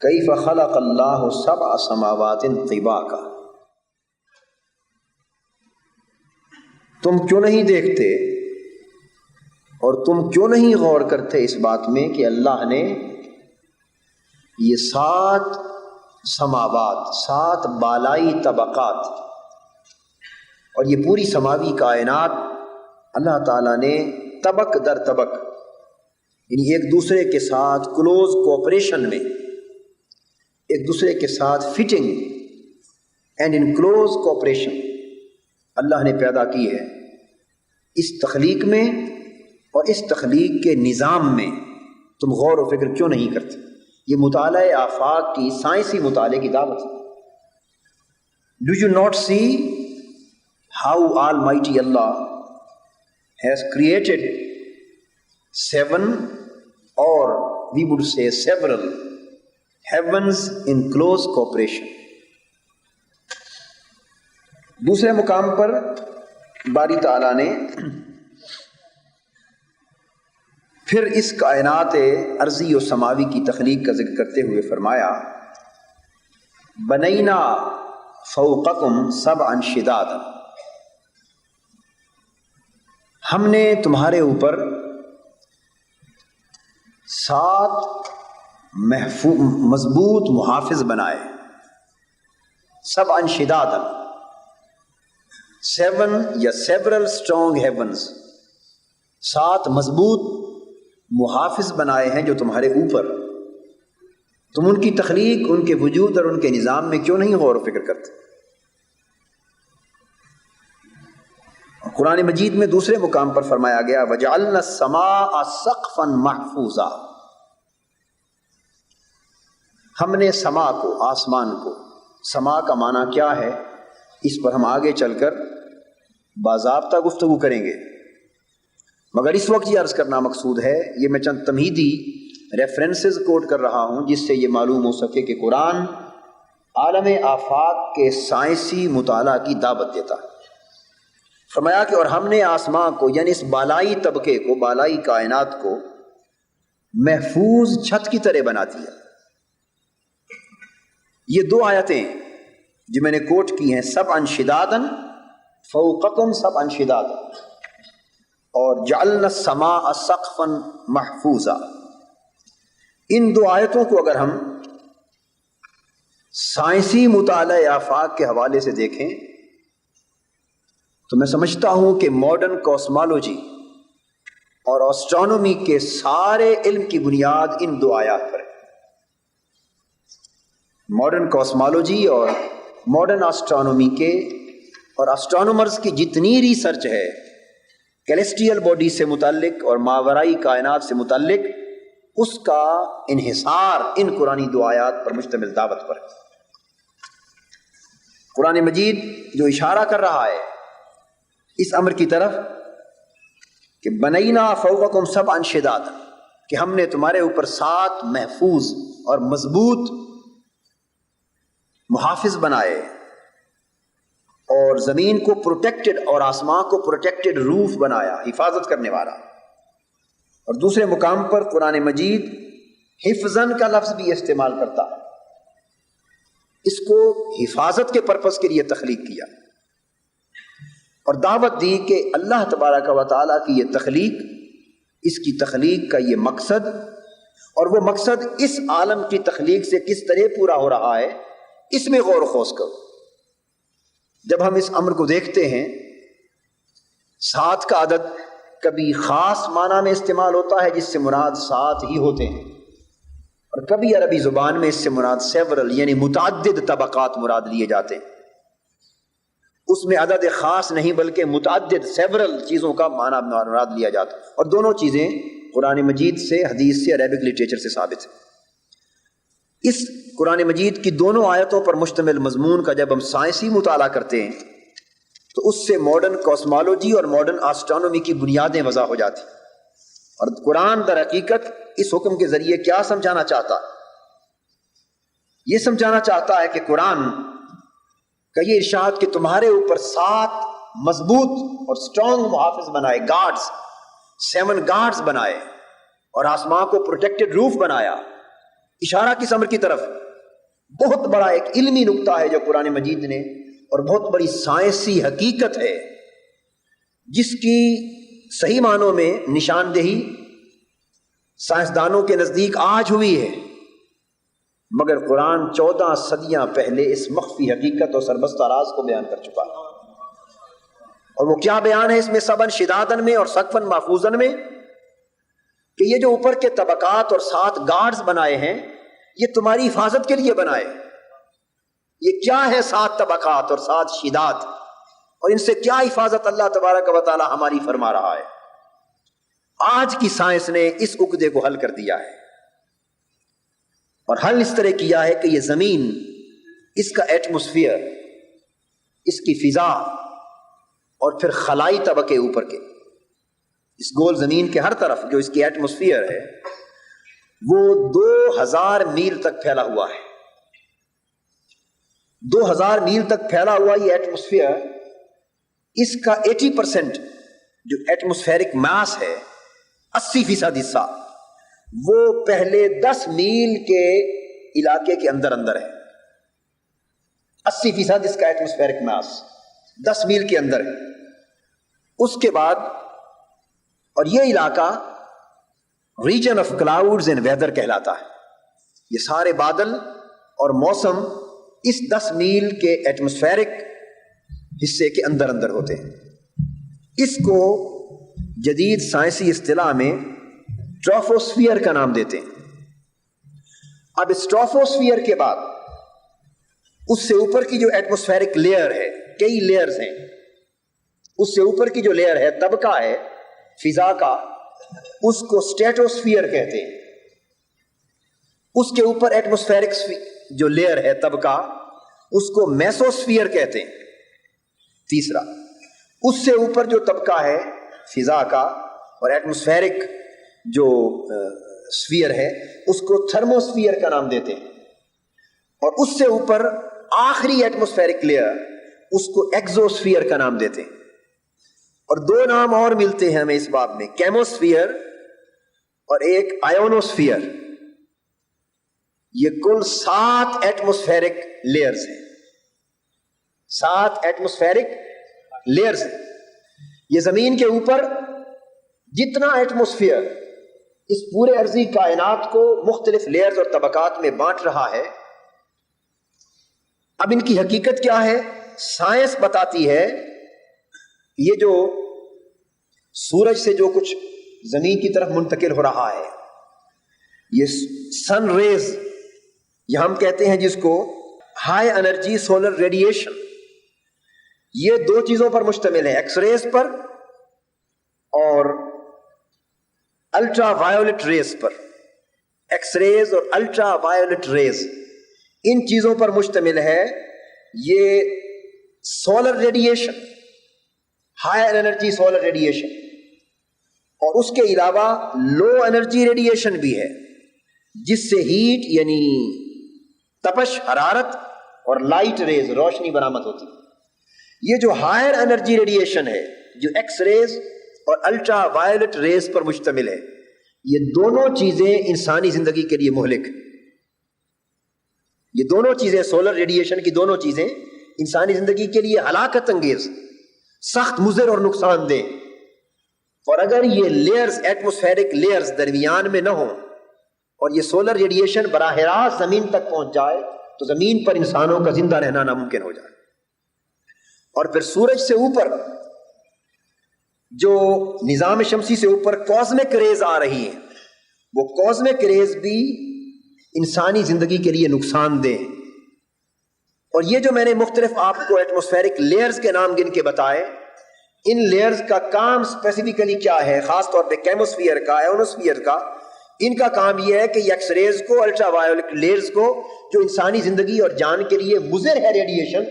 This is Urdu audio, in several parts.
کیف خلق اللہ سبع سماوات طباقا، تم کیوں نہیں دیکھتے اور تم کیوں نہیں غور کرتے اس بات میں کہ اللہ نے یہ 7 سماوات، 7 بالائی طبقات اور یہ پوری سماوی کائنات اللہ تعالیٰ نے طبق در طبق، یعنی ایک دوسرے کے ساتھ کلوز کوآپریشن میں، ایک دوسرے کے ساتھ fitting and in close cooperation اللہ نے پیدا کی ہے۔ اس تخلیق میں اور اس تخلیق کے نظام میں تم غور و فکر کیوں نہیں کرتے؟ یہ مطالعہ آفاق کی سائنسی مطالعے کی دعوت ہے۔ Do you not see how Almighty Allah has created 7 or we would say several heavens in close cooperation۔ دوسرے مقام پر باری تعالیٰ نے پھر اس کائنات ارضی و سماوی کی تخلیق کا ذکر کرتے ہوئے فرمایا بنینا فوقکم سبعا شدادا، ہم نے تمہارے اوپر 7 مضبوط محافظ بنائے، سبعا شدادا، 7 یا several strong heavens، 7 مضبوط محافظ بنائے ہیں جو تمہارے اوپر۔ تم ان کی تخلیق، ان کے وجود اور ان کے نظام میں کیوں نہیں غور و فکر کرتے؟ قرآن مجید میں دوسرے مقام پر فرمایا گیا وَجَعَلْنَا السَّمَاءَ سَقْفًا مَحْفُوظًا، ہم نے سما کو، آسمان کو، سما کا معنی کیا ہے اس پر ہم آگے چل کر باضابطہ گفتگو کریں گے، مگر اس وقت یہ عرض کرنا مقصود ہے، یہ میں چند تمہیدی ریفرنسز کوٹ کر رہا ہوں جس سے یہ معلوم ہو سکے کہ قرآن عالم آفاق کے سائنسی مطالعہ کی دعوت دیتا ہے۔ فرمایا کہ اور ہم نے آسمان کو، یعنی اس بالائی طبقے کو، بالائی کائنات کو محفوظ چھت کی طرح بنا دیا۔ یہ 2 آیتیں جو میں نے کوٹ کی ہیں، سبعا شدادا فوقکم سبعا شدادا اور جعلنا السماء سقفا محفوظا، ان 2 آیتوں کو اگر ہم سائنسی مطالعہ آفاق کے حوالے سے دیکھیں تو میں سمجھتا ہوں کہ ماڈرن کاسمالوجی اور آسٹرونومی کے سارے علم کی بنیاد ان 2 آیات پر ہے۔ ماڈرن کاسمالوجی اور ماڈرن آسٹرونومی کے اور آسٹرونومرز کی جتنی ریسرچ ہے کیلیسٹیل باڈی سے متعلق اور ماورائی کائنات سے متعلق، اس کا انحصار ان قرآنی 2 آیات پر مشتمل دعوت پر ہے۔ قرآن مجید جو اشارہ کر رہا ہے اس امر کی طرف کہ بنینا فوقکم سبعا شدادا، کہ ہم نے تمہارے اوپر 7 محفوظ اور مضبوط محافظ بنائے، اور زمین کو پروٹیکٹڈ اور آسمان کو پروٹیکٹڈ روف بنایا، حفاظت کرنے والا۔ اور دوسرے مقام پر قرآن مجید حفظاً کا لفظ بھی استعمال کرتا ہے، اس کو حفاظت کے پرپس کے لیے تخلیق کیا اور دعوت دی کہ اللہ تبارک و تعالیٰ کی یہ تخلیق، اس کی تخلیق کا یہ مقصد، اور وہ مقصد اس عالم کی تخلیق سے کس طرح پورا ہو رہا ہے، اس میں غور و خوض کرو۔ جب ہم اس امر کو دیکھتے ہیں، 7 کا عدد کبھی خاص معنی میں استعمال ہوتا ہے جس سے مراد 7 ہی ہوتے ہیں، اور کبھی عربی زبان میں اس سے مراد سیورل یعنی متعدد طبقات مراد لیے جاتے ہیں۔ اس میں عدد خاص نہیں بلکہ متعدد سیورل چیزوں کا معنی مراد لیا جاتا ہے، اور دونوں چیزیں قرآن مجید سے، حدیث سے، عربک لٹریچر سے ثابت ہے۔ اس قرآن مجید کی دونوں آیتوں پر مشتمل مضمون کا جب ہم سائنسی مطالعہ کرتے ہیں تو اس سے ماڈرن کاسمالوجی اور ماڈرن آسٹرونومی کی بنیادیں وضع ہو جاتی، اور قرآن در حقیقت اس حکم کے ذریعے کیا سمجھانا چاہتا ہے؟ یہ سمجھانا چاہتا ہے کہ قرآن کا یہ ارشاد کہ تمہارے اوپر 7 مضبوط اور سٹرونگ محافظ بنائے، گارڈز، 7 گارڈز بنائے، اور آسمان کو پروٹیکٹڈ روف بنایا، اشارہ کس امر کی طرف؟ بہت بڑا ایک علمی نقطہ ہے جو قرآن مجید نے، اور بہت بڑی سائنسی حقیقت ہے جس کی صحیح معنوں میں نشاندہی سائنسدانوں کے نزدیک آج ہوئی ہے، مگر قرآن 14 صدیاں پہلے اس مخفی حقیقت اور سربستہ راز کو بیان کر چکا ہے۔ اور وہ کیا بیان ہے اس میں؟ سبن شدادن میں اور سقفن محفوظن میں، کہ یہ جو اوپر کے طبقات اور 7 گارڈز بنائے ہیں یہ تمہاری حفاظت کے لیے بنائے۔ یہ کیا ہے 7 طبقات اور 7 شدات، اور ان سے کیا حفاظت اللہ تبارک و تعالی ہماری فرما رہا ہے؟ آج کی سائنس نے اس عقدے کو حل کر دیا ہے، اور حل اس طرح کیا ہے کہ یہ زمین، اس کا ایٹموسفیئر، اس کی فضا، اور پھر خلائی طبقے اوپر کے، اس گول زمین کے ہر طرف جو اس کی ایٹموسفیئر ہے وہ 2000 میل تک پھیلا ہوا ہے۔ 2000 میل تک پھیلا ہوا یہ ایٹموسفیئر، اس کا 80% جو ایٹموسفیرک ماس ہے، 80% حصہ وہ پہلے 10 میل کے علاقے کے اندر ہے۔ 80% اس کا ایٹموسفیرک ماس 10 میل کے اندر ہے۔ اس کے بعد، اور یہ علاقہ region of clouds and whether کہلاتا ہے۔ یہ سارے بادل اور موسم اس 10 میل کے ایٹموسفیرک حصے کے اندر ہوتے ہیں۔ اس کو جدید سائنسی اصطلاح میں ٹروفوسفیئر کا نام دیتے ہیں۔ اب اس ٹروفوسفیئر کے بعد اس سے اوپر کی جو ایٹموسفیرک لیئر ہے، کئی لیئرز ہیں، اس سے اوپر کی جو لیئر ہے، طبقہ ہے فضا کا، اس کو اسٹریٹوسفیئر کہتے ہیں۔ اس کے اوپر ایٹموسفیرک جو لیئر ہے، طبقہ، اس کو میسوسفیئر کہتے ہیں۔ تیسرا، اس سے اوپر جو طبقہ ہے فضا کا اور ایٹموسفیرک جو سفیئر ہے، اس کو تھرموسفیئر کا نام دیتے ہیں۔ اور اس سے اوپر آخری ایٹموسفیرک لیئر، اس کو ایکزوسفیئر کا نام دیتے ہیں۔ اور 2 نام اور ملتے ہیں ہمیں اس باب میں، کیموسفیئر اور ایک آئونوسفیئر۔ یہ کل 7 ایٹموسفیرک لیئرز ہیں، 7 ایٹموسفیرک لیئرز ہیں۔ یہ زمین کے اوپر جتنا ایٹموسفیئر اس پورے ارضی کائنات کو مختلف لیئرز اور طبقات میں بانٹ رہا ہے، اب ان کی حقیقت کیا ہے؟ سائنس بتاتی ہے یہ جو سورج سے جو کچھ زمین کی طرف منتقل ہو رہا ہے، یہ سن ریز، یہ ہم کہتے ہیں جس کو ہائی انرجی سولر ریڈیشن، یہ 2 چیزوں پر مشتمل ہے، ایکس ریز پر اور الٹرا وائیولٹ ریز پر۔ ایکس ریز اور الٹرا وائیولٹ ریز ان چیزوں پر مشتمل ہے۔ یہ solar radiation, high energy solar radiation, اور اس کے علاوہ لو انرجی ریڈیشن بھی ہے، جس سے ہیٹ یعنی تپش، حرارت اور لائٹ ریز، روشنی برآمد ہوتی ہے۔ یہ جو ہائر انرجی ریڈیشن ہے، جو ایکس ریز اور الٹرا وائلٹ ریز پر مشتمل ہے، یہ دونوں چیزیں انسانی زندگی کے لیے مہلک، یہ دونوں چیزیں، سولر ریڈیشن کی دونوں چیزیں انسانی زندگی کے لیے ہلاکت انگیز، سخت مضر اور نقصان دہ۔ اور اگر یہ لیئرز، ایٹموسفیرک لیئرز درمیان میں نہ ہوں اور یہ سولر ریڈیشن براہ راست زمین تک پہنچ جائے تو زمین پر انسانوں کا زندہ رہنا ناممکن ہو جائے۔ اور پھر سورج سے اوپر جو نظام شمسی سے اوپر کاسمک ریز آ رہی ہیں، وہ کاسمک ریز بھی انسانی زندگی کے لیے نقصان دہ۔ اور یہ جو میں نے مختلف آپ کو ایٹموسفیرک لیئرز کے نام گن کے بتائے، ان لیئرز کا کام اسپیسیفکلی کیا ہے، خاص طور پہ کیموسفیئر کا، ایونوسفیئر کا، ان کا کام یہ ہے کہ یہ ایکس ریز کو، الٹرا وائلٹ لیئرز کو، جو انسانی زندگی اور جان کے لیے مضر ہے ریڈیشن،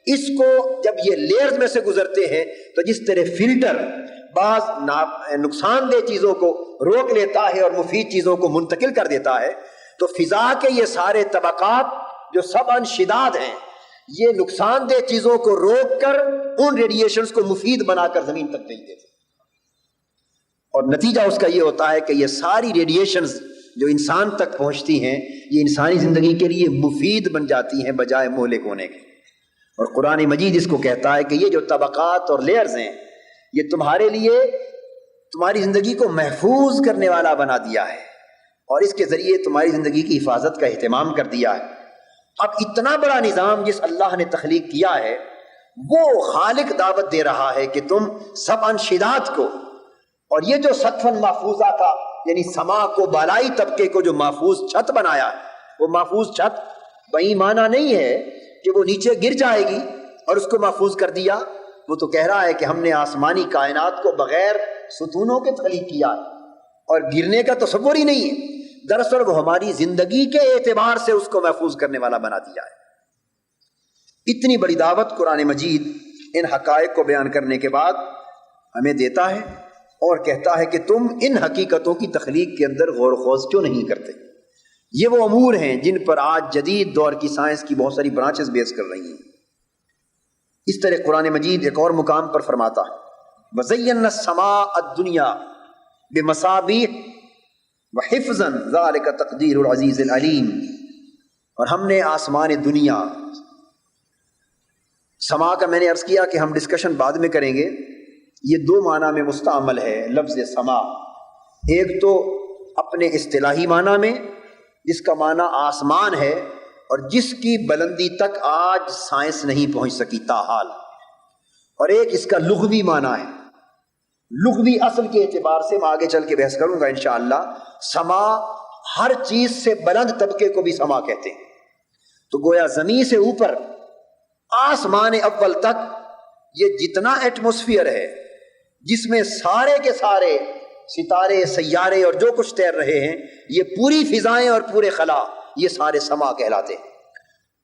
اس کو جب یہ لیئرز میں سے گزرتے ہیں تو جس طرح فلٹر بعض نقصان دہ چیزوں کو روک لیتا ہے اور مفید چیزوں کو منتقل کر دیتا ہے، تو فضا کے یہ سارے طبقات جو سب انشداد ہیں، یہ نقصان دہ چیزوں کو روک کر ان ریڈیشنز کو مفید بنا کر زمین تک بھیج دیتے ہیں۔ اور نتیجہ اس کا یہ ہوتا ہے کہ یہ ساری ریڈیشنز جو انسان تک پہنچتی ہیں یہ انسانی زندگی کے لیے مفید بن جاتی ہیں بجائے مہلک ہونے کے. اور قرآن مجید اس کو کہتا ہے کہ یہ جو طبقات اور لیئرز ہیں یہ تمہارے لیے تمہاری زندگی کو محفوظ کرنے والا بنا دیا ہے اور اس کے ذریعے تمہاری زندگی کی حفاظت کا اہتمام کر دیا ہے. اب اتنا بڑا نظام جس اللہ نے تخلیق کیا ہے وہ خالق دعوت دے رہا ہے کہ تم سبعن شدات کو اور یہ جو سقفاً محفوظہ تھا یعنی سما کو بالائی طبقے کو جو محفوظ چھت بنایا ہے وہ محفوظ چھت بئی معنی نہیں ہے کہ وہ نیچے گر جائے گی اور اس کو محفوظ کر دیا. وہ تو کہہ رہا ہے کہ ہم نے آسمانی کائنات کو بغیر ستونوں کے تخلیق کیا ہے اور گرنے کا تصور ہی نہیں ہے. دراصل وہ ہماری زندگی کے اعتبار سے اس کو محفوظ کرنے والا بنا دیا ہے. اتنی بڑی دعوت قرآن مجید ان حقائق کو بیان کرنے کے بعد ہمیں دیتا ہے اور کہتا ہے کہ تم ان حقیقتوں کی تخلیق کے اندر غور و خوض کیوں نہیں کرتے. یہ وہ امور ہیں جن پر آج جدید دور کی سائنس کی بہت ساری برانچز بیس کر رہی ہیں. اس طرح قرآن مجید ایک اور مقام پر فرماتا ہے وَزَيَّنَّا السَّمَاءَ الدُّنْيَا بِمَصَابِيحَ وَحِفْظًا ذَلِكَ تَقْدِيرُ الْعَزِيزِ الْعَلِيمِ. اور ہم نے آسمان دنیا سما کا میں نے عرض کیا کہ ہم ڈسکشن بعد میں کریں گے. یہ دو معنی میں مستعمل ہے لفظ سما. ایک تو اپنے اصطلاحی معنی میں جس کا معنی آسمان ہے اور جس کی بلندی تک آج سائنس نہیں پہنچ سکی تاحال, اور ایک اس کا لغوی معنی ہے. لغوی اصل کے اعتبار سے میں آگے چل کے بحث کروں گا انشاءاللہ. سما ہر چیز سے بلند طبقے کو بھی سما کہتے ہیں. تو گویا زمین سے اوپر آسمان اول تک یہ جتنا ایٹماسفیئر ہے جس میں سارے کے سارے ستارے سیارے اور جو کچھ تیر رہے ہیں یہ پوری فضائیں اور پورے خلا یہ سارے سما کہلاتے ہیں.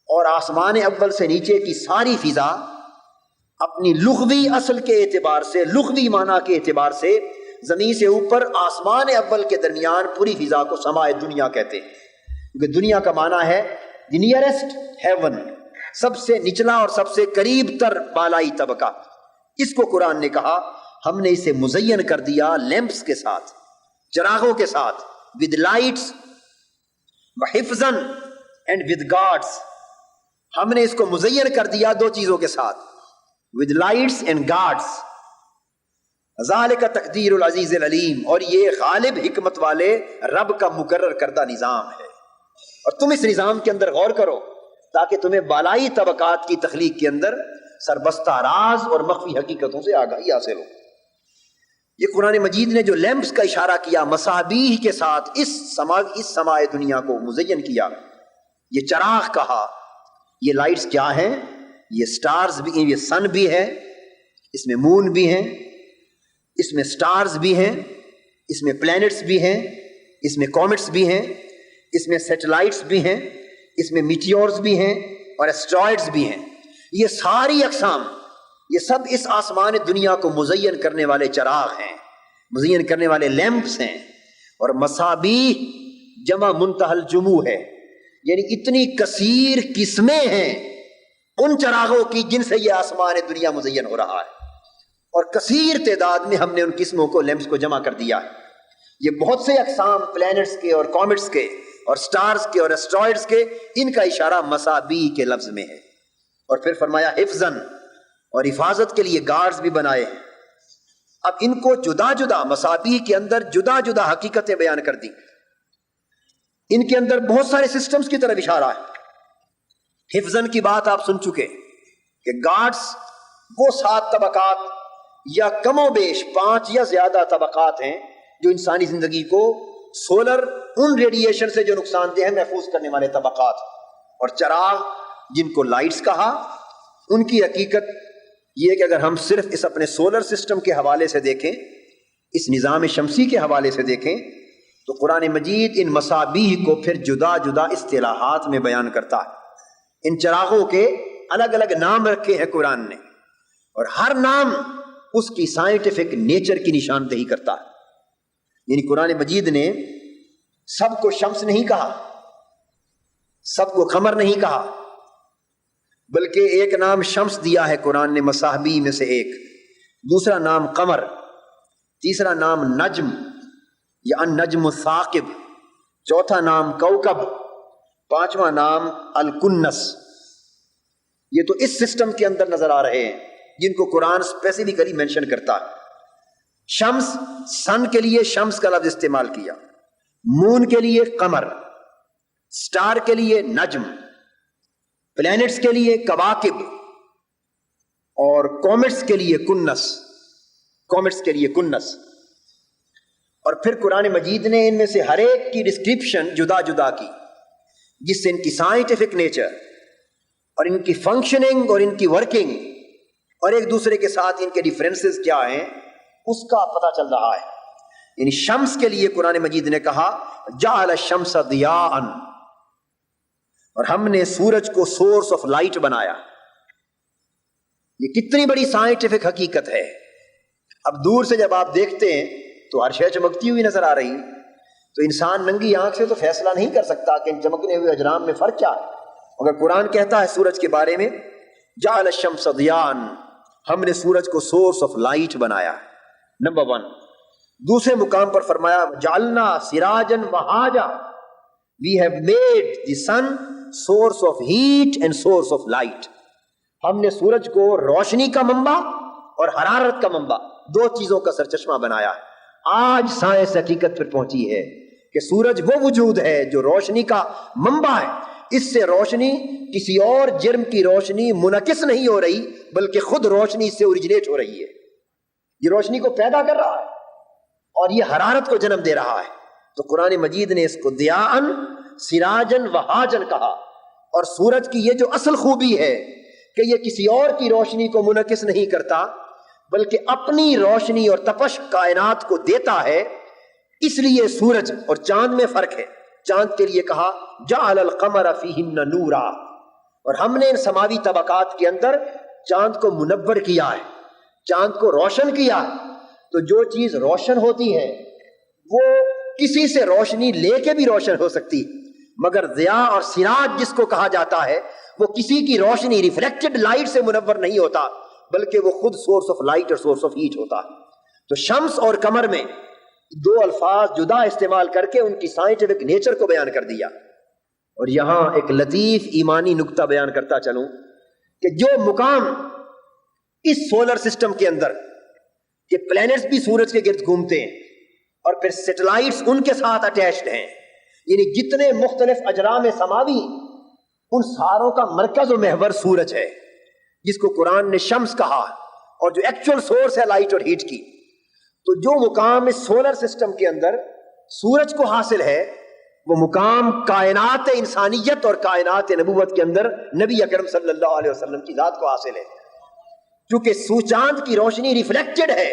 اور آسمان اول سے نیچے کی ساری فضا اپنی لغوی اصل کے اعتبار سے لغوی معنی کے اعتبار سے زمین سے اوپر آسمان اول کے درمیان پوری فضا کو سماء دنیا کہتے ہیں, کیونکہ دنیا کا معنی ہے دی نیئرسٹ ہیون, سب سے نچلا اور سب سے قریب تر بالائی طبقہ. اس کو قرآن نے کہا ہم نے اسے مزین کر دیا لیمپس کے ساتھ, چراغوں کے ساتھ, ود لائٹس وحفظاً اینڈ ود گارڈز. ہم نے اس کو مزین کر دیا دو چیزوں کے ساتھ, ود لائٹس اینڈ گارڈز. ذالک تقدیر العزیز العلیم, اور یہ غالب حکمت والے رب کا مقرر کردہ نظام ہے. اور تم اس نظام کے اندر غور کرو تاکہ تمہیں بالائی طبقات کی تخلیق کے اندر سربستہ راز اور مخفی حقیقتوں سے آگاہی حاصل ہو. یہ قرآن مجید نے جو لیمپس کا اشارہ کیا مصابیح کے ساتھ اس سماء دنیا کو مزین کیا, یہ چراغ کہا, یہ لائٹس کیا ہیں؟ یہ سٹارز بھی ہیں, یہ سن بھی ہے, اس میں مون بھی ہیں, اس میں سٹارز بھی ہیں, اس میں پلینٹس بھی ہیں, اس میں کومٹس بھی ہیں, اس میں سیٹلائٹس بھی ہیں, اس میں میٹیورز بھی ہیں اور ایسٹرائڈز بھی ہیں. یہ ساری اقسام یہ سب اس آسمان دنیا کو مزین کرنے والے چراغ ہیں, مزین کرنے والے لیمپس ہیں. اور مصابیح جمع منتہی الجموع ہے, یعنی اتنی کثیر قسمیں ہیں ان چراغوں کی جن سے یہ آسمان دنیا مزین ہو رہا ہے, اور کثیر تعداد میں ہم نے ان قسموں کو لیمپس کو جمع کر دیا ہے. یہ بہت سے اقسام پلینٹس کے اور کومٹس کے اور سٹارز کے اور ایسٹرائڈز کے, ان کا اشارہ مصابیح کے لفظ میں ہے. اور پھر فرمایا حفظاً, اور حفاظت کے لیے گارڈز بھی بنائے ہیں. اب ان کو جدا جدا مصابیح کے اندر جدا جدا حقیقتیں بیان کر دی. ان کے اندر بہت سارے سسٹمز کی طرف اشارہ ہے. حفظاً کی بات آپ سن چکے کہ گارڈز وہ 7 طبقات یا کم و بیش 5 یا زیادہ طبقات ہیں جو انسانی زندگی کو سولر ان ریڈیشن سے جو نقصان دہ ہے محفوظ کرنے والے طبقات. اور چراغ جن کو لائٹس کہا, ان کی حقیقت یہ کہ اگر ہم صرف اس اپنے سولر سسٹم کے حوالے سے دیکھیں, اس نظام شمسی کے حوالے سے دیکھیں, تو قرآن مجید ان مصابیح کو پھر جدا جدا اصطلاحات میں بیان کرتا ہے. ان چراغوں کے الگ الگ نام رکھے ہیں قرآن نے, اور ہر نام اس کی سائنٹیفک نیچر کی نشاندہی کرتا ہے. یعنی قرآن مجید نے سب کو شمس نہیں کہا, سب کو قمر نہیں کہا, بلکہ ایک نام شمس دیا ہے قرآن نے مصابیح میں سے ایک, دوسرا نام قمر, تیسرا نام نجم یا النجم الثاقب, چوتھا نام کوکب، پانچواں نام الکنس. یہ تو اس سسٹم کے اندر نظر آ رہے ہیں جن کو قرآن اسپیسیفکلی مینشن کرتا ہے. شمس، سن کے لیے شمس کا لفظ استعمال کیا، مون کے لیے قمر، سٹار کے لیے نجم، پلینٹس کے لیے کواکب، اور کومٹس کے لیے کنس. کومٹس کے لیے کنس. اور پھر قرآن مجید نے ان میں سے ہر ایک کی ڈسکرپشن جدا جدا کی، جس سے ان کی سائنٹیفک نیچر اور ان کی فنکشننگ اور ان کی ورکنگ اور ایک دوسرے کے ساتھ ان کے ڈیفرنسز کیا ہیں اس کا پتہ چل رہا ہے. یعنی شمس کے لیے قرآن مجید نے کہا جعل الشمس ضیاء، اور ہم نے سورج کو سورس آف لائٹ بنایا. یہ کتنی بڑی سائنٹیفک حقیقت ہے. اب دور سے جب آپ دیکھتے ہیں تو ہر شے چمکتی ہوئی نظر آ رہی ہے، تو انسان ننگی آنکھ سے تو فیصلہ نہیں کر سکتا کہ ان چمکنے ہوئے اجرام میں فرق کیا ہے. مگر قرآن کہتا ہے سورج کے بارے میں جعل الشمس ضیاء، ہم نے سورج کو سورس آف لائٹ بنایا. نمبر 1. دوسرے مقام پر فرمایا جعلنا سراجا وہاجا، we have made the sun source of heat and source of light. ہم نے سورج کو روشنی کا منبع اور حرارت کا منبع، دو چیزوں کا سرچشمہ بنایا. آج سائنس حقیقت پر پہنچی ہے کہ سورج وہ وجود ہے جو روشنی کا منبع ہے. اس سے روشنی کسی اور جرم کی روشنی منعکس نہیں ہو رہی، بلکہ خود روشنی اس سے اوریجنیٹ ہو رہی ہے. یہ روشنی کو پیدا کر رہا ہے اور یہ حرارت کو جنم دے رہا ہے. تو قرآن مجید نے اس کو ضیاءً سراجن وہاجن کہا. اور سورج کی یہ جو اصل خوبی ہے کہ یہ کسی اور کی روشنی کو منعکس نہیں کرتا، بلکہ اپنی روشنی اور تپش کائنات کو دیتا ہے. اس لیے سورج اور چاند میں فرق ہے. چاند کے لیے کہا جعل القمر فیہن نورا، اور ہم نے ان سماوی طبقات کے اندر چاند کو منور کیا ہے، چاند کو روشن کیا ہے. تو جو چیز روشن ہوتی ہے وہ کسی سے روشنی لے کے بھی روشن ہو سکتی ہے، مگر ضیاء اور سراج جس کو کہا جاتا ہے وہ کسی کی روشنی ریفلیکٹڈ لائٹ سے منور نہیں ہوتا، بلکہ وہ خود سورس آف لائٹ اور سورس آف ہیٹ ہوتا ہے. تو شمس اور قمر میں دو الفاظ جدا استعمال کر کے ان کی سائنٹیفک نیچر کو بیان کر دیا. اور یہاں ایک لطیف ایمانی نکتہ بیان کرتا چلوں کہ جو مقام اس سولر سسٹم کے اندر کہ پلینٹس بھی سورج کے گرد گھومتے ہیں اور پھر سیٹلائٹس ان کے ساتھ اٹیچڈ ہیں، یعنی جتنے مختلف اجرام سماوی ان ساروں کا مرکز و محور سورج ہے، جس کو قرآن نے شمس کہا اور جو ایکچوئل سورس ہے لائٹ اور ہیٹ کی. تو جو مقام اس سولر سسٹم کے اندر سورج کو حاصل ہے وہ مقام کائنات انسانیت اور کائنات نبوت کے اندر نبی اکرم صلی اللہ علیہ وسلم کی ذات کو حاصل ہے. چونکہ چاند کی روشنی ریفلیکٹڈ ہے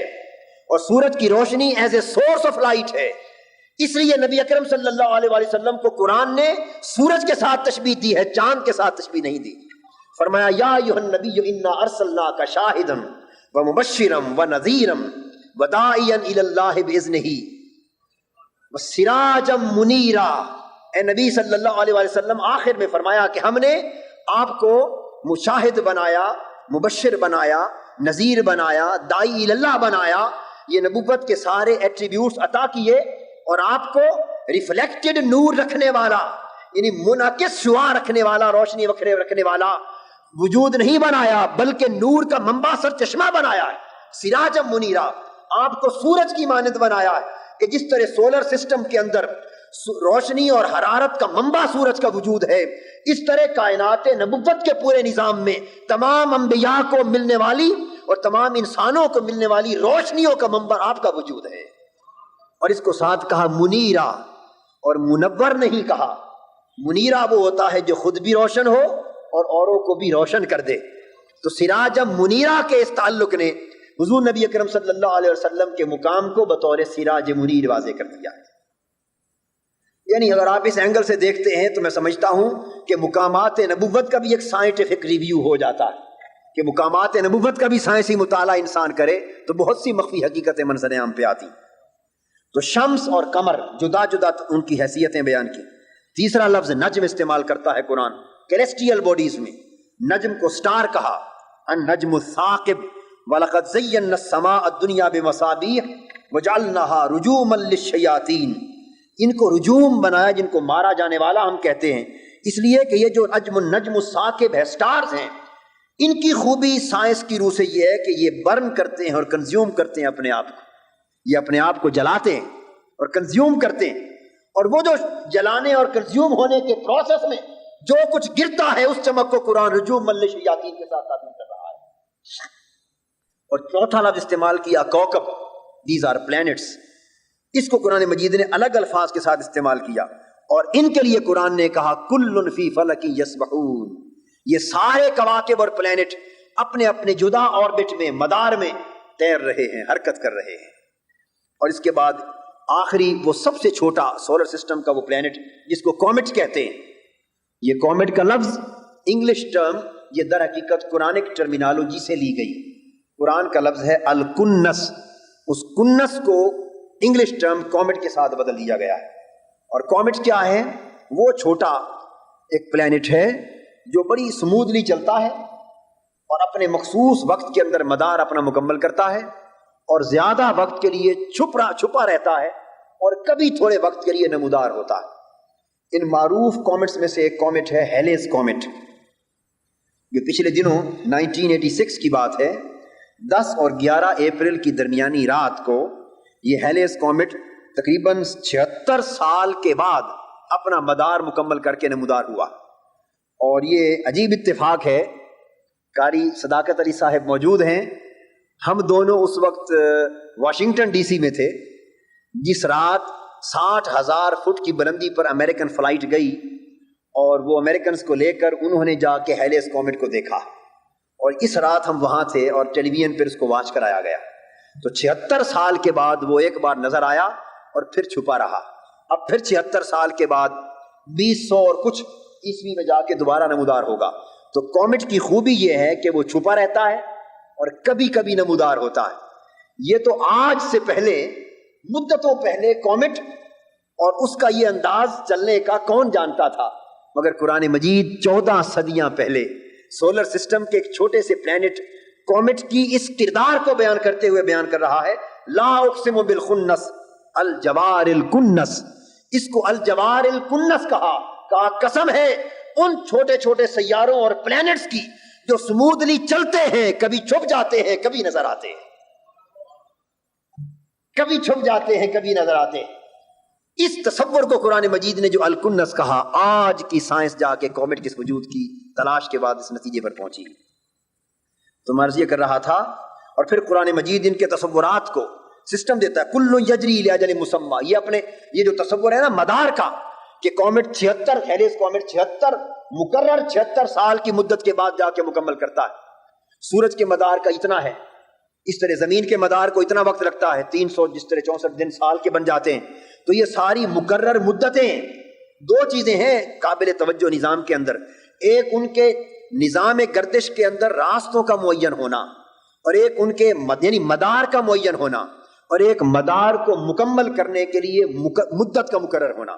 اور سورج کی روشنی as a source of light ہے، اس لیے نبی اکرم صلی اللہ علیہ وسلم کو قرآن نے سورج کے ساتھ تشبیہ دی ہے، چاند کے ساتھ تشبیہ نہیں دی. فرمایا یا ایھا النبی انا ارسلناک شاہدا ومبشرا ونذیرا وداعیا الی اللہ باذنہ وسراجا منیرا. اے نبی صلی اللہ علیہ وسلم آخر میں فرمایا کہ ہم نے آپ کو مشاہد بنایا، مبشر بنایا، نذیر بنایا، داعی الی اللہ بنایا. یہ نبوت کے سارے ایٹریبیوٹس عطا کیے اور آپ کو ریفلیکٹڈ نور رکھنے والا، یعنی منعکس شعاع رکھنے والا، روشنی رکھنے والا وجود نہیں بنایا، بلکہ نور کا منبع سر چشمہ بنایا ہے. سراجا منیرا، آپ کو سورج کی مانند بنایا ہے کہ جس طرح سولر سسٹم کے اندر روشنی اور حرارت کا منبع سورج کا وجود ہے، اس طرح کائنات نبوت کے پورے نظام میں تمام انبیاء کو ملنے والی اور تمام انسانوں کو ملنے والی روشنیوں کا منبع آپ کا وجود ہے. اور اس کو ساتھ کہا منیرا، اور منور نہیں کہا. منیرا وہ ہوتا ہے جو خود بھی روشن ہو اور اوروں کو بھی روشن کر دے. تو سراج منیرا کے اس تعلق نے حضور نبی اکرم صلی اللہ علیہ وسلم کے مقام کو بطور سراج منیر واضح کر دیا. یعنی اگر آپ اس اینگل سے دیکھتے ہیں تو میں سمجھتا ہوں کہ مقامات نبوت کا بھی ایک سائنٹیفک ریویو ہو جاتا ہے، کہ مقامات نبوت کا بھی سائنسی مطالعہ انسان کرے تو بہت سی مخفی حقیقتیں منظر عام پہ آتی. تو شمس اور قمر جدا جدا ان کی حیثیتیں بیان کی. تیسرا لفظ نجم استعمال کرتا ہے قرآن کیلیسٹیل باڈیز میں. نجم کو سٹار کہا، النجم الثاقب وَلَقَدْ زَيَّنَّا السَّمَاءَ الدُّنْيَا بِمَصَابِيحَ وَجَعَلْنَاهَا رُجُومًا لِلشَّيَاطِينِ. ان کو رجوم بنایا جن کو مارا جانے والا ہم کہتے ہیں، اس لیے کہ یہ جو نجم النجم الثاقب ہے، سٹارز ہیں، ان کی خوبی سائنس کی روح سے یہ ہے کہ یہ برن کرتے ہیں اور کنزیوم کرتے ہیں اپنے آپ کو، یہ اپنے آپ کو جلاتے ہیں اور کنزیوم کرتے ہیں، اور وہ جو جلانے اور کنزیوم ہونے کے پروسیس میں جو کچھ گرتا ہے اس چمک کو قرآن رجوم مل شیاطین کے ساتھ تعبیر کر رہا ہے۔ اور چوتھا لفظ استعمال کیا کوکب، دیز آر پلینٹس، اس کو قرآن مجید نے الگ الفاظ کے ساتھ استعمال کیا، اور ان کے لیے قرآن نے کہا کل فی فلک یسبحون، یہ سارے کواکب اور پلینٹ اپنے اپنے جدا آربٹ میں، مدار میں تیر رہے ہیں، حرکت کر رہے ہیں۔ اور اس کے بعد آخری وہ سب سے چھوٹا سولر سسٹم کا وہ پلینٹ جس کو کومٹ کہتے ہیں، یہ کومٹ کا لفظ انگلش ٹرم یہ در حقیقت قرآنک ٹرمینالوجی سے لی گئی، قرآن کا لفظ ہے الکنس، اس کنس کو انگلش ٹرم کومٹ کے ساتھ بدل دیا گیا ہے۔ اور کومٹ کیا ہے؟ وہ چھوٹا ایک پلینٹ ہے جو بڑی سمودلی چلتا ہے اور اپنے مخصوص وقت کے اندر مدار اپنا مکمل کرتا ہے اور زیادہ وقت کے لیے چھپا رہتا ہے اور کبھی تھوڑے وقت کے لیے نمودار ہوتا ہے۔ ان معروف کومٹس میں سے ایک کومٹ ہے ہیلیز کومٹ، جو پچھلے دنوں 1986 کی بات ہے، 10 اور 11 اپریل کی درمیانی رات کو یہ ہیلیز کومٹ تقریباً 76 سال کے بعد اپنا مدار مکمل کر کے نمودار ہوا۔ اور یہ عجیب اتفاق ہے، قاری صداقت علی صاحب موجود ہیں، ہم دونوں اس وقت واشنگٹن ڈی سی میں تھے جس رات 60,000 فٹ کی بلندی پر امریکن فلائٹ گئی، اور وہ امریکنز کو لے کر انہوں نے جا کے ہیلیز کومٹ کو دیکھا، اور اس رات ہم وہاں تھے اور ٹیلی ویژن پر اس کو واچ کرایا گیا۔ تو 76 سال کے بعد وہ ایک بار نظر آیا اور پھر چھپا رہا، اب پھر 76 سال کے بعد 2000 اور کچھ عیسوی میں جا کے دوبارہ نمودار ہوگا۔ تو کومٹ کی خوبی یہ ہے کہ وہ چھپا رہتا ہے اور کبھی کبھی نمودار ہوتا ہے۔ یہ تو آج سے پہلے، مدتوں پہلے کومٹ اور اس کا یہ انداز چلنے کا کون جانتا تھا، مگر قرآن مجید 14 صدیاں پہلے سولر سسٹم کے ایک چھوٹے سے پلینٹ کومٹ کی اس کردار کو بیان کرتے ہوئے بیان کر رہا ہے، لا اقسم بالخنس الجوار الکنس، اس کو الجوار الکنس کہا قسم ہے ان چھوٹے چھوٹے سیاروں اور پلینٹس کی جو سمودلی چلتے ہیں، کبھی چھپ جاتے ہیں کبھی نظر آتے ہیں، کبھی چھپ جاتے ہیں کبھی نظر آتے ہیں۔ اس تصور کو قرآن مجید نے جو الکنس کہا، آج کی سائنس جا کے کومٹ کے وجود کی تلاش کے بعد اس نتیجے پر پہنچی۔ تو میں عرض یہ کر رہا تھا، اور پھر قرآن مجید ان کے تصورات کو سسٹم دیتا ہے، کل یجری لاجل مسمى، یہ اپنے یہ جو تصور ہے نا مدار کا، کہ کومٹ 76 ہیلیز کومٹ 76 مقرر 76 سال کی مدت کے بعد جا کے مکمل کرتا ہے۔ سورج کے مدار کا اتنا ہے، اس طرح زمین کے مدار کو اتنا وقت لگتا ہے، 300 جس طرح 64 دن سال کے بن جاتے ہیں۔ تو یہ ساری مقرر مدتیں، دو چیزیں ہیں قابل توجہ نظام کے اندر، ایک ان کے نظام گردش کے اندر راستوں کا معین ہونا، اور ایک ان کے یعنی مدار کا معین ہونا، اور ایک مدار کو مکمل کرنے کے لیے مدت کا مقرر ہونا،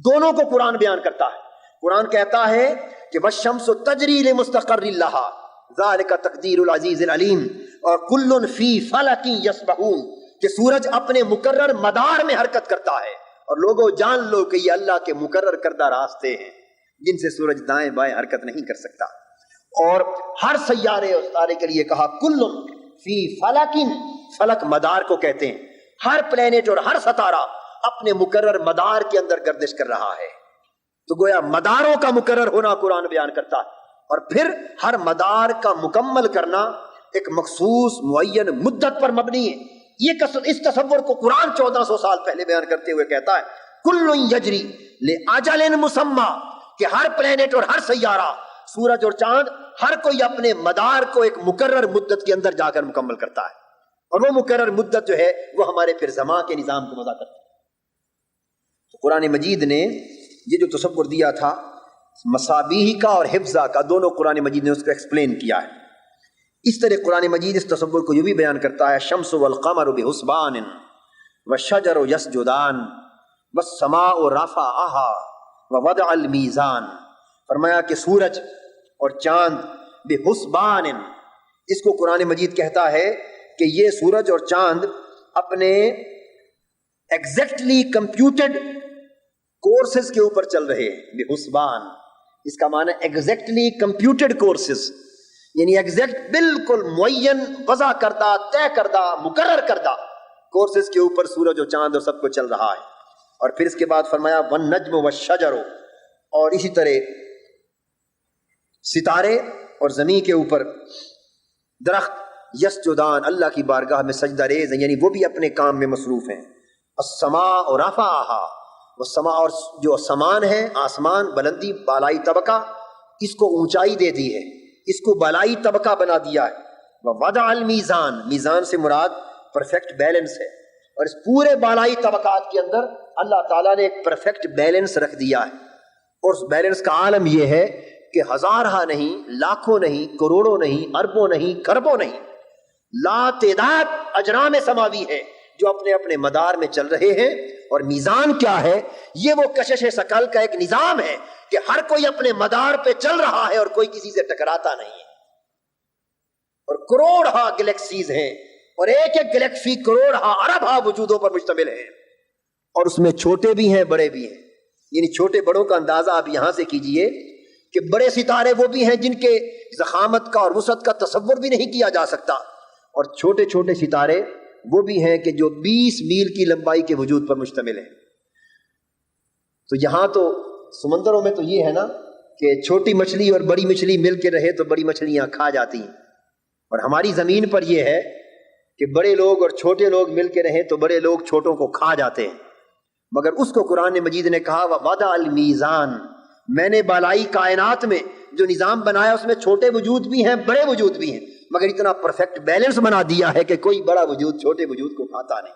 دونوں کو قرآن بیان کرتا ہے۔ قرآن کہتا ہے کہ والشمس تجری لمستقر لها ذالک تقدیر العزیز العلیم، اور کل فی فلک یسبحون، کہ سورج اپنے مقرر مدار میں حرکت کرتا ہے، اور لوگوں جان لو کہ یہ اللہ کے مقرر کردہ راستے ہیں جن سے سورج دائیں بائیں حرکت نہیں کر سکتا۔ اور ہر سیارے اور ستارے کے لیے کہا کل فی فلک، فلک مدار کو کہتے ہیں، ہر پلینٹ اور ہر ستارہ اپنے مقرر مدار کے اندر گردش کر رہا ہے۔ تو گویا مداروں کا مقرر ہونا قرآن بیان کرتا ہے، اور پھر ہر مدار کا مکمل کرنا ایک مخصوص معین مدت پر مبنی ہے۔ یہ اس تصور کو قرآن 1400 سال پہلے بیان کرتے ہوئے کہتا ہے کل یجری لاجل مسمى، کہ ہر پلینٹ اور ہر سیارہ، سورج اور چاند، ہر کوئی اپنے مدار کو ایک مقرر مدت کے اندر جا کر مکمل کرتا ہے، اور وہ مقرر مدت جو ہے وہ ہمارے پھر زمان کے نظام کو وضع کرتی ہے۔ تو قرآن مجید نے یہ جو تصور دیا تھا مصابیح کا اور حفظہ کا، دونوں قرآن مجید نے اس کو ایکسپلین کیا ہے۔ اس طرح قرآن مجید اس تصور کو یہ بھی بیان کرتا ہے الشمس والقمر بحسبان والشجر یسجدان والسماء رفعها ووضع المیزان، فرمایا کہ سورج اور چاند بحسبان، اس کو قرآن مجید کہتا ہے کہ یہ سورج اور چاند اپنے ایگزیکٹلی کمپیوٹڈ کورسز کے اوپر چل رہے ہیں بحسبان. اس کا معنی ایگزیکٹلی کمپیوٹڈ کورسز، یعنی ایگزیکٹ بالکل معین وضع کردہ طے کردہ مقرر کردہ کورسز کے اوپر سورج و چاند اور سب کو چل رہا ہے. اور پھر اس کے بعد فرمایا والنجم والشجر، اور اسی طرح ستارے اور زمین کے اوپر درخت یسجدان اللہ کی بارگاہ میں سجدہ ریز ہیں، یعنی وہ بھی اپنے کام میں مصروف ہیں. السماء رفعها، والسماء، اور جو سمان ہے آسمان بلندی بالائی طبقہ، اس کو اونچائی دے دی ہے، اس کو بالائی طبقہ بنا دیا ہے. ووضع المیزان، میزان سے مراد پرفیکٹ بیلنس ہے، اور اس پورے بالائی طبقات کے اندر اللہ تعالیٰ نے ایک پرفیکٹ بیلنس رکھ دیا ہے. اور اس بیلنس کا عالم یہ ہے کہ ہزارہ نہیں، لاکھوں نہیں، کروڑوں نہیں، اربوں نہیں، کھربوں نہیں، لا تعداد اجرام سماوی ہے جو اپنے اپنے مدار میں چل رہے ہیں. اور میزان کیا ہے؟ یہ وہ کشش ثقل کا ایک نظام ہے کہ ہر کوئی اپنے مدار پہ چل رہا ہے اور کوئی کسی سے ٹکراتا نہیں ہے. اور کروڑ گلیکسیز ہیں، اور ایک ایک گلیکسی کروڑ ارب وجودوں پر مشتمل ہے، اور اس میں چھوٹے بھی ہیں بڑے بھی ہیں. یعنی چھوٹے بڑوں کا اندازہ آپ یہاں سے کیجئے کہ بڑے ستارے وہ بھی ہیں جن کے ضخامت کا اور وسعت کا تصور بھی نہیں کیا جا سکتا، اور چھوٹے چھوٹے ستارے وہ بھی ہیں کہ جو 20 میل کی لمبائی کے وجود پر مشتمل ہیں. تو یہاں تو سمندروں میں تو یہ ہے نا کہ چھوٹی مچھلی اور بڑی مچھلی مل کے رہے تو بڑی مچھلیاں کھا جاتی ہیں، اور ہماری زمین پر یہ ہے کہ بڑے لوگ اور چھوٹے لوگ مل کے رہیں تو بڑے لوگ چھوٹوں کو کھا جاتے ہیں. مگر اس کو قرآن مجید نے کہا وَوَضَعَ الْمِيزَانَ، میں نے بالائی کائنات میں جو نظام بنایا اس میں چھوٹے وجود بھی ہیں بڑے وجود بھی ہیں، مگر اتنا پرفیکٹ بیلنس بنا دیا ہے کہ کوئی بڑا وجود چھوٹے وجود کو کھاتا نہیں.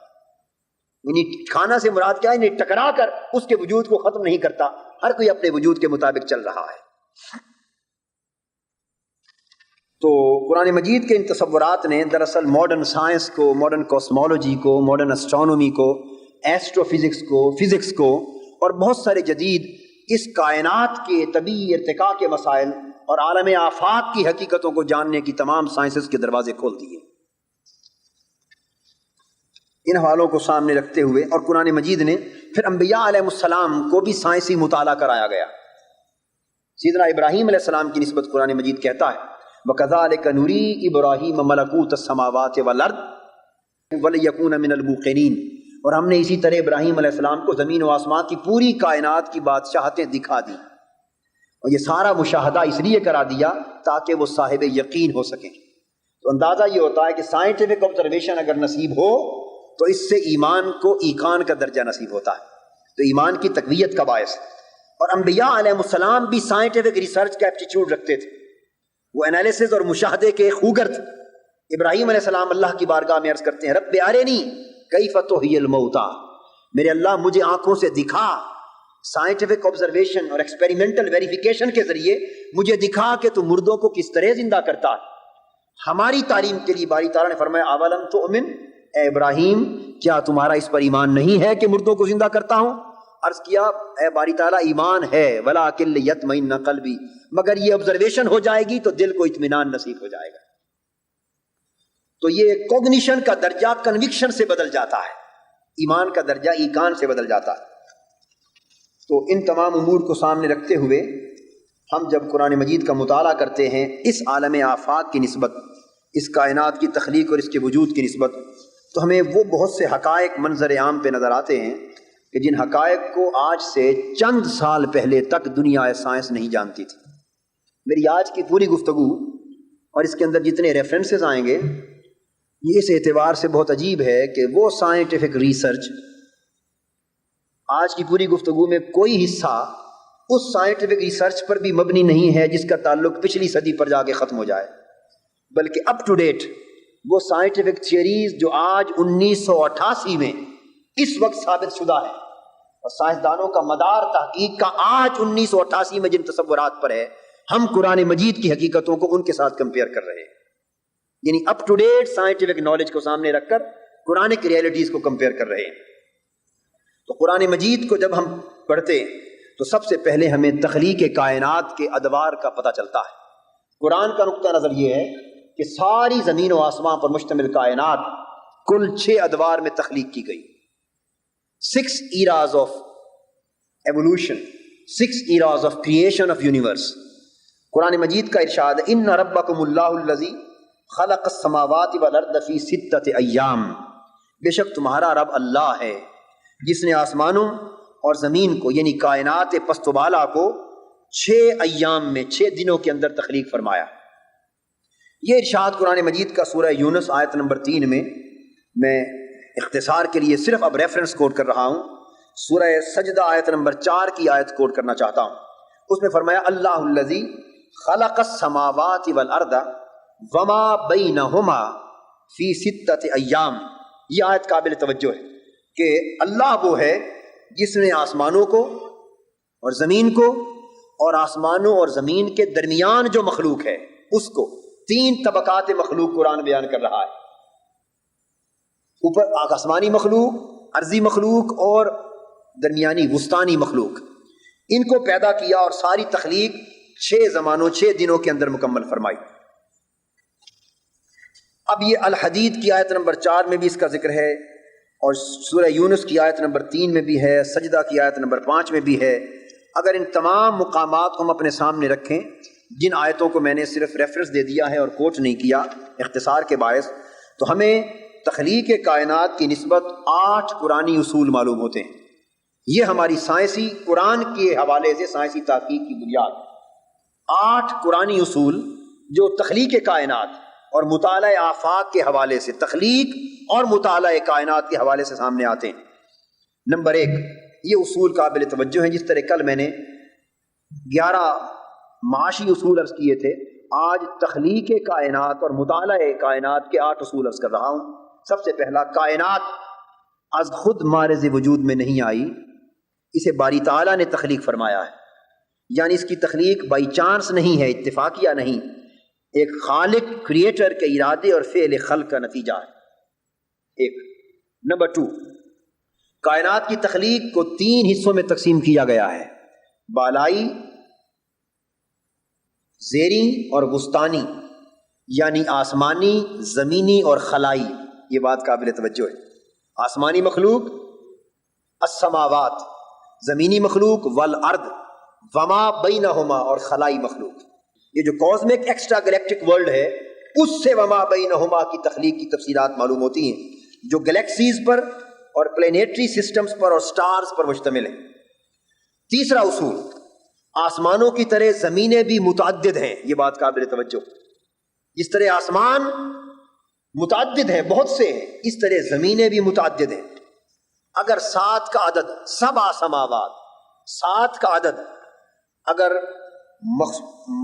یعنی کھانا سے مراد کیا ہے؟ یعنی ٹکرا کر اس کے وجود کو ختم نہیں کرتا، ہر کوئی اپنے وجود کے مطابق چل رہا ہے. تو قرآن مجید کے ان تصورات نے دراصل ماڈرن سائنس کو، ماڈرن کاسمولوجی کو، ماڈرن اسٹرانومی کو، ایسٹرو فزکس کو، فزکس کو، اور بہت سارے جدید اس کائنات کے طبیعی ارتقاء کے مسائل اور عالم آفاق کی حقیقتوں کو جاننے کی تمام سائنسز کے دروازے کھول دیے. ان حوالوں کو سامنے رکھتے ہوئے اور قرآن مجید نے پھر انبیاء علیہ السلام کو بھی سائنسی مطالعہ کرایا گیا. سیدنا ابراہیم علیہ السلام کی نسبت قرآن مجید کہتا ہے وَكَذَلِكَ نُرِي إِبْرَاهِيمَ مَلَكُوتَ السَّمَاوَاتِ وَالْأَرْضِ وَلِيَكُونَ مِنَ الْمُوقِنِينَ، اور ہم نے اسی طرح ابراہیم علیہ السلام کو زمین و آسمان کی پوری کائنات کی بادشاہتیں دکھا دی، اور یہ سارا مشاہدہ اس لیے کرا دیا تاکہ وہ صاحب یقین ہو سکیں. تو اندازہ یہ ہوتا ہے کہ سائنٹیفک آبزرویشن اگر نصیب ہو تو اس سے ایمان کو ایقان کا درجہ نصیب ہوتا ہے، تو ایمان کی تقویت کا باعث. اور انبیاء علیہ السلام بھی سائنٹیفک ریسرچ کا ایپٹیچیوڈ رکھتے تھے، وہ انالیسز اور مشاہدے کے خوگر تھے. ابراہیم علیہ السلام اللہ کی بارگاہ میں عرض کرتے ہیں رب ارنی کیف تحیی الموتیٰ، میرے اللہ مجھے آنکھوں سے دکھا، سائنٹیفک آبزرویشن اور ایکسپیریمنٹل ویریفیکیشن کے ذریعے مجھے دکھا کہ تو مردوں کو کس طرح زندہ کرتا ہے. ہماری تعلیم کے لیے باری تعالیٰ نے فرمایا اولم تؤمن، اے ابراہیم کیا تمہارا اس پر ایمان نہیں ہے کہ مردوں کو زندہ کرتا ہوں؟ عرض کیا اے باری تعالیٰ ایمان ہے ولکن لیطمئن قلبی، مگر یہ آبزرویشن ہو جائے گی تو دل کو اطمینان نصیب ہو جائے گا. تو یہ کوگنیشن کا درجہ کنوکشن سے بدل جاتا ہے، ایمان کا درجہ ایقان سے بدل جاتا ہے. تو ان تمام امور کو سامنے رکھتے ہوئے ہم جب قرآن مجید کا مطالعہ کرتے ہیں اس عالم آفاق کی نسبت، اس کائنات کی تخلیق اور اس کے وجود کی نسبت، تو ہمیں وہ بہت سے حقائق منظر عام پہ نظر آتے ہیں کہ جن حقائق کو آج سے چند سال پہلے تک دنیا سائنس نہیں جانتی تھی. میری آج کی پوری گفتگو اور اس کے اندر جتنے ریفرنسز آئیں گے یہ اس اعتبار سے بہت عجیب ہے کہ وہ سائنٹیفک ریسرچ آج کی پوری گفتگو میں کوئی حصہ اس سائنٹیفک ریسرچ پر بھی مبنی نہیں ہے جس کا تعلق پچھلی صدی پر جا کے ختم ہو جائے، بلکہ اپ ٹو ڈیٹ وہ سائنٹیفک تھیوریز جو آج 1988 میں اس وقت ثابت شدہ ہے، اور سائنسدانوں کا مدار تحقیق کا آج 1988 میں جن تصورات پر ہے، ہم قرآن مجید کی حقیقتوں کو ان کے ساتھ کمپیئر کر رہے ہیں. یعنی up to date scientific knowledge کو سامنے رکھ کر قرآن کی ریئلٹیز کو کمپیئر کر رہے ہیں. تو قرآن مجید کو جب ہم پڑھتے ہیں تو سب سے پہلے ہمیں تخلیق کائنات کے ادوار کا پتہ چلتا ہے. قرآن کا نقطہ نظر یہ ہے کہ ساری زمین و آسمان پر مشتمل کائنات کل 6 ادوار میں تخلیق کی گئی. 6 eras of evolution, 6 eras of creation of universe. قرآن مجید کا ارشاد ہے ان ربکم اللہ الذی خلق السماوات والارض فی 6 ایام، بے شک تمہارا رب اللہ ہے جس نے آسمانوں اور زمین کو یعنی کائنات پست و بالا کو 6 ایام میں 6 دنوں کے اندر تخلیق فرمایا. یہ ارشاد قرآن مجید کا سورہ یونس آیت نمبر 3 میں اختصار کے لیے صرف اب ریفرنس کوٹ کر رہا ہوں. سورہ سجدہ آیت نمبر 4 کی آیت کوٹ کرنا چاہتا ہوں. اس میں فرمایا اللہ الذی خلق السماوات والارض وما بینہما فی 6 ایام. یہ آیت قابل توجہ ہے کہ اللہ وہ ہے جس نے آسمانوں کو اور زمین کو اور آسمانوں اور زمین کے درمیان جو مخلوق ہے اس کو 3 طبقات مخلوق قرآن بیان کر رہا ہے. اوپر آسمانی مخلوق، ارضی مخلوق اور درمیانی وسطانی مخلوق، ان کو پیدا کیا اور ساری تخلیق 6 زمانوں 6 دنوں کے اندر مکمل فرمائی. اب یہ الحدید کی آیت نمبر 4 میں بھی اس کا ذکر ہے اور سورہ یونس کی آیت نمبر 3 میں بھی ہے، سجدہ کی آیت نمبر 5 میں بھی ہے. اگر ان تمام مقامات کو ہم اپنے سامنے رکھیں، جن آیتوں کو میں نے صرف ریفرنس دے دیا ہے اور کوٹ نہیں کیا اختصار کے باعث، تو ہمیں تخلیق کائنات کی نسبت 8 قرآنی اصول معلوم ہوتے ہیں. یہ ہماری سائنسی قرآن کے حوالے سے سائنسی تحقیق کی بنیاد 8 قرآنی اصول جو تخلیق کائنات اور مطالعہ آفاق کے حوالے سے، تخلیق اور مطالعہ کائنات کے حوالے سے سامنے آتے ہیں. نمبر 1، یہ اصول قابل توجہ ہیں. جس طرح کل میں نے 11 معاشی اصول عرض کیے تھے، آج تخلیق کائنات اور مطالعہ کائنات کے 8 اصول عرض کر رہا ہوں. سب سے پہلا، کائنات از خود معرض وجود میں نہیں آئی، اسے باری تعالیٰ نے تخلیق فرمایا ہے. یعنی اس کی تخلیق بائی چانس نہیں ہے، اتفاقیہ نہیں، ایک خالق کریٹر کے ارادے اور فعل خلق کا نتیجہ ہے. ایک. نمبر 2، کائنات کی تخلیق کو 3 حصوں میں تقسیم کیا گیا ہے، بالائی، زیریں اور وسطانی، یعنی آسمانی، زمینی اور خلائی. یہ بات قابل توجہ ہے. آسمانی مخلوق السماوات، زمینی مخلوق والارض وما بینہما، اور خلائی مخلوق. یہ جو کاسمک ایکسٹرا گلیکٹک ورلڈ ہے اس سے وما بینہما کی تخلیق کی تفصیلات معلوم ہوتی ہیں، جو گلیکسیز پر اور پلینیٹری سسٹمز پر اور سٹارز پر مشتمل ہیں. تیسرا اصول، آسمانوں کی طرح زمینیں بھی متعدد ہیں. یہ بات قابل توجہ. جس طرح آسمان متعدد ہیں، بہت سے ہیں، اس طرح زمینیں بھی متعدد ہیں. اگر 7 کا عدد، 7 سماوات، 7 کا عدد اگر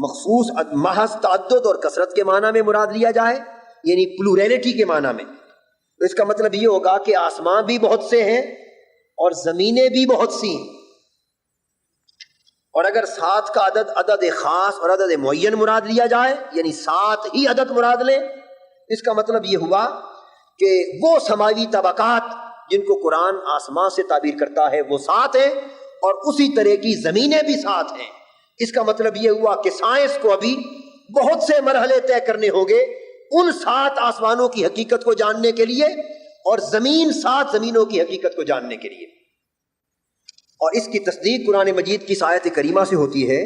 مخصوص محض تعدد اور کثرت کے معنی میں مراد لیا جائے، یعنی پلوریلٹی کے معنی میں، تو اس کا مطلب یہ ہوگا کہ آسمان بھی بہت سے ہیں اور زمینیں بھی بہت سی ہیں. اور اگر 7 کا عدد خاص اور عدد معین مراد لیا جائے، یعنی 7 ہی عدد مراد لیں، اس کا مطلب یہ ہوا کہ وہ سماوی طبقات جن کو قرآن آسمان سے تعبیر کرتا ہے وہ 7 ہیں، اور اسی طرح کی زمینیں بھی 7 ہیں. اس کا مطلب یہ ہوا کہ سائنس کو ابھی بہت سے مرحلے طے کرنے ہوں گے ان 7 آسمانوں کی حقیقت کو جاننے کے لیے اور 7 زمینوں کی حقیقت کو جاننے کے لیے. اور اس کی تصدیق قرآن مجید کی اس آیت کریمہ سے ہوتی ہے.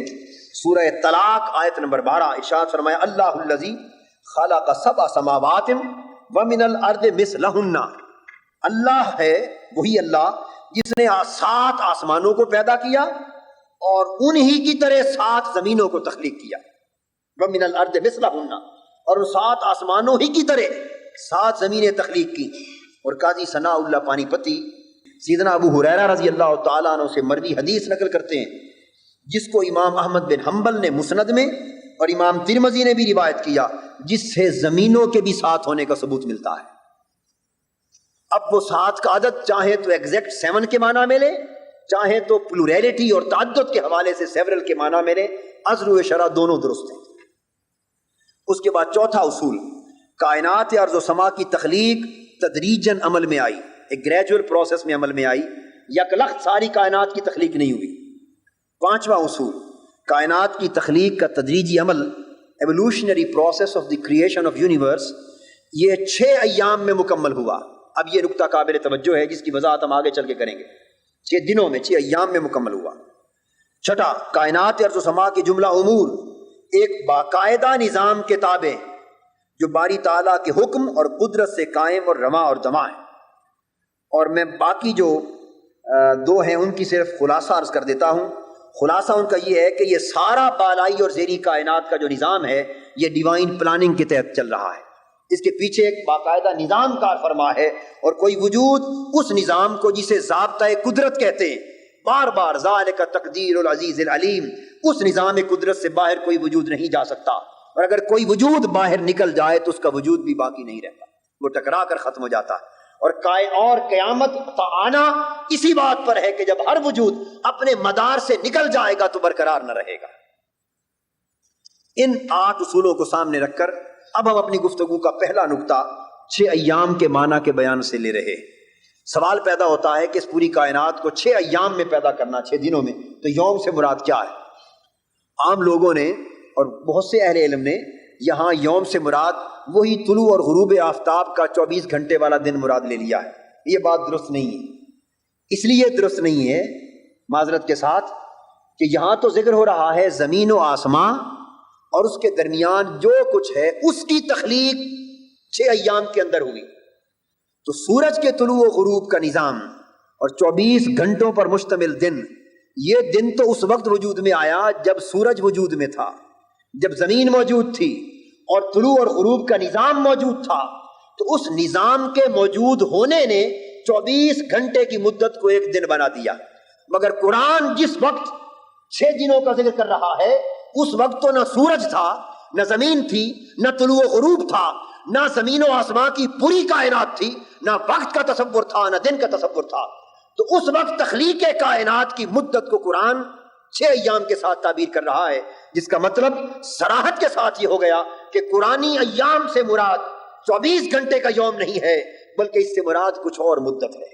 سورہ طلاق آیت نمبر 12 ارشاد فرمایا اللہ الذی خلق 7 سماوات ومن الارض مثلہن. اللہ ہے وہی اللہ جس نے 7 آسمانوں کو پیدا کیا اور انہی کی طرح 7 زمینوں کو تخلیق کیا. ومن الارض مثلہن، اور ان 7 آسمانوں ہی کی طرح 7 زمینیں تخلیق کی. اور قاضی ثناء اللہ پانی پتی سیدنا ابو ہریرہ رضی اللہ تعالیٰ عنہ سے مروی حدیث نقل کرتے ہیں، جس کو امام احمد بن حنبل نے مسند میں اور امام ترمذی نے بھی روایت کیا، جس سے زمینوں کے بھی 7 ہونے کا ثبوت ملتا ہے. اب وہ 7 کا عدد چاہے تو ایگزیکٹ 7 کے معنی میں لے، چاہے تو پلوریلٹی اور تعدد کے حوالے سے سیورل کے معنی میں لے، ازر و شرع دونوں درست ہیں. اس کے بعد چوتھا اصول، کائنات ارض و سما کی تخلیق تدریجاً عمل میں آئی، ایک گریجول پروسیس میں عمل میں آئی، یک لخت ساری کائنات کی تخلیق نہیں ہوئی. پانچواں اصول، کائنات کی تخلیق کا تدریجی عمل، evolutionary process of the creation of universe, یہ 6 ایام میں مکمل ہوا. اب یہ نقطہ قابل توجہ ہے جس کی وضاحت ہم آگے چل کے کریں گے. 6 دنوں میں، 6 ایام میں مکمل ہوا۔ چھٹا، کائنات ارض و سما کے جملہ امور ایک باقاعدہ نظام کے تابع جو باری تعالیٰ کے حکم اور قدرت سے قائم اور رواں اور دماں ہے۔ اور میں باقی جو 2 ہیں ان کی صرف خلاصہ عرض کر دیتا ہوں۔ خلاصہ ان کا یہ ہے کہ یہ سارا بالائی اور زیری کائنات کا جو نظام ہے یہ ڈیوائن پلاننگ کے تحت چل رہا ہے، اس کے پیچھے ایک باقاعدہ نظام کار فرما ہے، اور کوئی وجود اس نظام کو جسے ضابطۂ قدرت کہتے ہیں، بار بار ذالک تقدیر العزیز العلیم، اس نظام قدرت سے باہر کوئی وجود نہیں جا سکتا، اور اگر کوئی وجود باہر نکل جائے تو اس کا وجود بھی باقی نہیں رہتا، وہ ٹکرا کر ختم ہو جاتا ہے۔ اور قیامت تا آنا اسی بات پر ہے کہ جب ہر وجود اپنے مدار سے نکل جائے گا تو برقرار نہ رہے گا۔ ان 8 اصولوں کو سامنے رکھ کر اب ہم اپنی گفتگو کا پہلا نقطہ 6 ایام کے معنی کے بیان سے لے رہے ہیں۔ سوال پیدا ہوتا ہے کہ اس پوری کائنات کو 6 ایام میں پیدا کرنا، 6 دنوں میں، تو یوم سے مراد کیا ہے؟ عام لوگوں نے اور بہت سے اہل علم نے یہاں یوم سے مراد وہی طلوع اور غروب آفتاب کا 24 گھنٹے والا دن مراد لے لیا ہے۔ یہ بات درست نہیں ہے۔ اس لیے درست نہیں ہے معذرت کے ساتھ کہ یہاں تو ذکر ہو رہا ہے زمین و آسمان اور اس کے درمیان جو کچھ ہے اس کی تخلیق 6 ایام کے اندر ہوئی، تو سورج کے طلوع و غروب کا نظام اور 24 گھنٹوں پر مشتمل دن، یہ دن تو اس وقت وجود میں آیا جب سورج وجود میں تھا، جب زمین موجود تھی اور طلوع اور غروب کا نظام موجود تھا، تو اس نظام کے موجود ہونے نے 24 گھنٹے کی مدت کو ایک دن بنا دیا۔ مگر قرآن جس وقت 6 دنوں کا ذکر کر رہا ہے اس وقت تو نہ سورج تھا، نہ زمین تھی، نہ طلوع و غروب تھا، نہ زمین و آسمان کی پوری کائنات تھی، نہ وقت کا تصور تھا، نہ دن کا تصور تھا۔ تو اس وقت تخلیق کائنات کی مدت کو قرآن 6 ایام کے ساتھ تعبیر کر رہا ہے، جس کا مطلب صراحت کے ساتھ یہ ہو گیا کہ قرآنی ایام سے مراد 24 گھنٹے کا یوم نہیں ہے، بلکہ اس سے مراد کچھ اور مدت ہے،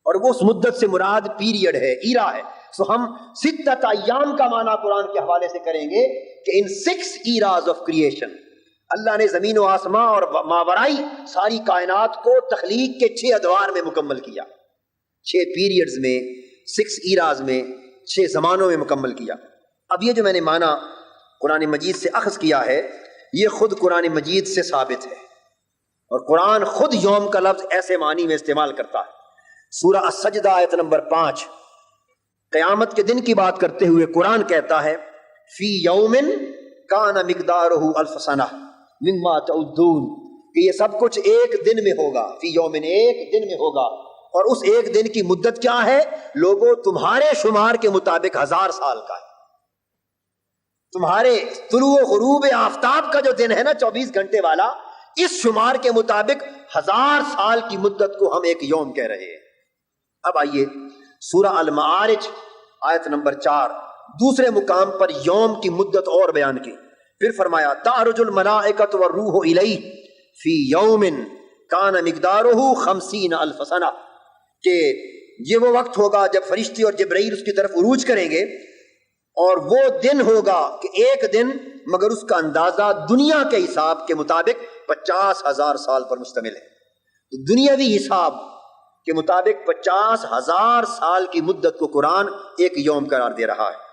اور وہ اس مدت سے مراد پیریڈ ہے، ایرا ہے۔ سو ہم 6 ایام کا معنی قرآن کے حوالے سے کریں گے کہ ان 6 ایراز آف کریشن اللہ نے زمین و آسمان اور ماورائی ساری کائنات کو تخلیق کے 6 ادوار میں مکمل کیا، 6 پیریڈز میں، 6 ایراز میں، 6 زمانوں میں مکمل کیا۔ اب یہ جو میں نے معنی قرآن مجید سے اخذ کیا ہے یہ خود قرآن مجید سے ثابت ہے، اور قرآن خود یوم کا لفظ ایسے معنی میں استعمال کرتا ہے۔ سورہ السجدہ آیت نمبر 5 قیامت کے دن کی بات کرتے ہوئے قرآن کہتا ہے فی یوم کان مقدارہ الف سنہ مما تعدون، کہ یہ سب کچھ ایک دن میں ہوگا، فی یومن ایک دن میں ہوگا، اور اس ایک دن کی مدت کیا ہے لوگوں؟ تمہارے شمار کے مطابق 1000 سال کا ہے۔ تمہارے طلوع و غروب آفتاب کا جو دن ہے نا 24 گھنٹے والا، اس شمار کے مطابق 1000 سال کی مدت کو ہم ایک یوم کہہ رہے ہیں۔ اب آئیے سورہ المعارج آیت نمبر 4 دوسرے مقام پر یوم کی مدت اور بیان کی، پھر فرمایا تعرج الملائکۃ والروح الیہ فی یوم کان مقدارہ 50 الف سنہ، کہ یہ وہ وقت ہوگا جب فرشتے اور جبرائیل اس کی طرف عروج کریں گے، اور وہ دن ہوگا کہ ایک دن، مگر اس کا اندازہ دنیا کے حساب کے مطابق 50,000 سال پر مشتمل ہے۔ تو دنیاوی حساب کے مطابق 50,000 سال کی مدت کو قرآن ایک یوم قرار دے رہا ہے۔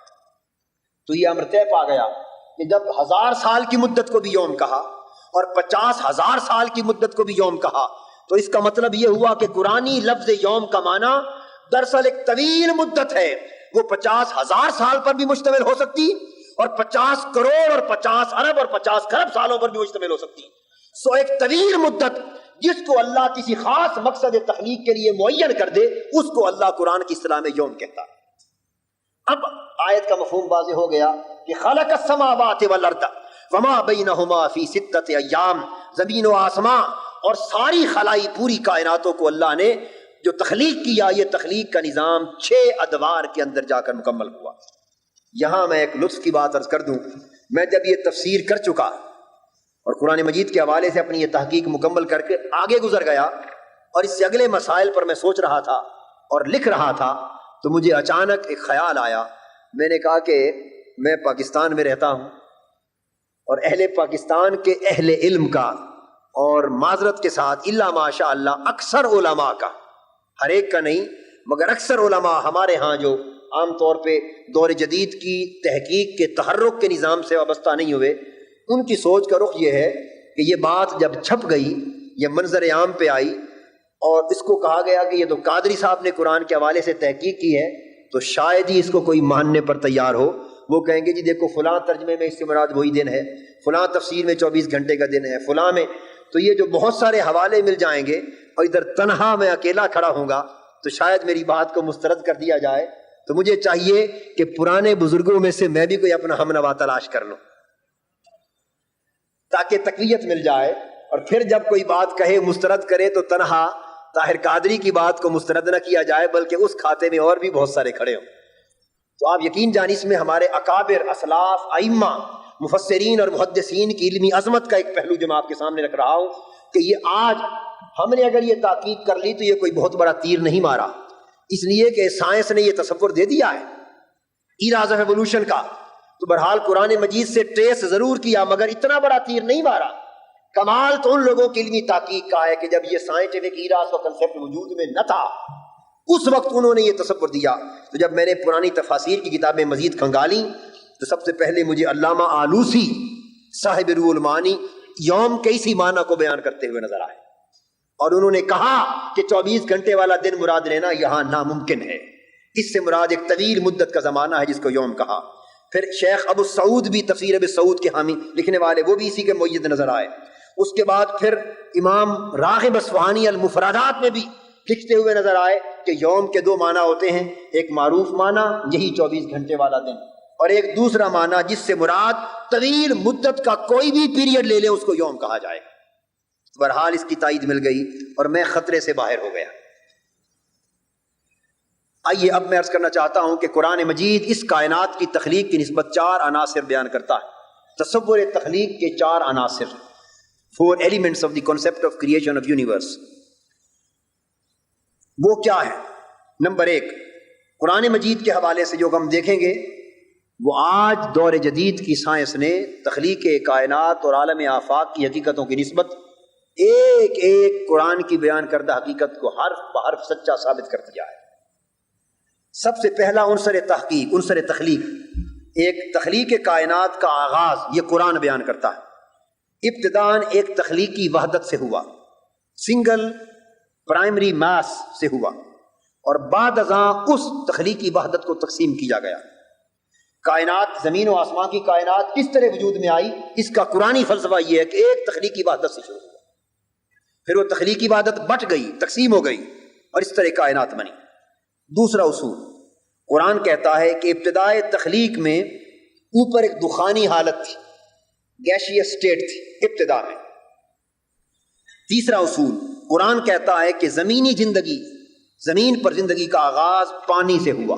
تو یہ امر طے پا گیا کہ جب 1000 سال کی مدت کو بھی یوم کہا اور 50,000 سال کی مدت کو بھی یوم کہا، تو اس کا مطلب یہ ہوا کہ قرآنی لفظ یوم کا معنی دراصل ایک طویل مدت ہے، وہ 50,000 سال پر بھی مشتمل ہو سکتی، اور 50 کروڑ اور 50 ارب اور 50 کھرب سالوں پر بھی مشتمل ہو سکتی۔ سو ایک طویل مدت جس کو اللہ کسی خاص مقصد تخلیق کے لیے معین کر دے، اس کو اللہ قرآن کی اصطلاح میں یوم کہتا ہے۔ اب آیت کا مفہوم واضح ہو گیا کہ خلق السماوات والارض وما بینہما فی 6 ایام، زمین و آسمان اور ساری خلائی پوری کائناتوں کو اللہ نے جو تخلیق کیا، یہ تخلیق کا نظام 6 ادوار کے اندر جا کر مکمل ہوا۔ یہاں میں ایک لطف کی بات عرض کر دوں، میں جب یہ تفسیر کر چکا اور قرآن مجید کے حوالے سے اپنی یہ تحقیق مکمل کر کے آگے گزر گیا، اور اس سے اگلے مسائل پر میں سوچ رہا تھا اور لکھ رہا تھا، تو مجھے اچانک ایک خیال آیا۔ میں نے کہا کہ میں پاکستان میں رہتا ہوں، اور اہل پاکستان کے اہل علم کا، اور معذرت کے ساتھ الا ماشاء اللہ اکثر علماء کا، ہر ایک کا نہیں مگر اکثر علماء ہمارے ہاں جو عام طور پہ دور جدید کی تحقیق کے تحرک کے نظام سے وابستہ نہیں ہوئے، ان کی سوچ کا رخ یہ ہے کہ یہ بات جب چھپ گئی، یہ منظر عام پہ آئی اور اس کو کہا گیا کہ یہ تو قادری صاحب نے قرآن کے حوالے سے تحقیق کی ہے، تو شاید ہی اس کو کوئی ماننے پر تیار ہو۔ وہ کہیں گے جی دیکھو فلاں ترجمے میں اس سے مراد وہی دن ہے، فلاں تفسیر میں 24 گھنٹے کا دن ہے، فلاں میں، تو یہ جو بہت سارے حوالے مل جائیں گے اور ادھر تنہا میں اکیلا کھڑا ہوں گا تو شاید میری بات کو مسترد کر دیا جائے۔ تو مجھے چاہیے کہ پرانے بزرگوں میں سے میں بھی کوئی اپنا ہم نوا تلاش کر لوں تاکہ تقویت مل جائے، اور پھر جب کوئی بات کہے مسترد کرے تو تنہا طاہر قادری کی بات کو مسترد نہ کیا جائے بلکہ اس کھاتے میں اور بھی بہت سارے کھڑے ہوں۔ تو آپ یقین جانیں اس میں ہمارے اکابر، اسلاف، ائمہ، مفسرین اور محدثین کی علمی عظمت کا ایک پہلو جو میں آپ کے سامنے رکھ رہا ہوں کہ یہ آج ہم نے اگر یہ تحقیق کر لی تو یہ کوئی بہت بڑا تیر نہیں مارا، اس لیے کہ سائنس نے یہ تصور دے دیا ہے ایراز آف ایوولوشن کا، تو بہرحال قرآن مجید سے ٹریس ضرور کیا مگر اتنا بڑا تیر نہیں مارا۔ کمال تو ان لوگوں کی علمی تحقیق کا ہے کہ جب یہ سائنٹیفک ایراز کا کنسیپٹ وجود میں نہ تھا اس وقت انہوں نے یہ تصور دیا۔ تو جب میں نے پرانی تفاسیر کی کتابیں مزید کھنگالیں تو سب سے پہلے مجھے علامہ آلوسی صاحب روح المعانی یوم کے اسی معنی کو بیان کرتے ہوئے نظر آئے، اور انہوں نے کہا کہ 24 گھنٹے والا دن مراد لینا یہاں ناممکن ہے، اس سے مراد ایک طویل مدت کا زمانہ ہے جس کو یوم کہا۔ پھر شیخ ابو سعود بھی تفسیر ابو سعود کے حامی لکھنے والے، وہ بھی اسی کے مؤید نظر آئے۔ اس کے بعد پھر امام راغب اصفہانی المفردات میں بھی لکھتے ہوئے نظر آئے کہ یوم کے 2 معنی ہوتے ہیں، ایک معروف معنی یہی 24 گھنٹے والا دن، اور ایک دوسرا معنی جس سے مراد طویل مدت کا کوئی بھی پیریڈ لے لے اس کو یوم کہا جائے۔ بہرحال اس کی تائید مل گئی اور میں خطرے سے باہر ہو گیا۔ آئیے اب میں عرض کرنا چاہتا ہوں کہ قرآن مجید اس کائنات کی تخلیق کی نسبت 4 عناصر بیان کرتا ہے۔ تصور تخلیق کے 4 عناصر، 4 elements of the concept of creation of universe، وہ کیا ہے؟ نمبر 1، قرآن مجید کے حوالے سے جو ہم دیکھیں گے وہ آج دور جدید کی سائنس نے تخلیق کائنات اور عالم آفاق کی حقیقتوں کی نسبت ایک ایک قرآن کی بیان کردہ حقیقت کو حرف بحرف سچا ثابت کر دیا ہے۔ سب سے پہلا عنصر تحقیق، عنصر تخلیق، ایک تخلیق کائنات کا آغاز یہ قرآن بیان کرتا ہے۔ ابتداً ایک تخلیقی وحدت سے ہوا، سنگل پرائمری ماس سے ہوا، اور بعد ازاں اس تخلیقی وحدت کو تقسیم کیا گیا۔ کائنات، زمین و آسمان کی کائنات کس طرح وجود میں آئی، اس کا قرآنی فلسفہ یہ ہے کہ ایک تخلیقی وحدت سے شروع ہوا، پھر وہ تخلیقی وحدت بٹ گئی، تقسیم ہو گئی، اور اس طرح کائنات بنی۔ دوسرا اصول، قرآن کہتا ہے کہ ابتدائے تخلیق میں اوپر ایک دخانی حالت تھی، گیشیس اسٹیٹ تھی ابتدا میں۔ تیسرا اصول، قرآن کہتا ہے کہ زمینی زندگی، زمین پر زندگی کا آغاز پانی سے ہوا۔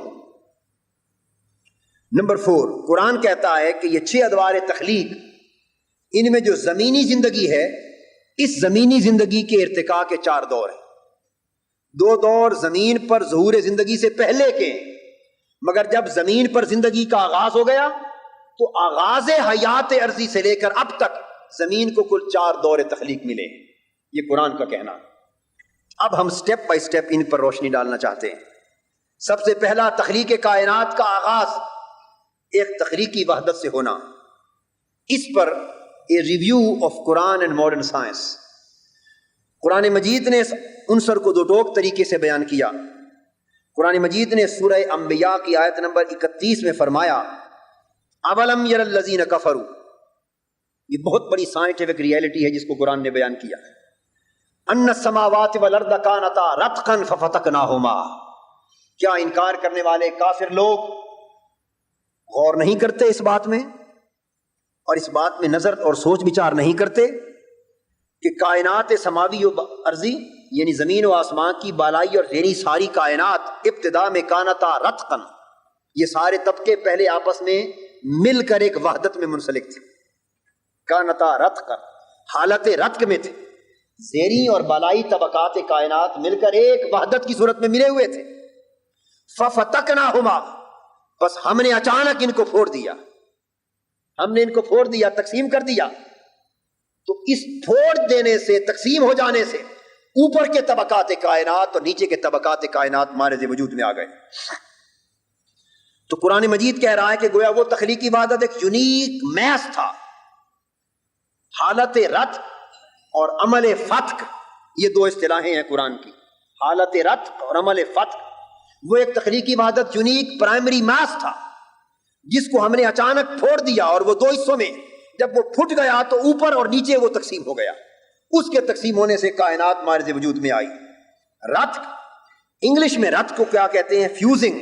نمبر 4، قرآن کہتا ہے کہ یہ 6 ادوار تخلیق، ان میں جو زمینی زندگی ہے اس زمینی زندگی کے ارتقاء کے 4 دور ہیں۔ 2 دور زمین پر ظہور زندگی سے پہلے کے ہیں، مگر جب زمین پر زندگی کا آغاز ہو گیا تو آغاز حیات ارضی سے لے کر اب تک زمین کو کل 4 دور تخلیق ملے ہیں، یہ قرآن کا کہنا۔ اب ہم سٹیپ بائی سٹیپ ان پر روشنی ڈالنا چاہتے ہیں۔ سب سے پہلا، تخلیق کائنات کا آغاز ایک تخلیقی وحدت سے ہونا، اس پر اے ریویو آف قرآن اینڈ ماڈرن سائنس۔ قرآن مجید نے اس عنصر کو 2 ٹوک طریقے سے بیان کیا۔ قرآن مجید نے سورہ انبیاء کی آیت نمبر 31 میں فرمایا اولم یر الذین کفروا، یہ بہت بڑی سائنٹیفک ریئلٹی ہے جس کو قرآن نے بیان کیا، ان السماوات والارض کانتا رتقا ففتقناہما، کیا انکار کرنے والے کافر لوگ غور نہیں کرتے اس بات میں، اور اس بات میں نظر اور سوچ بچار نہیں کرتے کہ کائنات سماوی و ارضی یعنی زمین و آسمان کی بالائی اور زیریں ساری کائنات ابتدا میں کانتا رتقا، یہ سارے طبقے پہلے آپس میں مل کر ایک وحدت میں منسلک تھے، کانتا رتقا، حالت رتق میں تھے، زیریں اور بالائی طبقات کائنات مل کر ایک وحدت کی صورت میں ملے ہوئے تھے۔ ففتقناہما، بس ہم نے اچانک ان کو پھوڑ دیا، ہم نے ان کو پھوڑ دیا، تقسیم کر دیا۔ تو اس پھوڑ دینے سے، تقسیم ہو جانے سے اوپر کے طبقات کائنات اور نیچے کے طبقات کائنات مارز وجود میں آ گئے. تو قرآن مجید کہہ رہا ہے کہ گویا وہ تخلیقی وحدت ایک یونیک میث تھا. حالت رتق اور عمل فتق، یہ دو اصطلاحیں ہیں قرآن کی. حالت رتق اور عمل فتق وہ ایک تخلیقی وحدت یونیک پرائمری میث تھا جس کو ہم نے اچانک پھوڑ دیا، اور وہ دو حصوں میں جب وہ پھٹ گیا تو اوپر اور نیچے وہ تقسیم ہو گیا. اس کے تقسیم ہونے سے کائنات مارز وجود میں آئی. رتق، انگلش میں رتق کو کیا کہتے ہیں؟ Fusing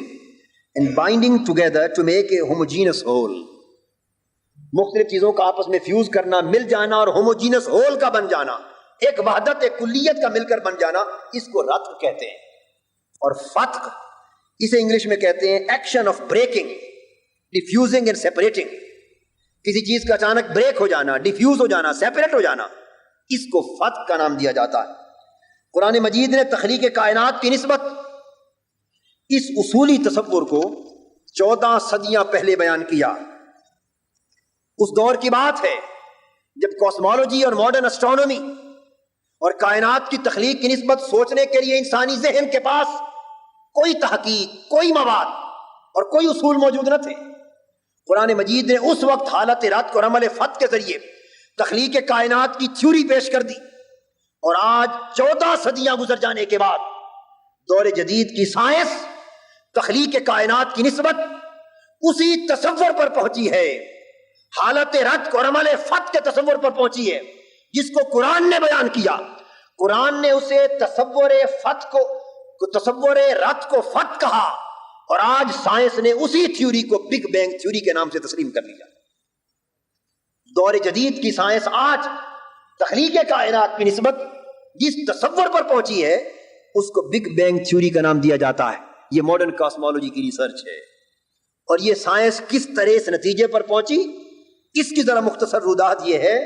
and binding together to make a homogeneous whole. مختلف چیزوں کا آپس میں فیوز کرنا، مل جانا اور ہوموجینس ہول کا بن جانا، ایک وحدت ایک کلیت کا مل کر بن جانا، اس کو رتق کہتے ہیں. اور فتق اسے انگلش میں کہتے ہیں action of breaking, defusing and separating. کسی چیز کا اچانک بریک ہو جانا، ڈیفیوز ہو جانا، سیپریٹ ہو جانا، اس کو فتق کا نام دیا جاتا ہے. قرآن مجید نے تخلیق کائنات کی نسبت اس اصولی تصور کو 14 صدیاں پہلے بیان کیا. اس دور کی بات ہے جب کاسمولوجی اور ماڈرن اسٹرانومی اور کائنات کی تخلیق کی نسبت سوچنے کے لیے انسانی ذہن کے پاس کوئی تحقیق، کوئی مواد اور کوئی اصول موجود نہ تھے. قرآن مجید نے اس وقت حالت رتق اور عمل فتق کے ذریعے تخلیق کائنات کی تھیوری پیش کر دی، اور آج 14 صدیاں گزر جانے کے بعد دور جدید کی سائنس تخلیق کائنات کی نسبت اسی تصور پر پہنچی ہے، حالت رتق اور عمل فتق کے تصور پر پہنچی ہے جس کو قرآن نے بیان کیا. قرآن نے اسے تصور رتق کو فتق کہا، اور آج سائنس نے اسی تھیوری کو بگ بینگ تھیوری کے نام سے تسلیم کر لیا. دور جدید کی سائنس آج تخلیق کائنات کی نسبت جس تصور پر پہنچی ہے اس کو بگ بینگ تھیوری کا نام دیا جاتا ہے. یہ ماڈرن کاسمولوجی کی ریسرچ ہے. اور یہ سائنس کس طرح اس نتیجے پر پہنچی، اس کی ذرا مختصر روایت یہ ہے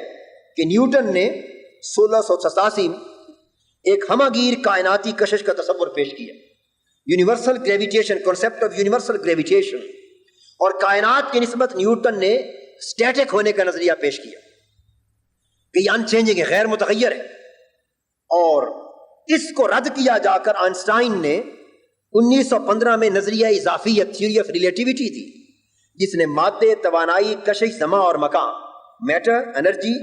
کہ نیوٹن نے 1687 ایک ہمہ گیر کائناتی کشش کا تصور پیش کیا. Universal gravitation, concept of universal gravitation, اور کائنات کی نسبت نیوٹن نے اسٹیٹک ہونے کا نظریہ پیش کیا کہ یہ انچینجنگ ہے، غیر متغیر ہے. اور اس کو رد کیا جا کر آئنسٹائن نے 1915 میں نظریہ اضافیت، تھیوری آف ریلیٹیوٹی دی، جس نے مادے، توانائی، کشش زمان اور مکان، matter, energy,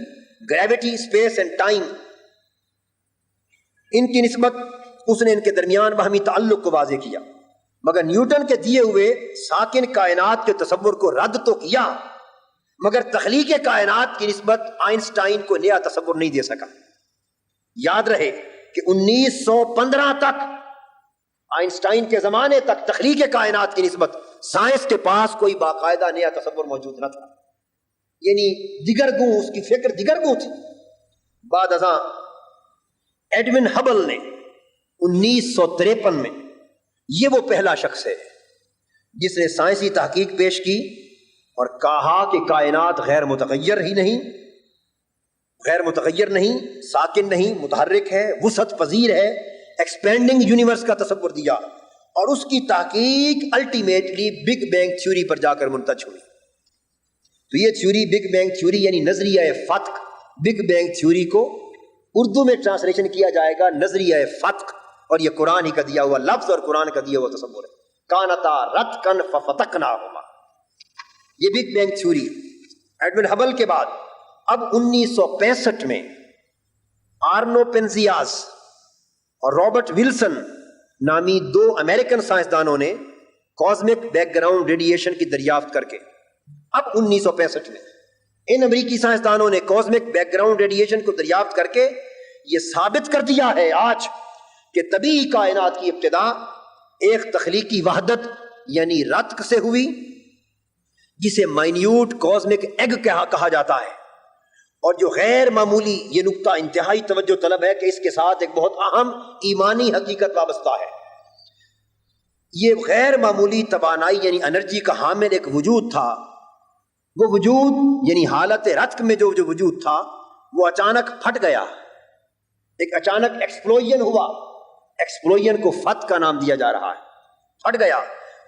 gravity, space and time, ان کی نسبت اس نے ان کے درمیان باہمی تعلق کو واضح کیا. مگر نیوٹن کے دیے ہوئے ساکن کائنات کے تصور کو رد تو کیا، مگر تخلیق کائنات کی نسبت آئنسٹائن کو نیا تصور نہیں دے سکا. یاد رہے کہ 1915 تک، آئنسٹائن کے زمانے تک، تخلیق کائنات کی نسبت سائنس کے پاس کوئی باقاعدہ نیا تصور موجود نہ تھا. یعنی دیگرگوں، اس کی فکر دیگرگوں تھی. بعد ازاں ایڈون ہبل نے 1953 میں، یہ وہ پہلا شخص ہے جس نے سائنسی تحقیق پیش کی اور کہا کہ کائنات غیر متغیر نہیں، ساکن نہیں، متحرک ہے، وسعت پذیر ہے، ایکسپینڈنگ یونیورس کا تصور دیا. اور اس کی تحقیق الٹیمیٹلی بگ بینگ تھیوری پر جا کر منتج ہوئی. تو یہ تھیوری بگ بینگ تھیوری یعنی نظریہ فتق، بگ بینگ تھیوری کو اردو میں ٹرانسلیشن کیا جائے گا نظریہ فتق، اور یہ قرآن ہی کا دیا ہوا لفظ اور قرآن کا دیا ہوا تصور ہے. کانتا رتقن ففتقناہما، یہ big bang theory. Edwin Hubble کے بعد اب 1965 میں آرنو پینزیاز اور رابرٹ ولسن نامی 2 امریکن سائنسدانوں نے کاسمک بیک گراؤنڈ ریڈیشن کی دریافت کر کے، اب 1965 میں ان امریکی سائنسدانوں نے کاسمک بیک گراؤنڈ ریڈیشن کو دریافت کر کے یہ ثابت کر دیا ہے آج کہ طبیعی کائنات کی ابتدا ایک تخلیقی وحدت یعنی رتق سے ہوئی، جسے مائنیوٹ کاسمک ایگ کہا جاتا ہے. اور جو غیر معمولی، یہ نقطہ انتہائی توجہ طلب ہے کہ اس کے ساتھ ایک بہت اہم ایمانی حقیقت وابستہ ہے. یہ غیر معمولی توانائی یعنی انرجی کا حامل ایک وجود تھا. وہ وجود یعنی حالت رتق میں جو وجود تھا وہ اچانک پھٹ گیا، ایک اچانک ایکسپلوژن ہوا. ایکسپلوژن کو فتق کا نام دیا جا رہا ہے. پھٹ گیا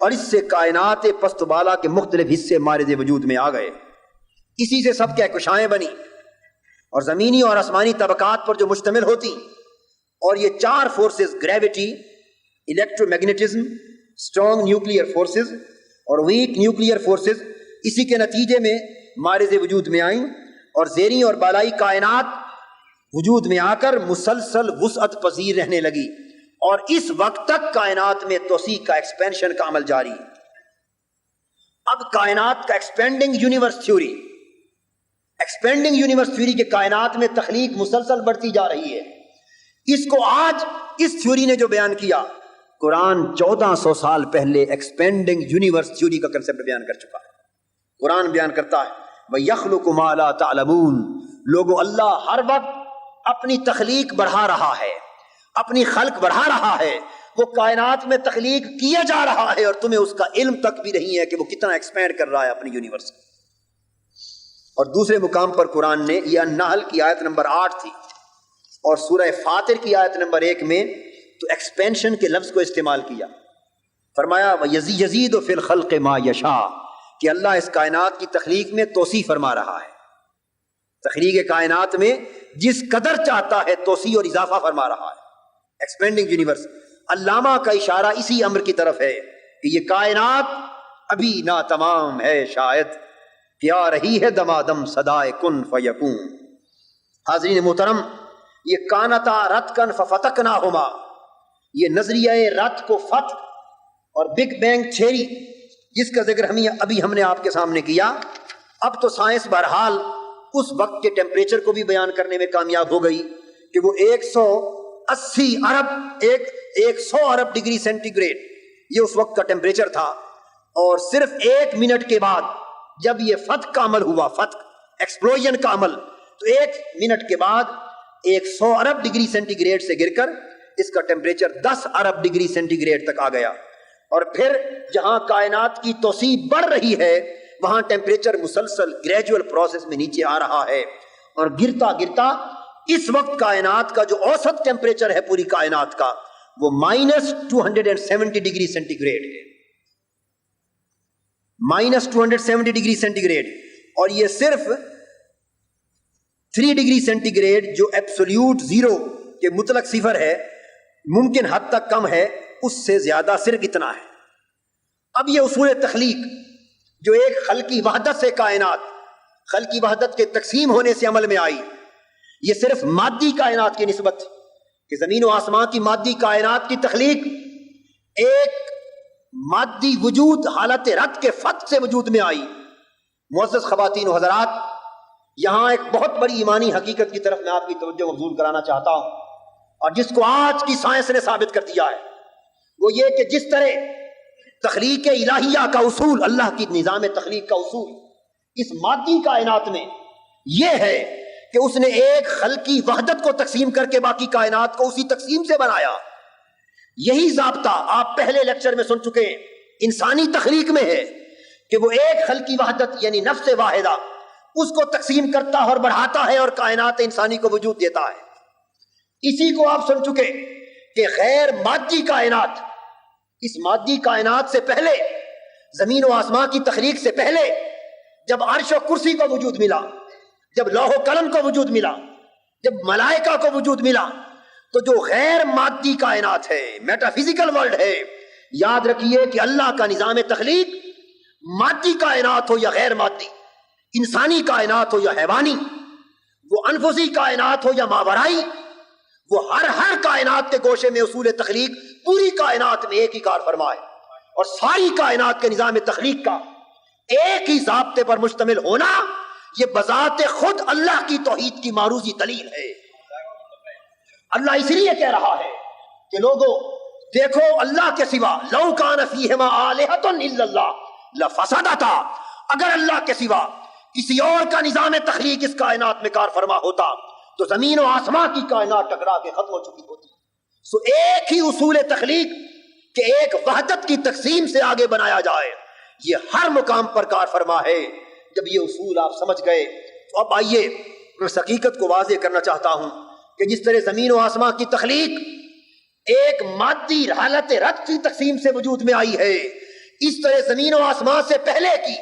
اور اس سے کائنات پست و بالا کے مختلف حصے مارد وجود میں آ گئے. اسی سے سب کہکشائیں بنی اور زمینی اور آسمانی طبقات پر جو مشتمل ہوتی اور یہ 4 forces gravity, electro magnetism, strong nuclear forces اور ویک نیوکلیئر فورسز اسی کے نتیجے میں مارز وجود میں آئیں اور زیریں اور بالائی کائنات وجود میں آ کر مسلسل وسعت پذیر رہنے لگی، اور اس وقت تک کائنات میں توسیع کا ایکسپینشن کا عمل جاری ہے۔ اب کائنات کا ایکسپینڈنگ یونیورس تھیوری کے کائنات میں تخلیق مسلسل بڑھتی جا رہی ہے، اس کو آج اس تھیوری نے جو بیان کیا، قرآن 1400 سال پہلے ایکسپینڈنگ یونیورس تھیوری کا کنسپٹ بیان کر چکا ہے۔ قرآن بیان کرتا ہے وَيَخْلُقُ مَا لَا تَعْلَمُونَ، لوگو اللہ ہر وقت اپنی تخلیق بڑھا رہا ہے، اپنی خلق بڑھا رہا ہے، وہ کائنات میں تخلیق کیے جا رہا ہے اور تمہیں اس کا علم تک بھی نہیں ہے کہ وہ کتنا ایکسپینڈ کر رہا ہے اپنی یونیورس۔ اور دوسرے مقام پر قرآن نے یہ النحل کی آیت نمبر 8 تھی اور سورہ فاطر کی آیت نمبر 1 میں تو ایکسپینشن کے لفظ کو استعمال کیا، فرمایا وَيَزِيدُ فِي الْخَلْقِ مَا يَشَاءُ، کہ اللہ اس کائنات کی تخلیق میں توسیع فرما رہا ہے، تخلیق کائنات میں جس قدر چاہتا ہے توسیع اور اضافہ فرما رہا ہے، ایکسپینڈنگ یونیورس۔ علامہ کا اشارہ اسی امر کی طرف ہے کہ یہ کائنات ابھی نا تمام ہے، شاید کہ آ رہی ہے دمادم صدائے کن فیکون۔ حاضرین محترم، یہ کانتا رتکن ففتقناہما، یہ نظریہ رت کو فتح اور بگ بینگ تھیوری جس کا ذکر ہم نے آپ کے سامنے کیا، اب تو سائنس بہرحال اس وقت کے ٹیمپریچر کو بھی بیان کرنے میں کامیاب ہو گئی کہ وہ 180 ارب ڈگری سینٹی گریڈ یہ اس وقت کا ٹیمپریچر تھا، اور صرف 1 منٹ کے بعد جب یہ فتح کا عمل ہوا، فتح ایکسپلوژن کا عمل، تو 1 منٹ کے بعد 100 ارب ڈگری سینٹی گریڈ سے گر کر اس کا ٹیمپریچر 10 ارب ڈگری سینٹی گریڈ تک آ گیا، اور پھر جہاں کائنات کی توسیع بڑھ رہی ہے وہاں ٹیمپریچر مسلسل گریجول پروسیس میں نیچے آ رہا ہے، اور گرتا گرتا اس وقت کائنات کا جو اوسط ٹیمپریچر ہے پوری کائنات کا وہ -270 ڈگری سینٹی گریڈ ہے، -270 ڈگری سینٹی گریڈ، اور یہ صرف 3 ڈگری سینٹی گریڈ جو ایبسولوٹ زیرو کے مطلق صفر ہے، ممکن حد تک کم ہے، اس سے زیادہ صرف اتنا ہے۔ اب یہ اصول تخلیق جو ایک خلقی وحدت سے کائنات، خلقی وحدت کے تقسیم ہونے سے عمل میں آئی، یہ صرف مادی کائنات کی نسبت کہ زمین و آسمان کی مادی کائنات کی تخلیق ایک مادی وجود حالت رت کے فتح سے وجود میں آئی۔ معزز خواتین و حضرات، یہاں ایک بہت بڑی ایمانی حقیقت کی طرف میں آپ کی توجہ مبذول کرانا چاہتا ہوں، اور جس کو آج کی سائنس نے ثابت کر دیا ہے، وہ یہ کہ جس طرح تخلیق الہیہ کا اصول، اللہ کی نظام تخلیق کا اصول اس مادی کائنات میں یہ ہے کہ اس نے ایک خلقی وحدت کو تقسیم کر کے باقی کائنات کو اسی تقسیم سے بنایا۔ یہی ضابطہ آپ پہلے لیکچر میں سن چکے ہیں، انسانی تخلیق میں ہے کہ وہ ایک خلقی وحدت یعنی نفس واحدہ اس کو تقسیم کرتا ہے اور بڑھاتا ہے اور کائنات انسانی کو وجود دیتا ہے۔ اسی کو آپ سن چکے کہ غیر مادی کائنات، اس مادی کائنات سے پہلے، زمین و آسمان کی تخلیق سے پہلے، جب عرش و کرسی کو وجود ملا، جب لوح و قلم کو وجود ملا، جب ملائکہ کو وجود ملا، تو جو غیر مادی کائنات ہے، میٹا فزیکل ورلڈ ہے، یاد رکھیے کہ اللہ کا نظام تخلیق مادی کائنات ہو یا غیر مادی، انسانی کائنات ہو یا حیوانی، وہ انفسی کائنات ہو یا ماورائی، وہ ہر کائنات کے گوشے میں اصول تخلیق پوری کائنات میں ایک ہی کار فرما ہے، اور ساری کائنات کے نظام تخلیق کا ایک ہی ضابطے پر مشتمل ہونا یہ بذات خود اللہ کی توحید کی معروضی دلیل ہے۔ اللہ اس لیے کہہ رہا ہے کہ لوگوں دیکھو، اللہ کے سوا لو کان فیہما آلہۃ الا اللہ لفسدتا، اگر اللہ کے سوا کسی اور کا نظام تخلیق اس کائنات میں کار فرما ہوتا تو زمین و آسمان کی کائنات ٹکرا کے ختم ہو چکی ہوتی۔ سو ایک ہی اصول تخلیق کہ ایک وحدت کی تقسیم سے آگے بنایا جائے، یہ ہر مقام پر کار فرما ہے۔ جب یہ اصول آپ سمجھ گئے تو اب آئیے میں اس حقیقت کو واضح کرنا چاہتا ہوں کہ جس طرح زمین و آسمان کی تخلیق ایک مادی حالت رت کی تقسیم سے وجود میں آئی ہے، اس طرح زمین و آسمان سے پہلے کی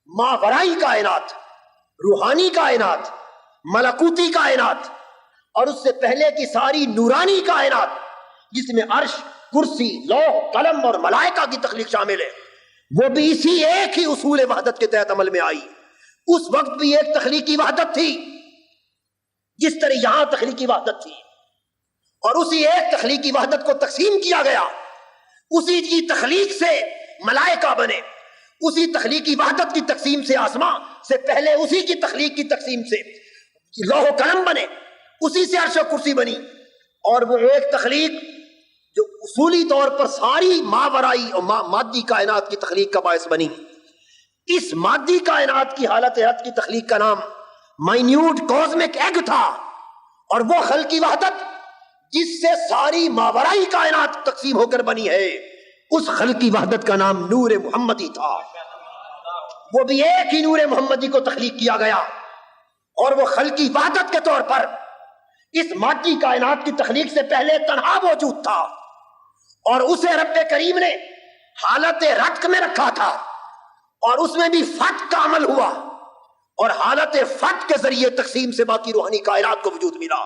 ماورائی کائنات، روحانی کائنات، ملکوتی کائنات، اور اس سے پہلے کی ساری نورانی کائنات جس میں عرش، کرسی، لوح، قلم اور ملائکہ کی تخلیق شامل ہے، وہ بھی اسی ایک ہی اصول وحدت کے تحت عمل میں آئی۔ اس وقت بھی ایک تخلیقی وحدت تھی جس طرح یہاں تخلیقی وحدت تھی، اور اسی ایک تخلیقی وحدت کو تقسیم کیا گیا۔ اسی کی تخلیق سے ملائکہ بنے، اسی تخلیقی وحدت کی تقسیم سے آسمان سے پہلے اسی کی تخلیق کی تقسیم سے لوح و قلم بنے، اسی سے عرش و کرسی بنی، اور وہ ایک تخلیق جو اصولی طور پر ساری ماورائی اور مادی کائنات کی تخلیق کا باعث بنی۔ اس مادی کائنات کی حالت حیات کی تخلیق کا نام مائنیوٹ کازمک ایگ تھا، اور وہ خلقی وحدت جس سے ساری ماورائی کائنات تقسیم ہو کر بنی ہے، اس خلقی وحدت کا نام نور محمدی تھا۔ وہ بھی ایک ہی نور محمدی کو تخلیق کیا گیا، اور وہ خلقی وحدت کے طور پر اس مادی کائنات کی تخلیق سے پہلے تنہا موجود تھا، اور اسے رب کریم نے حالت رتق میں رکھا تھا، اور اس میں بھی فتح کا عمل ہوا، اور حالت فتح کے ذریعے تقسیم سے باقی روحانی کائنات کو وجود ملا۔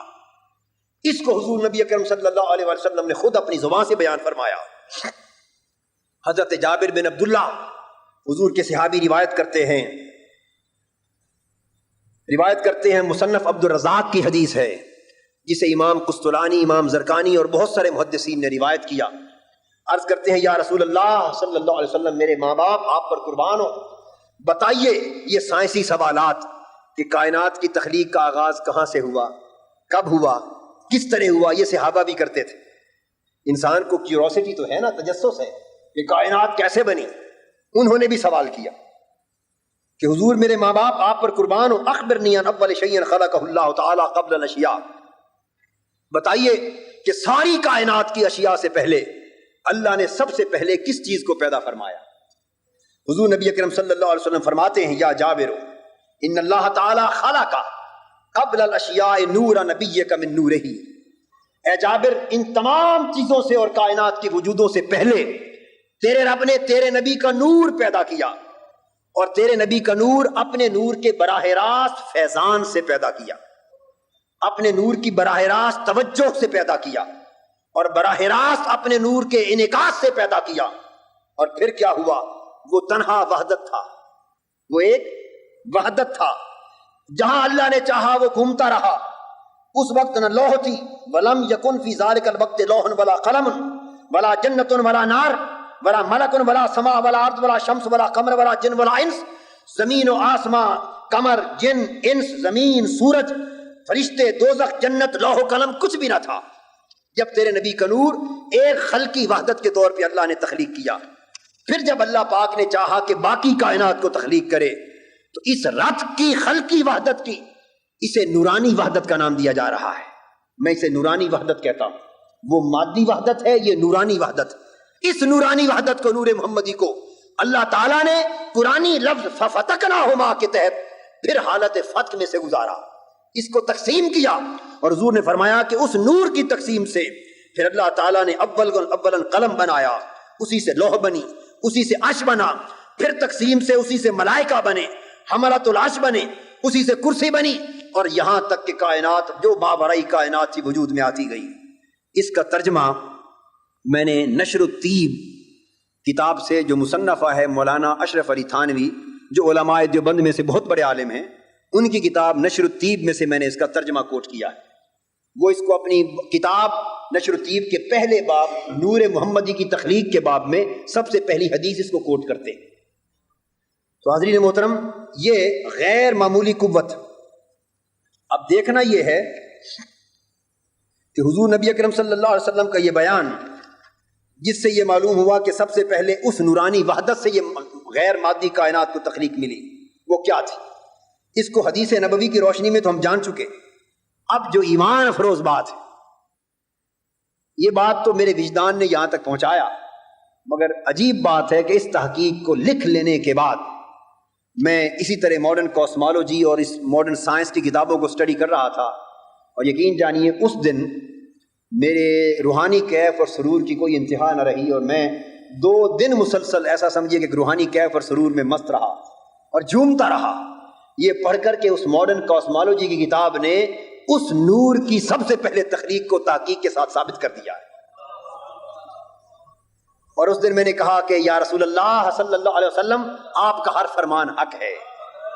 اس کو حضور نبی اکرم صلی اللہ علیہ وسلم نے خود اپنی زبان سے بیان فرمایا۔ حضرت جابر بن عبداللہ حضور کے صحابی روایت کرتے ہیں مصنف عبد الرزاق کی حدیث ہے، جسے امام قسطلانی، امام زرقانی اور بہت سارے محدثین نے روایت کیا۔ عرض کرتے ہیں، یا رسول اللہ صلی اللہ علیہ وسلم، میرے ماں باپ آپ پر قربان ہو، بتائیے یہ سائنسی سوالات کہ کائنات کی تخلیق کا آغاز کہاں سے ہوا، کب ہوا، کس طرح ہوا، یہ صحابہ بھی کرتے تھے۔ انسان کو کیوروسٹی تو ہے نا، تجسس ہے کہ کائنات کیسے بنی۔ انہوں نے بھی سوال کیا کہ حضور میرے ماں باپ آپ پر قربان ہو، اخبرنی عن اول شیء خلقہ اللہ تعالی قبل الاشیاء، بتائیے کہ ساری کائنات کی اشیاء سے پہلے اللہ نے سب سے پہلے کس چیز کو پیدا فرمایا۔ حضور نبی اکرم صلی اللہ علیہ وسلم فرماتے ہیں، یا جابر ان اللہ تعالی خلق قبل الاشیاء نور نبیک من نورہ، اے جابر ان تمام چیزوں سے اور کائنات کی وجودوں سے پہلے تیرے رب نے تیرے نبی کا نور پیدا کیا، اور تیرے نبی کا نور اپنے نور کے براہ راست فیضان سے پیدا کیا، اپنے نور کی براہ راست توجہ سے پیدا کیا، اور براہ راست اپنے نور کے انعکاس سے پیدا کیا۔ اور پھر کیا ہوا؟ وہ تنہا وحدت تھا، وہ ایک وحدت تھا، جہاں اللہ نے چاہا وہ گھومتا رہا۔ اس وقت نہ لوح تھی، ولم یکن فی ذالک الوقت لوح ولا قلم ولا جنت ولا نار ولا ملک ولا سماء ولا ارض ولا شمس ولا قمر ولا جن ولا انس، زمین و آسمان، قمر، جن، انس، زمین، سورج، فرشتے، دوزخ، جنت، لوح و قلم، کچھ بھی نہ تھا جب تیرے نبی کا نور ایک خلقی وحدت کے طور پہ اللہ نے تخلیق کیا۔ پھر جب اللہ پاک نے چاہا کہ باقی کائنات کو تخلیق کرے تو اس رت کی خلقی وحدت کی اسے نورانی وحدت کا نام دیا جا رہا ہے۔ میں اسے نورانی وحدت کہتا ہوں، وہ مادی وحدت ہے، یہ نورانی وحدت۔ اس نورانی وحدت کو، نور محمدی کو، اللہ تعالیٰ نے پرانی لفظ ففتقناہما کے تحت پھر حالت فتح میں سے گزارا، اس کو تقسیم کیا، اور حضور نے فرمایا کہ اس نور کی تقسیم سے پھر اللہ تعالیٰ نے اولا قلم بنایا، اسی سے لوح بنی، اسی سے عرش بنا، پھر تقسیم سے اسی سے ملائکہ بنے، حملۃ العرش بنے، اسی سے کرسی بنی، اور یہاں تک کہ کائنات جو ماورائی کائنات تھی وجود میں آتی گئی۔ اس کا ترجمہ میں نے نشر الطیب کتاب سے، جو مصنفہ ہے مولانا اشرف علی تھانوی، جو علماء دیوبند میں سے بہت بڑے عالم ہیں، ان کی کتاب نشر الطیب میں سے میں نے اس کا ترجمہ کوٹ کیا ہے۔ وہ اس کو اپنی کتاب نشر الطیب کے پہلے باب نور محمدی کی تخلیق کے باب میں سب سے پہلی حدیث اس کو کوٹ کرتے ہیں۔ تو حاضرین محترم، یہ غیر معمولی قوت۔ اب دیکھنا یہ ہے کہ حضور نبی اکرم صلی اللہ علیہ وسلم کا یہ بیان، جس سے یہ معلوم ہوا کہ سب سے پہلے اس نورانی وحدت سے یہ غیر مادی کائنات کو تخلیق ملی، وہ کیا تھی؟ اس کو حدیث نبوی کی روشنی میں تو ہم جان چکے۔ اب جو ایمان افروز بات ہے، یہ بات تو میرے وجدان نے یہاں تک پہنچایا، مگر عجیب بات ہے کہ اس تحقیق کو لکھ لینے کے بعد میں اسی طرح ماڈرن کاسمالوجی اور اس ماڈرن سائنس کی کتابوں کو سٹڈی کر رہا تھا، اور یقین جانیے اس دن میرے روحانی کیف اور سرور کی کوئی انتہا نہ رہی، اور میں 2 دن مسلسل ایسا سمجھیے کہ روحانی کیف اور سرور میں مست رہا اور جھومتا رہا، یہ پڑھ کر کہ اس ماڈرن کاسمالوجی کی کتاب نے اس نور کی سب سے پہلے تخلیق کو تحقیق کے ساتھ ثابت کر دیا ہے۔ اور اس دن میں نے کہا کہ یا رسول اللہ صلی اللہ علیہ وسلم آپ کا ہر فرمان حق ہے،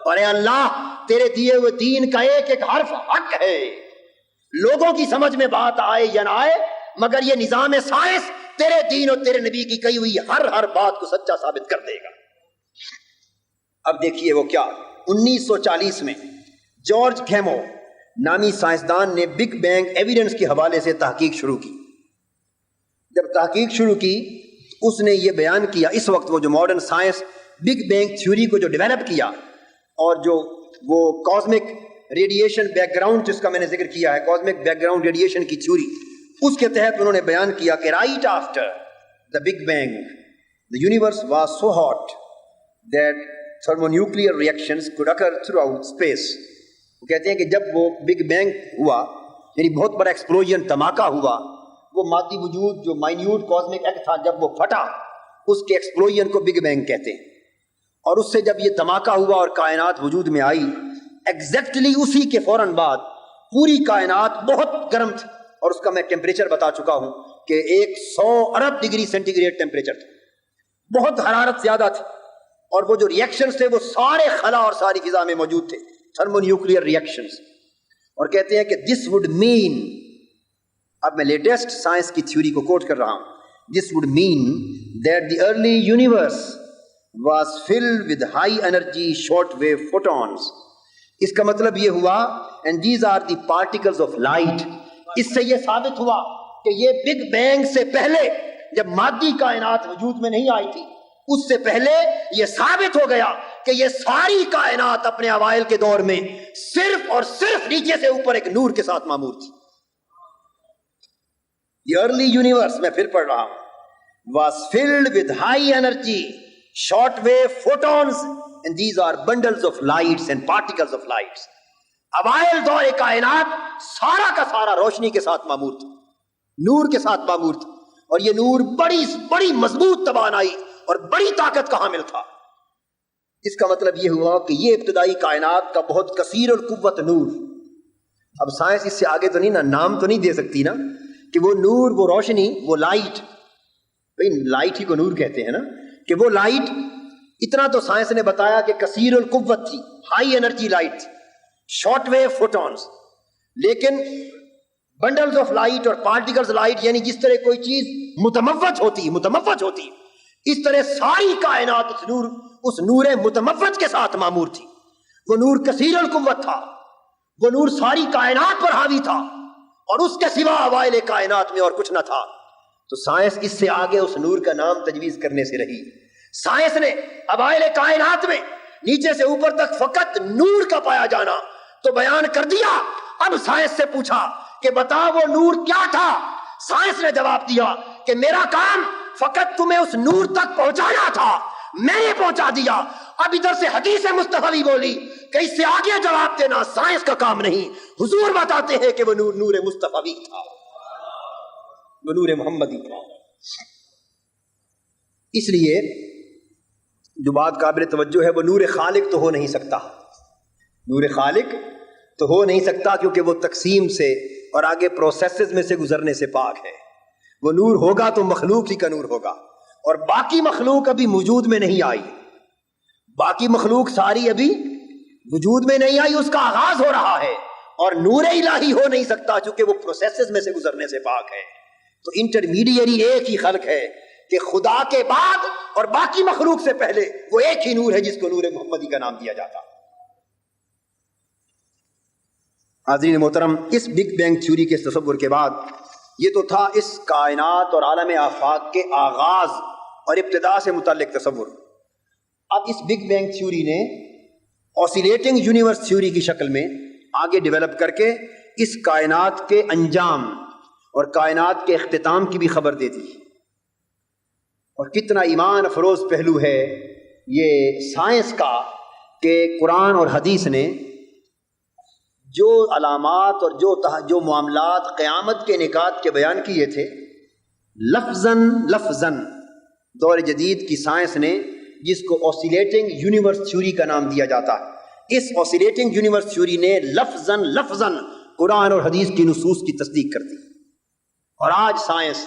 اور اے اللہ تیرے دیے ہوئے دین کا ایک ایک حرف حق ہے، لوگوں کی سمجھ میں بات آئے یا نہ آئے مگر یہ نظام سائنس تیرے دین اور تیرے نبی کی کہی ہوئی ہر بات کو سچا ثابت کر دے گا۔ اب دیکھیے وہ کیا، 1940 میں جارج کھیمو نامی سائنسدان نے بگ بینگ ایویڈنس کے حوالے سے تحقیق شروع کی۔ جب تحقیق شروع کی اس نے یہ بیان کیا، اس وقت وہ جو modern science big bang theory کو جو ڈیولپ کیا اور جو وہ کاسمک ریڈیشن بیک گراؤنڈ جس کا میں نے ذکر کیا ہے، کاسمک بیک گراؤنڈ ریڈیشن کی تھیوری، اس کے تحت انہوں نے بیان کیا کہ right after the big bang the universe was so hot that thermonuclear reactions could occur throughout space۔ وہ کہتے ہیں کہ جب وہ بگ بینگ ہوا یعنی بہت بڑا ایکسپلوژن دھماکہ ہوا، وہ مادی وجود جو مائنیوٹ کاسمک ایکٹ تھا جب وہ پھٹا اس کے ایکسپلوژن کو بگ بینگ کہتے ہیں، اور اس سے جب یہ دھماکہ ہوا اور کائنات وجود میں آئی، ایگزیکٹلی اسی کے فوراً بعد پوری کائنات بہت گرم تھی، اور اس کا میں ٹیمپریچر بتا چکا ہوں کہ 100 ارب ڈگری سینٹی گریڈ ٹیمپریچر تھا، بہت حرارت زیادہ تھی، اور وہ جو ریئیکشنز تھے وہ سارے خلا اور ساری فضا میں موجود تھے، تھرمونیوکلیئر ریئیکشنز، اور کہتے ہیں کہ دس وڈ مین، اب میں لیٹسٹ سائنس کی تھیوری کو کوٹ کر رہا ہوں، this would mean that the early universe was filled with high energy short wave photons. اس کا مطلب یہ ہوا and these are the particles of light, اس سے یہ ثابت ہوا کہ یہ بگ بینگ سے پہلے جب مادی کائنات وجود میں نہیں آئی تھی، اس سے پہلے یہ ثابت ہو گیا کہ یہ ساری کائنات اپنے اوائل کے دور میں صرف اور صرف نیچے سے اوپر ایک نور کے ساتھ معمور تھی۔ The early universe، میں پھر پڑھ رہا ہوں، was filled with high energy short wave photons and these are bundles of lights and particles of lights۔ اوائل دور کائنات سارا کا سارا روشنی کے ساتھ معمور تھا، نور کے ساتھ معمور تھا، اور یہ نور بڑی مضبوط توانائی اور بڑی طاقت کا حامل تھا۔ اس کا مطلب یہ ہوا کہ یہ ابتدائی کائنات کا بہت کثیر القوت نور، اب سائنس اس سے آگے تو نہیں نا، نام تو نہیں دے سکتی نا کہ وہ نور، وہ روشنی، وہ لائٹ، بھئی لائٹ ہی کو نور کہتے ہیں نا، کہ وہ لائٹ، اتنا تو سائنس نے بتایا کہ کثیر القوت تھی، ہائی انرجی لائٹ تھی، شارٹ ویو فوٹونز، لیکن بنڈلز آف لائٹ اور پارٹیکلز لائٹ، یعنی جس طرح کوئی چیز متموج ہوتی اس طرح ساری کائنات اس نور متموج کے ساتھ معمور تھی۔ وہ نور کثیر القوت تھا، وہ نور ساری کائنات پر حاوی تھا، اور اس کے سوا اوائل کائنات میں اور کچھ نہ تھا۔ تو سائنس اس سے آگے اس نور کا نام تجویز کرنے سے رہی۔ سائنس نے اوائل کائنات میں نیچے سے اوپر تک فقط نور کا پایا جانا تو بیان کر دیا۔ اب سائنس سے پوچھا کہ بتا وہ نور کیا تھا؟ سائنس نے جواب دیا کہ میرا کام فقط تمہیں اس نور تک پہنچانا تھا، میں نے پہنچا دیا۔ اب ادھر سے حدیث مصطفی بولی کہ اس سے آگے جواب دینا سائنس کا کام نہیں، حضور بتاتے ہیں کہ وہ نور مصطفی تھا، وہ نور محمدی تھا۔ اس لیے جو بات قابل توجہ ہے، وہ نور خالق تو ہو نہیں سکتا، نور خالق تو ہو نہیں سکتا، کیونکہ وہ تقسیم سے اور آگے پروسیسز میں سے گزرنے سے پاک ہے۔ وہ نور ہوگا تو مخلوق ہی کا نور ہوگا، اور باقی مخلوق ابھی وجود میں نہیں آئی، باقی مخلوق ساری ابھی وجود میں نہیں آئی، اس کا آغاز ہو رہا ہے، اور نور الہی ہو نہیں سکتا چونکہ وہ پروسیسز میں سے گزرنے سے پاک ہے۔ تو انٹرمیڈیری ایک ہی خلق ہے کہ خدا کے بعد اور باقی مخلوق سے پہلے وہ ایک ہی نور ہے جس کو نور محمدی کا نام دیا جاتا۔ حاضرین محترم، اس بگ بینگ تھیوری کے تصور کے بعد یہ تو تھا اس کائنات اور عالم آفاق کے آغاز اور ابتدا سے متعلق تصور۔ اب اس بگ بینگ تھیوری نے آسیلیٹنگ یونیورس تھیوری کی شکل میں آگے ڈیولپ کر کے اس کائنات کے انجام اور کائنات کے اختتام کی بھی خبر دے دی۔ اور کتنا ایمان افروز پہلو ہے یہ سائنس کا کہ قرآن اور حدیث نے جو علامات اور جو معاملات قیامت کے نکات کے بیان کیے تھے، لفظاً دور جدید کی سائنس نے، جس کو آسیلیٹنگ یونیورس تھیوری کا نام دیا جاتا ہے، اس آسیلیٹنگ یونیورس تھیوری نے لفظاً قرآن اور حدیث کی نصوص کی تصدیق کرتی، اور آج سائنس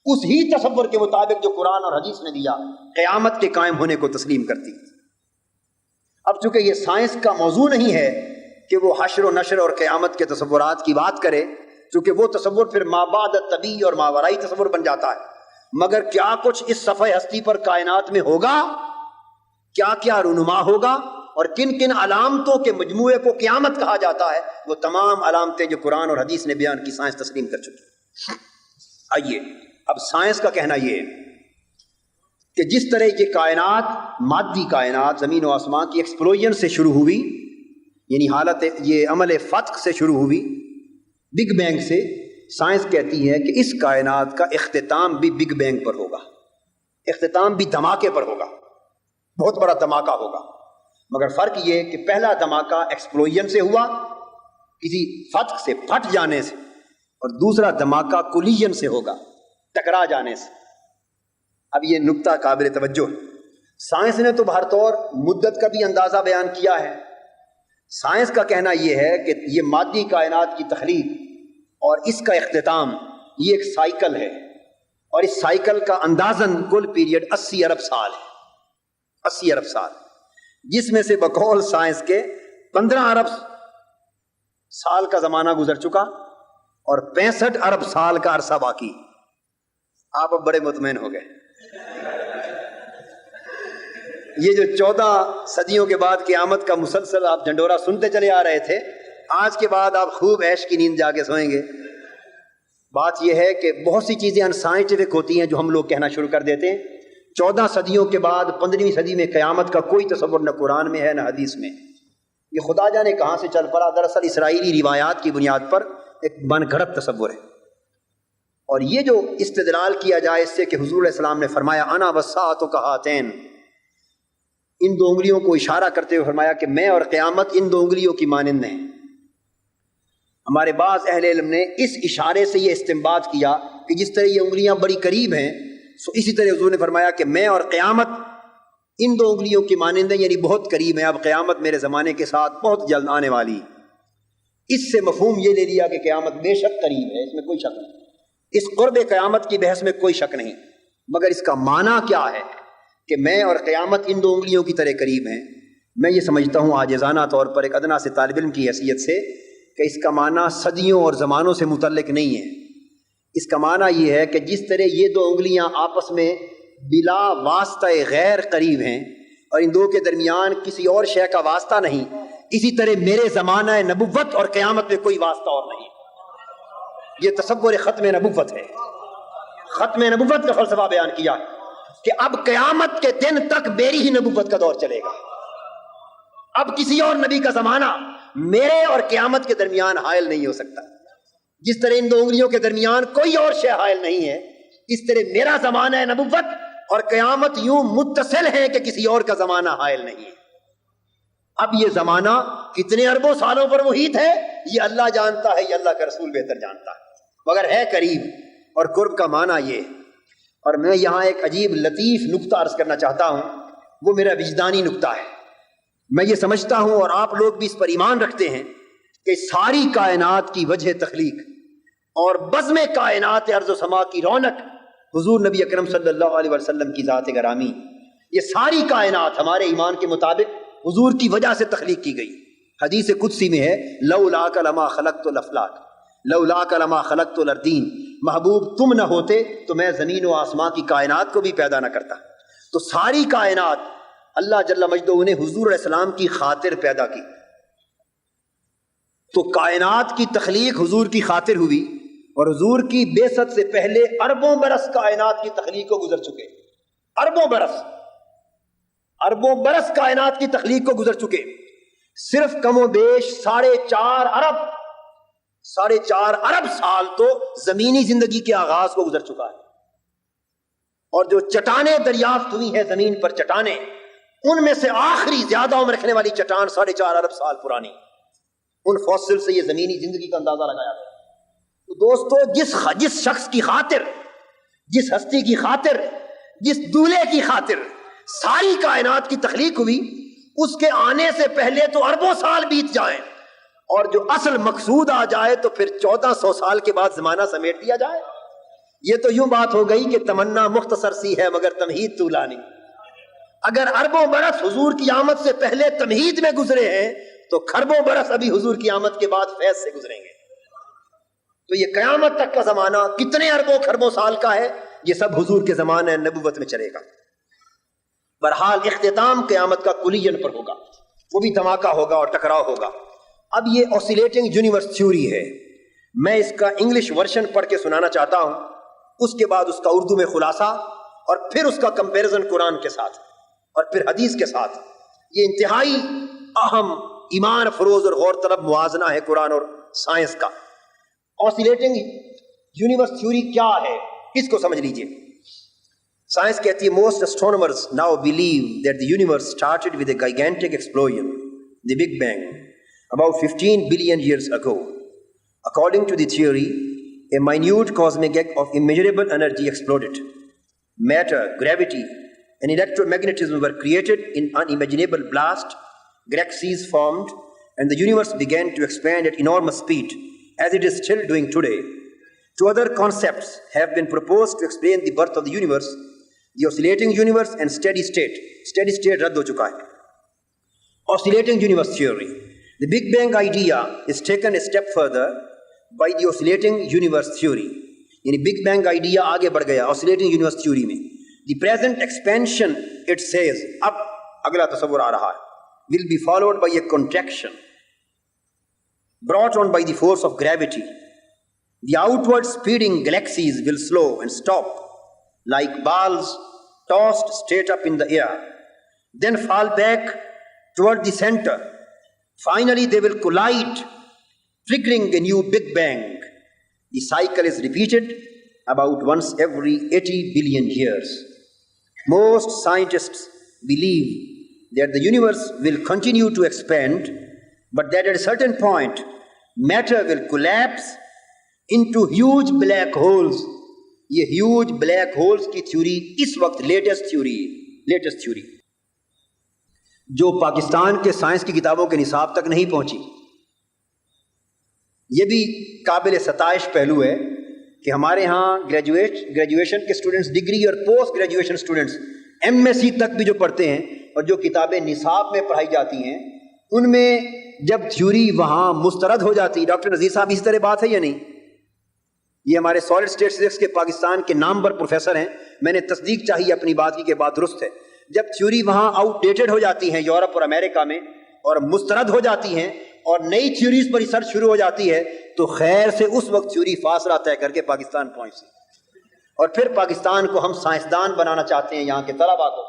اس ہی تصور کے مطابق جو قرآن اور حدیث نے دیا قیامت کے قائم ہونے کو تسلیم کرتی۔ اب چونکہ یہ سائنس کا موضوع نہیں ہے کہ وہ حشر و نشر اور قیامت کے تصورات کی بات کرے، چونکہ وہ تصور پھر ما بعد طبی اور ماورائی تصور بن جاتا ہے، مگر کیا کچھ اس صفحہ ہستی پر کائنات میں ہوگا، کیا کیا رونما ہوگا، اور کن کن علامتوں کے مجموعے کو قیامت کہا جاتا ہے، وہ تمام علامتیں جو قرآن اور حدیث نے بیان کی سائنس تسلیم کر چکی۔ آئیے اب سائنس کا کہنا یہ ہے کہ جس طرح یہ کائنات، مادی کائنات زمین و آسمان کی ایکسپلوژن سے شروع ہوئی، یعنی حالت یہ عمل فتق سے شروع ہوئی، بگ بینگ سے، سائنس کہتی ہے کہ اس کائنات کا اختتام بھی بگ بینگ پر ہوگا، اختتام بھی دھماکے پر ہوگا، بہت بڑا دھماکہ ہوگا، مگر فرق یہ کہ پہلا دھماکہ ایکسپلوژن سے ہوا، کسی فتق سے پھٹ جانے سے، اور دوسرا دھماکہ کولیجن سے ہوگا، ٹکرا جانے سے۔ اب یہ نکتہ قابل توجہ ہے، سائنس نے تو بہر طور مدت کا بھی اندازہ بیان کیا ہے۔ سائنس کا کہنا یہ ہے کہ یہ مادی کائنات کی تخلیق اور اس کا اختتام یہ ایک سائیکل ہے، اور اس سائیکل کا اندازاً کل پیریڈ 80 ارب سال ہے، 80 ارب سال، جس میں سے بقول سائنس کے 15 ارب سال کا زمانہ گزر چکا اور 65 ارب سال کا عرصہ باقی۔ آپ اب بڑے مطمئن ہو گئے۔ یہ جو 14 صدیوں کے بعد قیامت کا مسلسل آپ ڈنڈورا سنتے چلے آ رہے تھے، آج کے بعد آپ خوب عیش کی نیند جا کے سوئیں گے۔ بات یہ ہے کہ بہت سی چیزیں ان سائنٹیفک ہوتی ہیں جو ہم لوگ کہنا شروع کر دیتے ہیں۔ 14 صدیوں کے بعد 15ویں صدی میں قیامت کا کوئی تصور نہ قرآن میں ہے نہ حدیث میں، یہ خدا جانے کہاں سے چل پڑا، دراصل اسرائیلی روایات کی بنیاد پر ایک بن گھڑت تصور ہے۔ اور یہ جو استدلال کیا جائے اس سے کہ حضور علیہ السلام نے فرمایا انا والساعۃ کہاتین، ان دو انگلیوں کو اشارہ کرتے ہوئے فرمایا کہ میں اور قیامت ان دو انگلیوں کی مانند ہیں۔ ہمارے بعض اہل علم نے اس اشارے سے یہ استنباط کیا کہ جس طرح یہ انگلیاں بڑی قریب ہیں، سو اسی طرح حضور نے فرمایا کہ میں اور قیامت ان دو انگلیوں کی مانند ہیں، یعنی بہت قریب ہیں، اب قیامت میرے زمانے کے ساتھ بہت جلد آنے والی۔ اس سے مفہوم یہ لے لیا کہ قیامت بے شک قریب ہے، اس میں کوئی شک نہیں، اس قرب قیامت کی بحث میں کوئی شک نہیں، مگر اس کا معنی کیا ہے کہ میں اور قیامت ان دو انگلیوں کی طرح قریب ہیں؟ میں یہ سمجھتا ہوں عاجزانہ طور پر ایک ادنا سے طالب علم کی حیثیت سے کہ اس کا معنی صدیوں اور زمانوں سے متعلق نہیں ہے۔ اس کا معنی یہ ہے کہ جس طرح یہ دو انگلیاں آپس میں بلا واسطہ غیر قریب ہیں اور ان دو کے درمیان کسی اور شے کا واسطہ نہیں، اسی طرح میرے زمانہ نبوت اور قیامت میں کوئی واسطہ اور نہیں۔ یہ تصور ختم نبوت ہے، ختم نبوت کا فلسفہ بیان کیا کہ اب قیامت کے دن تک میری ہی نبوت کا دور چلے گا، اب کسی اور نبی کا زمانہ میرے اور قیامت کے درمیان حائل نہیں ہو سکتا۔ جس طرح ان دو انگلیوں کے درمیان کوئی اور شے حائل نہیں ہے، اس طرح میرا زمانہ نبوت اور قیامت یوں متصل ہے کہ کسی اور کا زمانہ حائل نہیں ہے۔ اب یہ زمانہ کتنے اربوں سالوں پر محیط ہے یہ اللہ جانتا ہے، یہ اللہ کا رسول بہتر جانتا ہے، مگر ہے قریب، اور قرب کا معنی یہ ہے۔ اور میں یہاں ایک عجیب لطیف نکتہ عرض کرنا چاہتا ہوں، وہ میرا وجدانی نکتہ ہے۔ میں یہ سمجھتا ہوں اور آپ لوگ بھی اس پر ایمان رکھتے ہیں کہ ساری کائنات کی وجہ تخلیق اور بزم کائنات ارض و سما کی رونق حضور نبی اکرم صلی اللہ علیہ وسلم کی ذات گرامی، یہ ساری کائنات ہمارے ایمان کے مطابق حضور کی وجہ سے تخلیق کی گئی۔ حدیث قدسی میں ہے لولاک لما خلقت الافلاک لولاک لما خلقت الارضین، محبوب تم نہ ہوتے تو میں زمین و آسمان کی کائنات کو بھی پیدا نہ کرتا۔ تو ساری کائنات اللہ جل مجدہ نے حضور علیہ السلام کی خاطر پیدا کی، تو کائنات کی تخلیق حضور کی خاطر ہوئی، اور حضور کی بعثت سے پہلے اربوں برس کائنات کی تخلیق کو گزر چکے، اربوں برس کائنات کی تخلیق کو گزر چکے، صرف کم و بیش 4.5 ارب سال تو زمینی زندگی کے آغاز کو گزر چکا ہے، اور جو چٹانیں دریافت ہوئی ہیں زمین پر چٹانیں، ان میں سے آخری زیادہ عمر رکھنے والی چٹان 4.5 ارب سال پرانی، ان فوسل سے یہ زمینی زندگی کا اندازہ لگایا گیا۔ تو دوستو جس شخص کی خاطر، جس ہستی کی خاطر، جس دولے کی خاطر ساری کائنات کی تخلیق ہوئی، اس کے آنے سے پہلے تو اربوں سال بیت جائیں اور جو اصل مقصود آ جائے تو پھر 1400 سال کے بعد زمانہ سمیٹ دیا جائے. یہ تو یوں بات ہو گئی کہ تمنا مختصر سی ہے مگر تمہید طولانی. اگر اربوں برس حضور کی آمد سے پہلے تمہید میں گزرے ہیں تو خربوں برس ابھی حضور کی آمد کے بعد فیض سے گزریں گے. تو یہ قیامت تک کا زمانہ کتنے اربوں خربوں سال کا ہے، یہ سب حضور کے زمانے نبوت میں چلے گا. بہرحال اختتام قیامت کا کلیاً پر ہوگا، وہ بھی دھماکہ ہوگا اور ٹکراؤ ہوگا. اب یہ آسیلیٹنگ یونیورس تھیوری ہے، میں اس کا انگلش ورژن پڑھ کے سنانا چاہتا ہوں، اس کے بعد اس کا اردو میں خلاصہ اور پھر اس کا کمپیریزن قرآن کے ساتھ اور پھر حدیث کے ساتھ. یہ انتہائی اہم ایمان افروز اور غور طلب موازنہ ہے قرآن اور سائنس کا. آسیلیٹنگ یونیورس تھیوری کیا ہے اس کو سمجھ لیجئے. سائنس کہتی ہے most astronomers now believe that the universe started with a gigantic explosion, the Big Bang, about 15 billion years ago. According to the theory, a minute cosmic egg of immeasurable energy exploded. Matter, gravity, and electromagnetism were created in unimaginable blast. Galaxies formed, and the universe began to expand at enormous speed, as it is still doing today. Two other concepts have been proposed to explain the birth of the universe: the oscillating universe and steady state. Steady state رد ہو چکا ہے. Oscillating universe theory. The Big Bang idea is taken a step further by the oscillating universe theory. یعنی Big Bang idea آگے بڑھ گیا oscillating universe theory میں. The present expansion, it says, اب اگلا تصور آ رہا ہے, will be followed by a contraction brought on by the force of gravity. The outward speeding galaxies will slow and stop like balls tossed straight up in the air, then fall back toward the center. Finally, they will collide, triggering a new Big Bang. The cycle is repeated about once every 80 billion years. Most scientists believe that the universe will continue to expand, but that at a certain point, matter will collapse into huge black holes. یہ ہیوج بلیک ہولز کی تھیوری اس وقت لیٹسٹ تھیوری جو پاکستان کے سائنس کی کتابوں کے نصاب تک نہیں پہنچی. یہ بھی قابل ستائش پہلو ہے کہ ہمارے ہاں گریجویشن کے اسٹوڈنٹس، ڈگری اور پوسٹ گریجویشن اسٹوڈنٹس MSc تک بھی جو پڑھتے ہیں اور جو کتابیں نصاب میں پڑھائی جاتی ہیں ان میں جب تھیوری وہاں مسترد ہو جاتی. ڈاکٹر نذیر صاحب اسی طرح بات ہے یا نہیں؟ یہ ہمارے سالڈ اسٹیٹ فزکس کے پاکستان کے نامور پروفیسر ہیں، میں نے تصدیق چاہی اپنی بات کی کہ بات درست ہے. جب تھیوری وہاں آؤٹ ڈیٹڈ ہو جاتی ہیں یورپ اور امریکہ میں اور مسترد ہو جاتی ہیں اور نئی تھیوریز پر ریسرچ شروع ہو جاتی ہے تو خیر سے اس وقت تھیوری فاصلہ طے کر کے پاکستان پہنچتی اور پھر پاکستان کو ہم سائنسدان بنانا چاہتے ہیں، یہاں کے طلباء کو،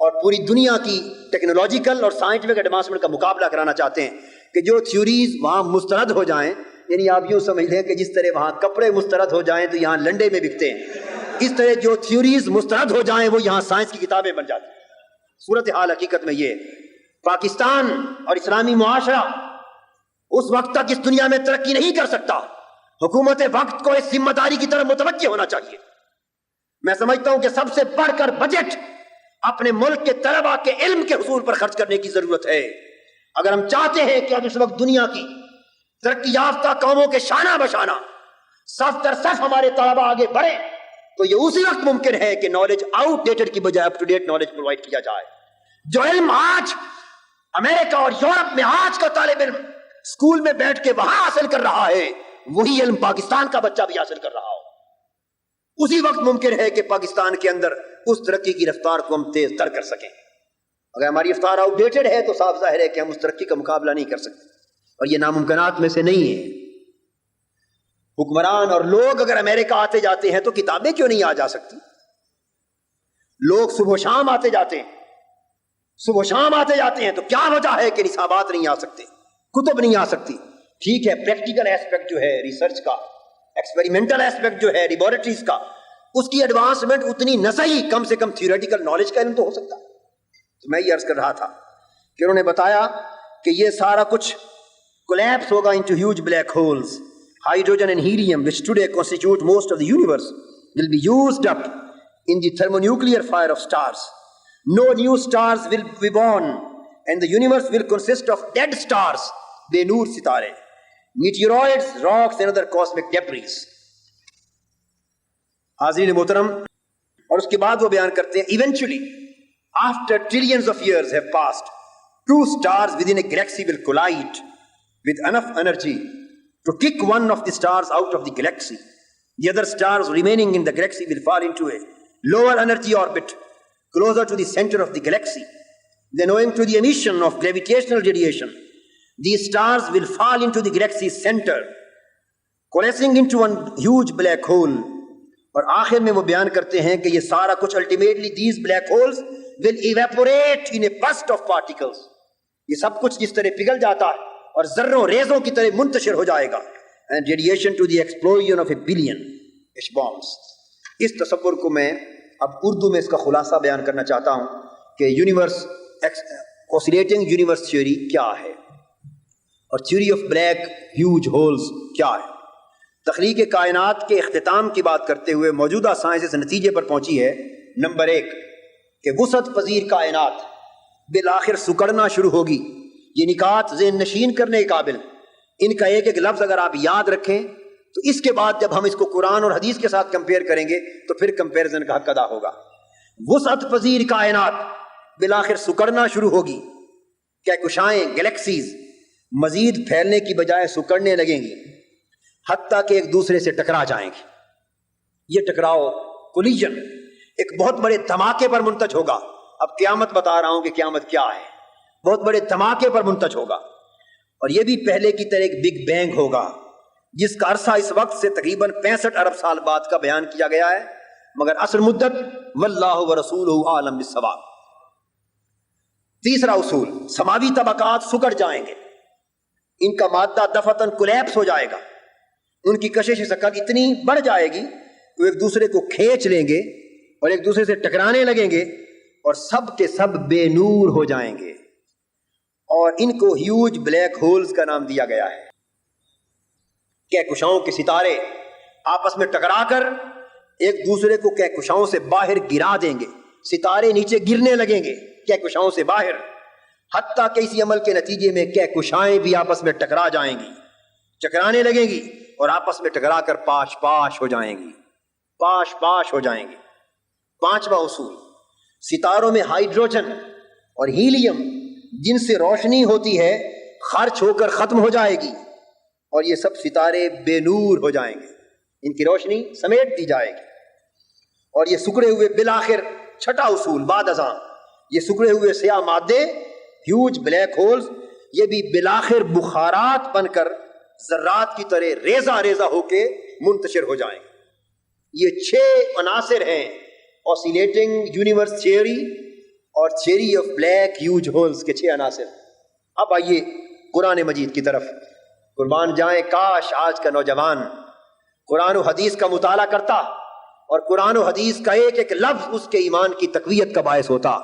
اور پوری دنیا کی ٹیکنالوجیکل اور سائنٹیفک ایڈوانسمنٹ کا مقابلہ کرانا چاہتے ہیں کہ جو تھیوریز وہاں مسترد ہو جائیں، یعنی آپ یوں سمجھ لیں کہ جس طرح وہاں کپڑے مسترد ہو جائیں تو یہاں لنڈے میں بکتے ہیں، اس طرح جو تھیوریز مسترد ہو جائیں وہ یہاں سائنس کی کتابیں بن جاتی ہیں. صورتحال حقیقت میں یہ پاکستان اور اسلامی معاشرہ اس وقت تک اس دنیا میں ترقی نہیں کر سکتا. حکومت وقت کو اس ذمہ داری کی طرف متوجہ ہونا چاہیے. میں سمجھتا ہوں کہ سب سے بڑھ کر بجٹ اپنے ملک کے طلباء کے علم کے حصول پر خرچ کرنے کی ضرورت ہے. اگر ہم چاہتے ہیں کہ اب اس وقت دنیا کی ترقی یافتہ قوموں کے شانہ بشانہ صف در صف ہمارے طلباء آگے بڑھے تو یہ اسی وقت ممکن ہے کہ نالج آؤٹ ڈیٹڈ کی بجائے up to date knowledge provide کیا جائے. جو علم آج امریکہ اور یورپ میں آج کا طالب علم اسکول میں بیٹھ کے وہاں حاصل کر رہا ہے وہی علم پاکستان کا بچہ بھی حاصل کر رہا ہو. اسی وقت ممکن ہے کہ پاکستان کے اندر اس ترقی کی رفتار کو ہم تیز تر کر سکیں. اگر ہماری رفتار آؤٹ ڈیٹڈ ہے تو صاف ظاہر ہے کہ ہم اس ترقی کا مقابلہ نہیں کر سکتے اور یہ ناممکنات میں سے نہیں ہے. حکمران اور لوگ اگر امریکہ آتے جاتے ہیں تو کتابیں کیوں نہیں آ جا سکتی؟ لوگ صبح و شام آتے جاتے ہیں تو کیا وجہ ہے کہ نصابات نہیں آ سکتے، کتب نہیں آ سکتی؟ ٹھیک ہے، پریکٹیکل ایسپیکٹ جو ہے ریسرچ کا، ایکسپیریمنٹل ایسپیکٹ جو ہے لیبورٹریز کا، اس کی ایڈوانسمنٹ اتنی نہ صحیح کم سے کم تھیوریٹیکل نالج کا علم تو ہو سکتا. تو میں یہ عرض کر رہا تھا کہ انہوں نے بتایا کہ یہ سارا کچھ کولیپس ہوگا into huge black holes. Hydrogen and helium, which today constitute most of the universe, will be used up in the thermonuclear fire of stars. No new stars will be born, and the universe will consist of dead stars, بے نور ستارے. meteoroids, rocks and other cosmic debris. حاضرین محترم، اور اس کے بعد وہ بیان کرتے ہیں eventually after trillions of years have passed, two stars within a galaxy will collide with enough energy to kick one of the stars out of the galaxy. The other stars remaining in the galaxy will fall into a lower energy orbit closer to the center of the galaxy. Then, owing to the emission of gravitational radiation, these stars will fall into the galaxy's center, coalescing into one huge black hole. اور آخر میں وہ بیان کرتے ہیں کہ یہ سارا کچھ ultimately these black holes will evaporate in a burst of particles. یہ سب کچھ جس طرح پگھل جاتا ہے اور ذروں ریزوں کی طرح منتشر ہو جائے گا. And radiation to the explosion of a billion bombs. اس تصور کو میں اب اردو میں اس کا خلاصہ بیان کرنا چاہتا ہوں کہ یونیورس oscillating universe تھیوری کیا ہے اور theory of black huge holes کیا ہے. تخلیق کائنات کے اختتام کی بات کرتے ہوئے موجودہ سائنس اس نتیجے پر پہنچی ہے، نمبر 1 کہ وسعت پذیر کائنات بالآخر سکڑنا شروع ہوگی. یہ نکات ذہن نشین کرنے کے قابل، ان کا ایک ایک لفظ اگر آپ یاد رکھیں تو اس کے بعد جب ہم اس کو قرآن اور حدیث کے ساتھ کمپیئر کریں گے تو پھر کمپیریزن کا حق ادا ہوگا. وسعت پذیر کائنات بالآخر سکڑنا شروع ہوگی، کہکشائیں گلیکسیز مزید پھیلنے کی بجائے سکڑنے لگیں گی، حتیٰ کہ ایک دوسرے سے ٹکرا جائیں گی. یہ ٹکراؤ کولیجن ایک بہت بڑے دھماکے پر منتج ہوگا. اب قیامت بتا رہا ہوں کہ قیامت کیا ہے، بہت بڑے دھماکے پر منتج ہوگا. اور یہ بھی پہلے کی طرح ایک بگ بینگ ہوگا جس کا عرصہ اس وقت سے تقریباً 65 ارب سال بعد کا بیان کیا گیا ہے، مگر اصل مدت واللہ ورسولہ اعلم بالصواب. تیسرا اصول، سماوی طبقات سکڑ جائیں گے، ان کا مادہ دفعتاً کولیپس ہو جائے گا، ان کی کشش شکل اتنی بڑھ جائے گی کہ وہ ایک دوسرے کو کھینچ لیں گے اور ایک دوسرے سے ٹکرانے لگیں گے اور سب کے سب بے نور ہو جائیں گے. اور ان کو ہیوج بلیک ہولز کا نام دیا گیا ہے. کہکشاؤں کے ستارے آپس میں ٹکرا کر ایک دوسرے کو کہکشاؤں سے باہر گرا دیں گے، ستارے نیچے گرنے لگیں گے کہکشاؤں سے باہر، حتیٰ کہ اسی عمل کے نتیجے میں کہکشائیں بھی آپس میں ٹکرا جائیں گی، چکرانے لگیں گی اور آپس میں ٹکرا کر پاش پاش ہو جائیں گی، پاش پاش ہو جائیں گی. پانچواں اصول، ستاروں میں ہائیڈروجن اور ہیلیم جن سے روشنی ہوتی ہے خرچ ہو کر ختم ہو جائے گی اور یہ سب ستارے بے نور ہو جائیں گے، ان کی روشنی سمیٹ دی جائے گی. اور یہ سکڑے ہوئے بالآخر چھٹا اصول بعد ازاں، یہ سکڑے ہوئے سیاہ مادے ہیوج بلیک ہولز یہ بھی بالآخر بخارات بن کر ذرات کی طرح ریزہ ریزہ ہو کے منتشر ہو جائیں گے. یہ 6 عناصر ہیں oscillating universe theory اور theory of black huge holes کے 6 عناصر. اب آئیے قرآن مجید کی طرف. قربان جائیں کاش آج کا نوجوان قرآن و حدیث کا مطالعہ کرتا اور قرآن و حدیث کا ایک ایک لفظ اس کے ایمان کی تقویت کا باعث ہوتا،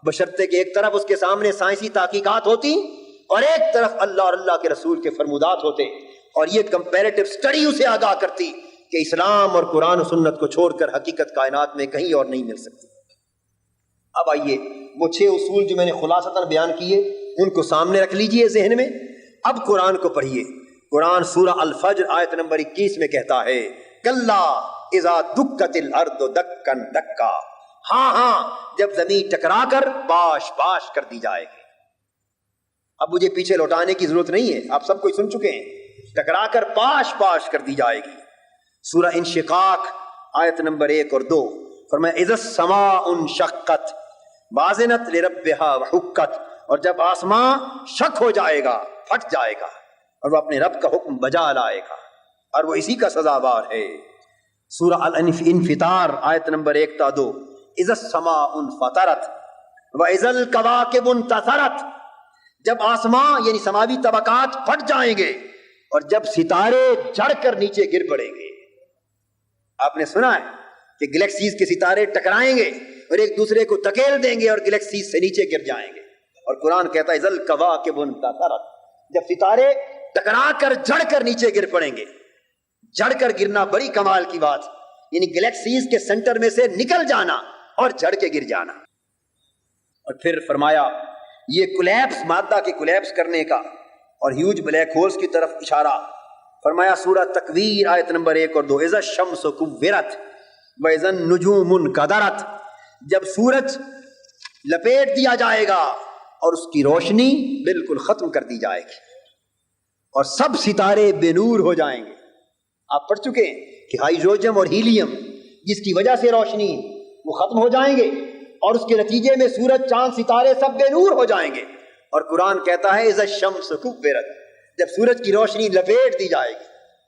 بشرطے کہ ایک طرف اس کے سامنے سائنسی تحقیقات ہوتی اور ایک طرف اللہ اور اللہ کے رسول کے فرمودات ہوتے اور یہ کمپیریٹو سٹڈی اسے آگاہ کرتی کہ اسلام اور قرآن و سنت کو چھوڑ کر حقیقت کائنات میں کہیں اور نہیں مل سکتی. اب آئیے وہ 6 اصول جو میں نے خلاصتاً بیان کیے ان کو سامنے رکھ لیجئے ذہن میں. اب قرآن کو پڑھیے. قرآن سورہ الفجر آیت نمبر 21 میں کہتا ہے کلا اذا دکت الارض دکن دکا، ہاں جب زمین ٹکرا کر باش باش کر دی جائے گی. اب مجھے پیچھے لوٹانے کی ضرورت نہیں ہے، آپ سب کوئی سن چکے ہیں. ٹکرا کر باش باش کر دی جائے گی. سورہ انشقاق آیت نمبر 1 اور 2 فرمایا اذا السماء انشقت وازنت لربها وحقت، اور جب آسمان شک ہو جائے گا، پھٹ جائے گا اور وہ اپنے رب کا حکم بجا لائے گا اور وہ اسی کا سزاوار ہے. سورہ الانفطار آیت نمبر 1 تا 2 اذا السماء انفطرت واذا الكواكب انتثرت، جب آسمان یعنی سماوی طبقات پھٹ جائیں گے اور جب ستارے جڑ کر نیچے گر پڑیں گے. آپ نے سنا ہے کہ گلیکسیز کے ستارے ٹکرائیں گے اور ایک دوسرے کو دھکیل دیں گے اور گلیکسیز سے نیچے گر جائیں گے. اور قرآن کہتا ہے اذا الكواكب انتثرت، جب ستارے ٹکرا کر جڑ کر نیچے گر پڑیں گے. جڑ کر گرنا بڑی کمال کی بات، یعنی گلیکسیز کے سینٹر میں سے نکل جانا اور جڑ کے گر جانا. اور پھر فرمایا یہ کولیپس، مادہ کے کولیپس کرنے کا اور ہیوج بلیک ہولز کی طرف اشارہ فرمایا سورہ تکویر آیت نمبر 1 اور 2، اذا الشمس کورت واذا النجوم انکدرت، جب سورج لپیٹ دیا جائے گا اور اس کی روشنی بالکل ختم کر دی جائے گی اور سب ستارے بے نور ہو جائیں گے۔ آپ پڑھ چکے ہیں کہ ہائیڈروجن اور ہیلیم جس کی وجہ سے روشنی وہ ختم ہو جائیں گے اور اس کے نتیجے میں سورج چاند ستارے سب بے نور ہو جائیں گے۔ اور قرآن کہتا ہے اذا الشمس کورت، جب سورج کی روشنی لپیٹ دی جائے گی،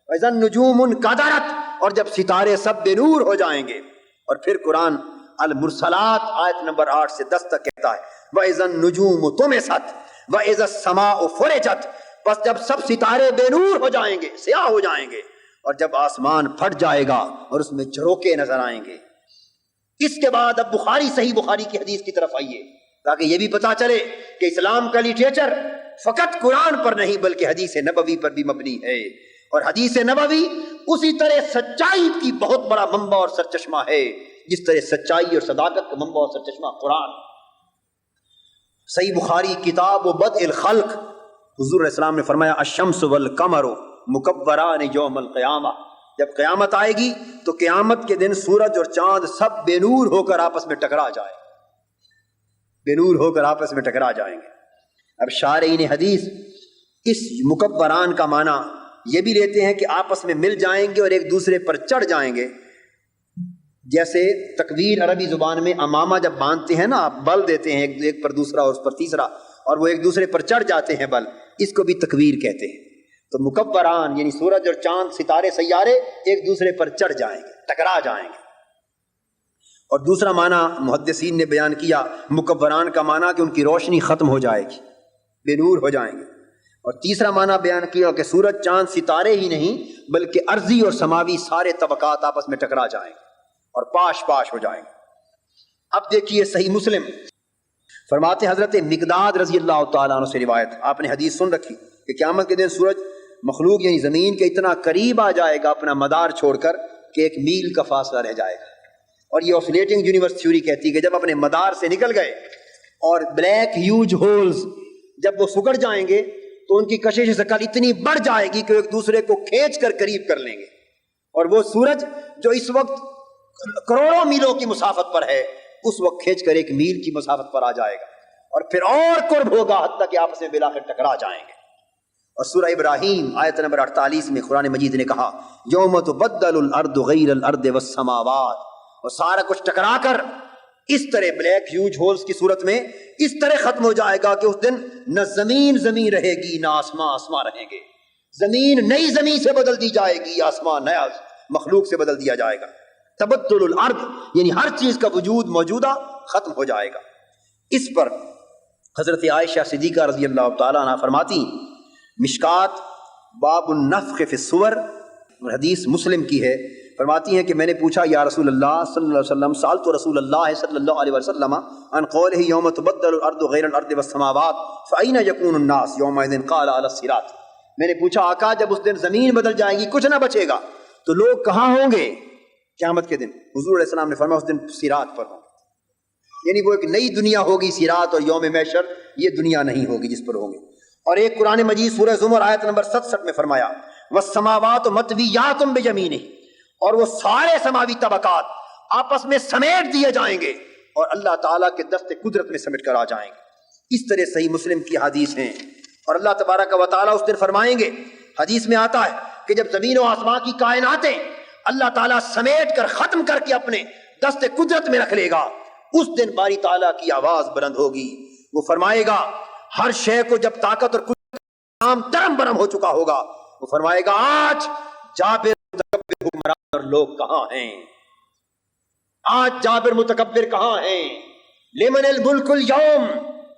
واذا النجوم انکدرت، اور جب ستارے سب بے نور ہو جائیں گے۔ اور پھر قرآن المرسلات آیت نمبر 8 سے 10 تک کہتا ہے وَإِذَا النُّجُومُ طُمِسَتْ وَإِذَا السَّمَاءُ فُرِجَتْ، بس جب سب ستارے بے نور ہو جائیں گے، سیاہ ہو جائیں گے، اور جب آسمان پھٹ جائے گا اور اس میں جھروکے نظر آئیں گے۔ اس کے بعد اب بخاری، صحیح بخاری کی حدیث کی طرف آئیے تاکہ یہ بھی پتا چلے کہ اسلام کا لٹریچر فقط قرآن پر نہیں بلکہ حدیث نبوی پر بھی مبنی ہے، اور حدیث نبوی اسی طرح سچائی کی بہت بڑا منبع اور سرچشمہ ہے جس طرح سچائی اور صداقت کا منبع اور سرچشمہ قرآن۔ صحیح بخاری کتاب و بدء الخلق، حضور علیہ السلام نے فرمایا الشمس والقمر مکبران یوم القیامہ، جب قیامت آئے گی تو قیامت کے دن سورج اور چاند سب بے نور ہو کر آپس میں ٹکرا جائیں، بے نور ہو کر آپس میں ٹکرا جائیں گے۔ اب شارحین حدیث اس مکبران کا معنی یہ بھی لیتے ہیں کہ آپس میں مل جائیں گے اور ایک دوسرے پر چڑھ جائیں گے، جیسے تکویر عربی زبان میں امامہ جب باندھتے ہیں نا، آپ بل دیتے ہیں ایک پر دوسرا اور اس پر تیسرا، اور وہ ایک دوسرے پر چڑھ جاتے ہیں بل، اس کو بھی تکویر کہتے ہیں۔ تو مکبران یعنی سورج اور چاند ستارے سیارے ایک دوسرے پر چڑھ جائیں گے، ٹکرا جائیں گے۔ اور دوسرا معنی محدثین نے بیان کیا مکبران کا معنی کہ ان کی روشنی ختم ہو جائے گی، بے نور ہو جائیں گے۔ اور تیسرا معنی بیان کیا کہ سورج چاند ستارے ہی نہیں بلکہ ارضی اور سماوی سارے طبقات آپس میں ٹکرا جائیں گے اور پاش پاش ہو جائیں گے۔ اب دیکھیے صحیح مسلم فرماتے حضرت مقداد رضی اللہ تعالیٰ عنہ سے روایت، آپ نے حدیث سن رکھی کہ قیامت کے دن سورج مخلوق یعنی زمین کے اتنا قریب آ جائے گا اپنا مدار چھوڑ کر کہ 1 میل کا فاصلہ رہ جائے گا۔ اور یہ آسلیٹنگ یونیورس تھیوری کہتی ہے کہ جب اپنے مدار سے نکل گئے اور بلیک ہیوج ہولز جب وہ سکڑ جائیں گے تو ان کی کشش ثقل اتنی بڑھ جائے گی کہ ایک دوسرے کو کھینچ کر قریب کر لیں گے، اور وہ سورج جو اس وقت کروڑوں میلوں کی مسافت پر ہے اس وقت کھینچ کر 1 میل کی مسافت پر آ جائے گا، اور پھر اور قرب ہوگا حتیٰ کہ آپس میں بالآخر ٹکرا جائیں گے۔ اور سورہ ابراہیم آیت نمبر 48 میں قرآن مجید نے کہا یوم تبدل الارض غیر الارض والسماوات، اور سارا کچھ ٹکرا کر اس طرح بلیک ہیوج ہولز کی صورت میں اس طرح ختم ہو جائے گا کہ اس دن نہ زمین زمین رہے گی نہ آسمان آسمان رہیں گے، زمین نئی زمین سے بدل دی جائے گی، آسمان نیا مخلوق سے بدل دیا جائے گا۔ تبدل الارض یعنی ہر چیز کا وجود موجودہ ختم ہو جائے گا۔ اس پر حضرت عائشہ صدیقہ رضی اللہ تعالیٰ عنہ فرماتی، مشکات باب النفخ فی الصور، حدیث مسلم کی ہے، فرماتی ہیں کہ میں نے پوچھا یا رسول اللہ صلی اللہ علیہ وسلم، سألت رسول اللہ صلی اللہ علیہ وسلم عن قولہ یوم تبدل الارض غیر الارض والسماوات فأین یکون الناس یومئذ قال علی الصراط، میں نے پوچھا آقا جب اس دن زمین بدل جائے گی کچھ نہ بچے گا تو لوگ کہاں ہوں گے قیامت کے دن؟ حضور علیہ السلام نے فرمایا اس دن صراط پر ہوں گے، یعنی وہ ایک نئی دنیا ہوگی، صراط اور یوم محشر یہ دنیا نہیں ہوگی جس پر ہوں گے۔ اور ایک قرآن مجید سورہ زمر آیت نمبر 67 میں فرمایا والسماوات مطویات بیمینہ، اور وہ سارے سماوی طبقات آپس میں سمیٹ دیے جائیں گے اور اللہ تعالیٰ کے دست قدرت میں سمیٹ کر آ جائیں گے۔ اس طرح صحیح مسلم کی حدیث ہیں، اور اللہ تبارک و تعالیٰ اس دن فرمائیں گے، حدیث میں آتا ہے کہ جب زمین و آسمان کی کائناتیں اللہ تعالیٰ سمیٹ کر ختم کر کے اپنے دست قدرت میں رکھ لے گا، اس دن باری تعالیٰ کی آواز بلند ہوگی، وہ فرمائے گا ہر شے کو جب طاقت اور قدرت تمام درم برم ہو چکا ہوگا، وہ فرمائے گا آج جابر متکبر حکمران اور لوگ کہاں ہیں، آج جابر متکبر کہاں ہیں، لمن الملک اليوم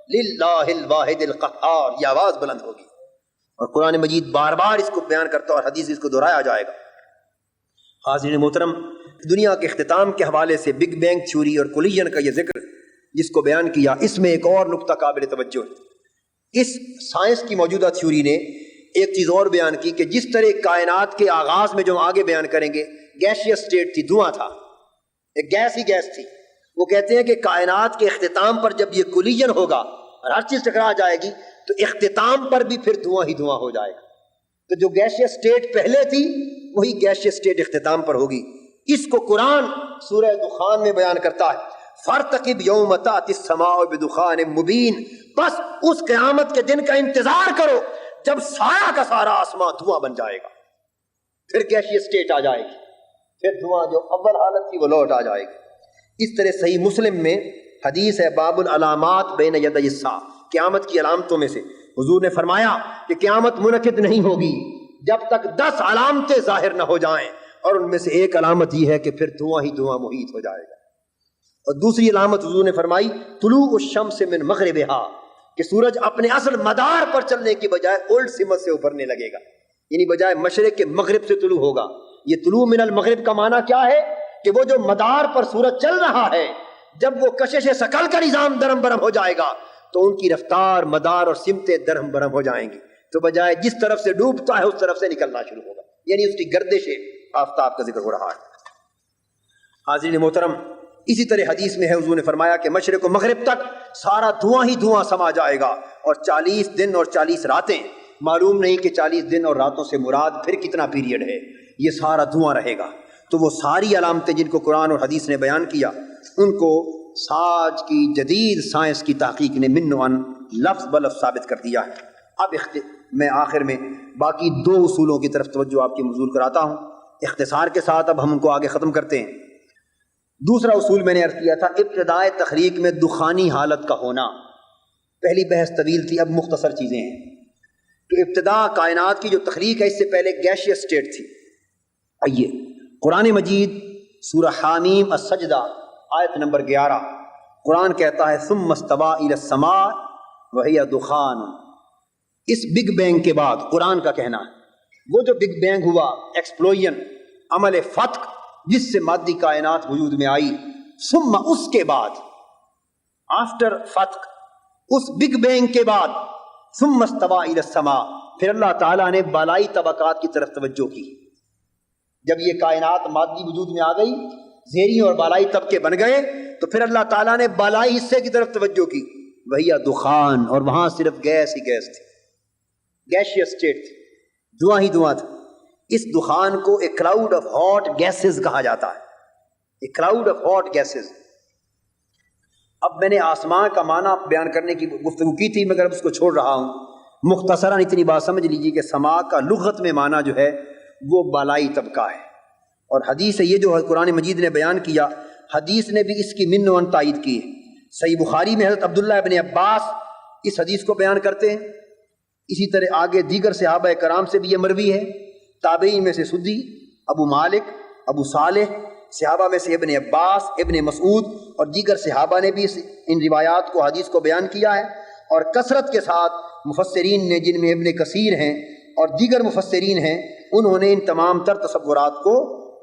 للہ الواحد القہار، یہ آواز بلند ہوگی۔ اور قرآن مجید بار بار اس کو بیان کرتا اور حدیث اس کو دہرایا جائے گا۔ حاضرین محترم، دنیا کے اختتام کے حوالے سے بگ بینگ تھیوری اور کولیجن کا یہ ذکر جس کو بیان کیا، اس میں ایک اور نقطہ قابل توجہ ہے۔ اس سائنس کی موجودہ تھیوری نے ایک چیز اور بیان کی کہ جس طرح کائنات کے آغاز میں جو آگے بیان کریں گے گیسیس اسٹیٹ تھی، دھواں تھا، ایک گیس ہی گیس تھی، وہ کہتے ہیں کہ کائنات کے اختتام پر جب یہ کولیجن ہوگا اور ہر چیز ٹکرا جائے گی تو اختتام پر بھی پھر دھواں ہی دھواں ہو جائے گا، تو جو گیشیس اسٹیٹ پہلے تھی وہی گیشیس اسٹیٹ اختتام پر ہوگی. اس کو قرآن سورہ دخان میں بیان کرتا ہے، فارتقب یوم تأتی السماء بدخان مبین، بس اس قیامت کے دن کا انتظار کرو جب سارا کا سارا آسمان دھواں بن جائے گا. پھر گیشیس اسٹیٹ آ جائے گی، پھر دھواں جو اول حالت تھی وہ لوٹ آ جائے گی. اس طرح صحیح مسلم میں حدیث ہے باب العلامات بین یدی الساعہ، قیامت کی علامتوں میں سے حضور نے فرمایا کہ قیامت منعقد نہیں ہوگی جب تک 10 علامتیں ظاہر نہ ہو جائیں، اور ان میں سے ایک علامت یہ ہے کہ پھر دھواں ہی دھواں محیط ہو جائے گا. اور دوسری علامت حضور نے فرمائی طلوع الشمس من مغربها، کہ سورج اپنے اصل مدار پر چلنے کی بجائے الٹ سمت سے ابھرنے لگے گا، یعنی بجائے مشرق کے مغرب سے طلوع ہوگا. یہ طلوع من المغرب کا معنی کیا ہے کہ وہ جو مدار پر سورج چل رہا ہے، جب وہ کشش ثقل کا نظام درہم برہم ہو جائے گا تو ان کی رفتار، مدار اور سمتیں درہم برہم ہو جائیں گی، تو بجائے جس طرف سے ڈوبتا ہے اس طرف سے نکلنا شروع ہوگا، یعنی اس کی گردش آفتاب کا ذکر ہو رہا ہے. حاضرین محترم، اسی طرح حدیث میں ہے حضور نے فرمایا کہ مشرق و مغرب تک سارا دھواں ہی دھواں سما جائے گا، اور 40 دن اور 40 راتیں، معلوم نہیں کہ 40 دن اور راتوں سے مراد پھر کتنا پیریڈ ہے، یہ سارا دھواں رہے گا. تو وہ ساری علامتیں جن کو قرآن اور حدیث نے بیان کیا، ان کو آج کی جدید سائنس کی تحقیق نے من و عن لفظ بلفظ ثابت کر دیا ہے. اب میں آخر میں باقی 2 اصولوں کی طرف توجہ آپ کی مبذول کراتا ہوں اختصار کے ساتھ، اب ہم ان کو آگے ختم کرتے ہیں. دوسرا اصول میں نے عرض کیا تھا ابتدائے تخلیق میں دخانی حالت کا ہونا. پہلی بحث طویل تھی، اب مختصر چیزیں ہیں. کہ ابتدا کائنات کی جو تخلیق ہے اس سے پہلے گیشیس اسٹیٹ تھی. آئیے قرآن مجید سورہ حامیم السجدہ آیت نمبر 11، قرآن کہتا ہے ثم استوى الى السماء وهي دخان. اس بگ بینگ کے بعد قرآن کا کہنا ہے وہ جو بگ بینگ ہوا، ایکسپلوژن، عمل فتق جس سے مادی کائنات وجود میں آئی، ثم اس کے بعد، آفٹر فتق، اس بگ بینگ کے بعد، ثم استوى الى السماء، پھر اللہ تعالیٰ نے بالائی طبقات کی طرف توجہ کی. جب یہ کائنات مادی وجود میں آ گئی، زیریں اور بالائی طبقے بن گئے، تو پھر اللہ تعالیٰ نے بالائی حصے کی طرف توجہ کی، وہی دخان، اور وہاں صرف گیس ہی گیس تھی، گیشیس اسٹیٹ تھی، دھواں ہی دھواں تھا. اس دخان کو اے کلاؤڈ آف ہاٹ گیسز کہا جاتا ہے، اے کلاؤڈ آف ہاٹ گیسز. اب میں نے آسمان کا معنی بیان کرنے کی گفتگو کی تھی، مگر اب اس کو چھوڑ رہا ہوں. مختصراً اتنی بات سمجھ لیجیے کہ سما کا لغت میں معنی جو ہے وہ بالائی طبقہ ہے، اور حدیث یہ جو قرآن مجید نے بیان کیا، حدیث نے بھی اس کی من و عن تائید کی ہے. صحیح بخاری میں حضرت عبداللہ ابن عباس اس حدیث کو بیان کرتے ہیں. اسی طرح آگے دیگر صحابہ کرام سے بھی یہ مروی ہے. تابعین میں سے سدی، ابو مالک، ابو صالح، صحابہ میں سے ابن عباس، ابن مسعود اور دیگر صحابہ نے بھی ان روایات کو، حدیث کو بیان کیا ہے. اور کثرت کے ساتھ مفسرین نے، جن میں ابن کثیر ہیں اور دیگر مفسرین ہیں، انہوں نے ان تمام تر تصورات کو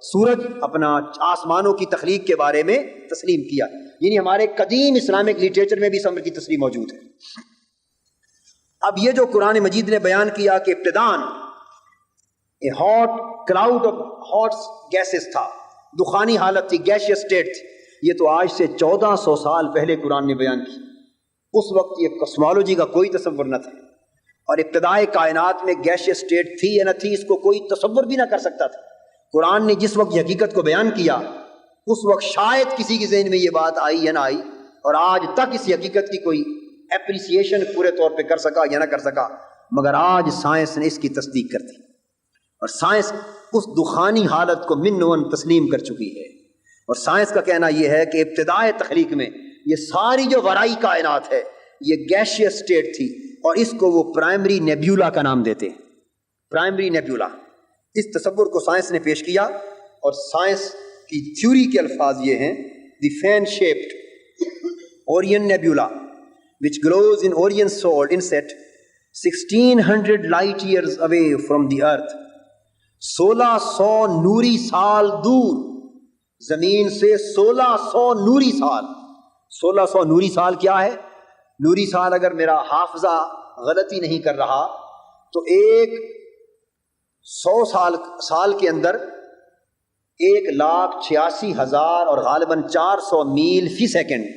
سورج اپنا آسمانوں کی تخلیق کے بارے میں تسلیم کیا. یعنی ہمارے قدیم اسلامک لٹریچر میں بھی اس امر کی تصریح موجود ہے. اب یہ جو قرآن مجید نے بیان کیا کہ ابتداً hot cloud of hot gases تھا، دخانی حالت تھی، گیشیس اسٹیٹ تھی، یہ تو آج سے 1400 سال پہلے قرآن نے بیان کی. اس وقت یہ کاسمالوجی کا کوئی تصور نہ تھا، اور ابتدائے کائنات میں گیشیس اسٹیٹ تھی یا نہ تھی اس کو کوئی تصور بھی نہ کر سکتا تھا. قرآن نے جس وقت یہ حقیقت کو بیان کیا اس وقت شاید کسی کے ذہن میں یہ بات آئی یا نہ آئی، اور آج تک اس حقیقت کی کوئی اپریسیشن پورے طور پہ کر سکا یا نہ کر سکا. مگر آج سائنس نے اس کی تصدیق کر دی، اور سائنس اس دخانی حالت کو من و عن تسلیم کر چکی ہے. اور سائنس کا کہنا یہ ہے کہ ابتدائے تخلیق میں یہ ساری جو ورائی کائنات ہے یہ گیشیس اسٹیٹ تھی، اور اس کو وہ پرائمری نیبیولا کا نام دیتے ہیں، پرائمری نیبیولا. اس تصور کو سائنس نے پیش کیا، اور سائنس کی تھیوری کے الفاظ یہ ہیں: the fan shaped Orion nebula which glows in Orion's sword inset 1600 light years away from the earth. 1600 نوری سال دور، زمین سے 1600 نوری سال. 1600 نوری سال کیا ہے؟ نوری سال اگر میرا حافظہ غلطی نہیں کر رہا تو ایک 100 سال کے اندر 1,86,000 اور غالباً 400 میل فی سیکنڈ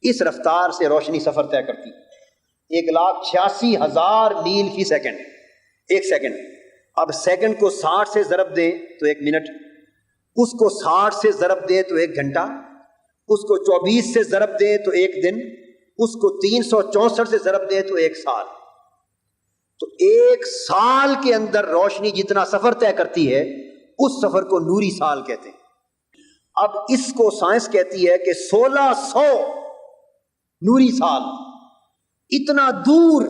اس رفتار سے روشنی سفر طے کرتی. 1,86,000 میل فی سیکنڈ، ایک سیکنڈ. اب سیکنڈ کو 60 سے ضرب دیں تو 1 منٹ، اس کو 60 سے ضرب دیں تو 1 گھنٹہ، اس کو 24 سے ضرب دیں تو 1 دن، اس کو 364 سے ضرب دیں تو 1 سال۔ تو 1 سال کے اندر روشنی جتنا سفر طے کرتی ہے اس سفر کو نوری سال کہتے ہیں۔ اب اس کو سائنس کہتی ہے کہ 1600 نوری سال، اتنا دور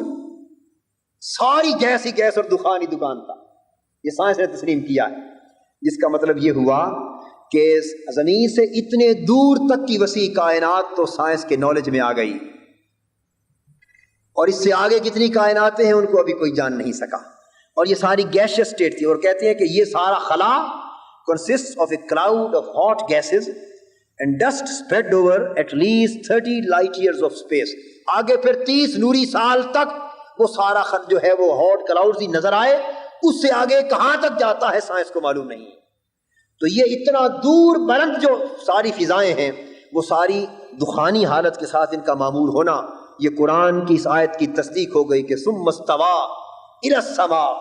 ساری گیس ہی گیس اور دخان ہی دخان تھا، یہ سائنس نے تسلیم کیا ہے، جس کا مطلب یہ ہوا کہ زمین سے اتنے دور تک کی وسیع کائنات تو سائنس کے نالج میں آ گئی، اور اس سے آگے کتنی کائناتیں ہیں ان کو ابھی کوئی جان نہیں سکا، اور یہ ساری گیشیس اسٹیٹ تھی، اور کہتے ہیں کہ یہ سارا خلا consists of a cloud of hot gases and dust spread over at least 30 light years of space۔ آگے پھر 30 نوری سال تک وہ سارا خط جو ہے وہ ہاٹ کلاؤڈز ہی نظر آئے، اس سے آگے کہاں تک جاتا ہے سائنس کو معلوم نہیں۔ تو یہ اتنا دور بلند جو ساری فضائیں ہیں وہ ساری دخانی حالت کے ساتھ ان کا معمور ہونا، یہ قرآن کی اس آیت کی تصدیق ہو گئی کہ ثم استویٰ الی السماء،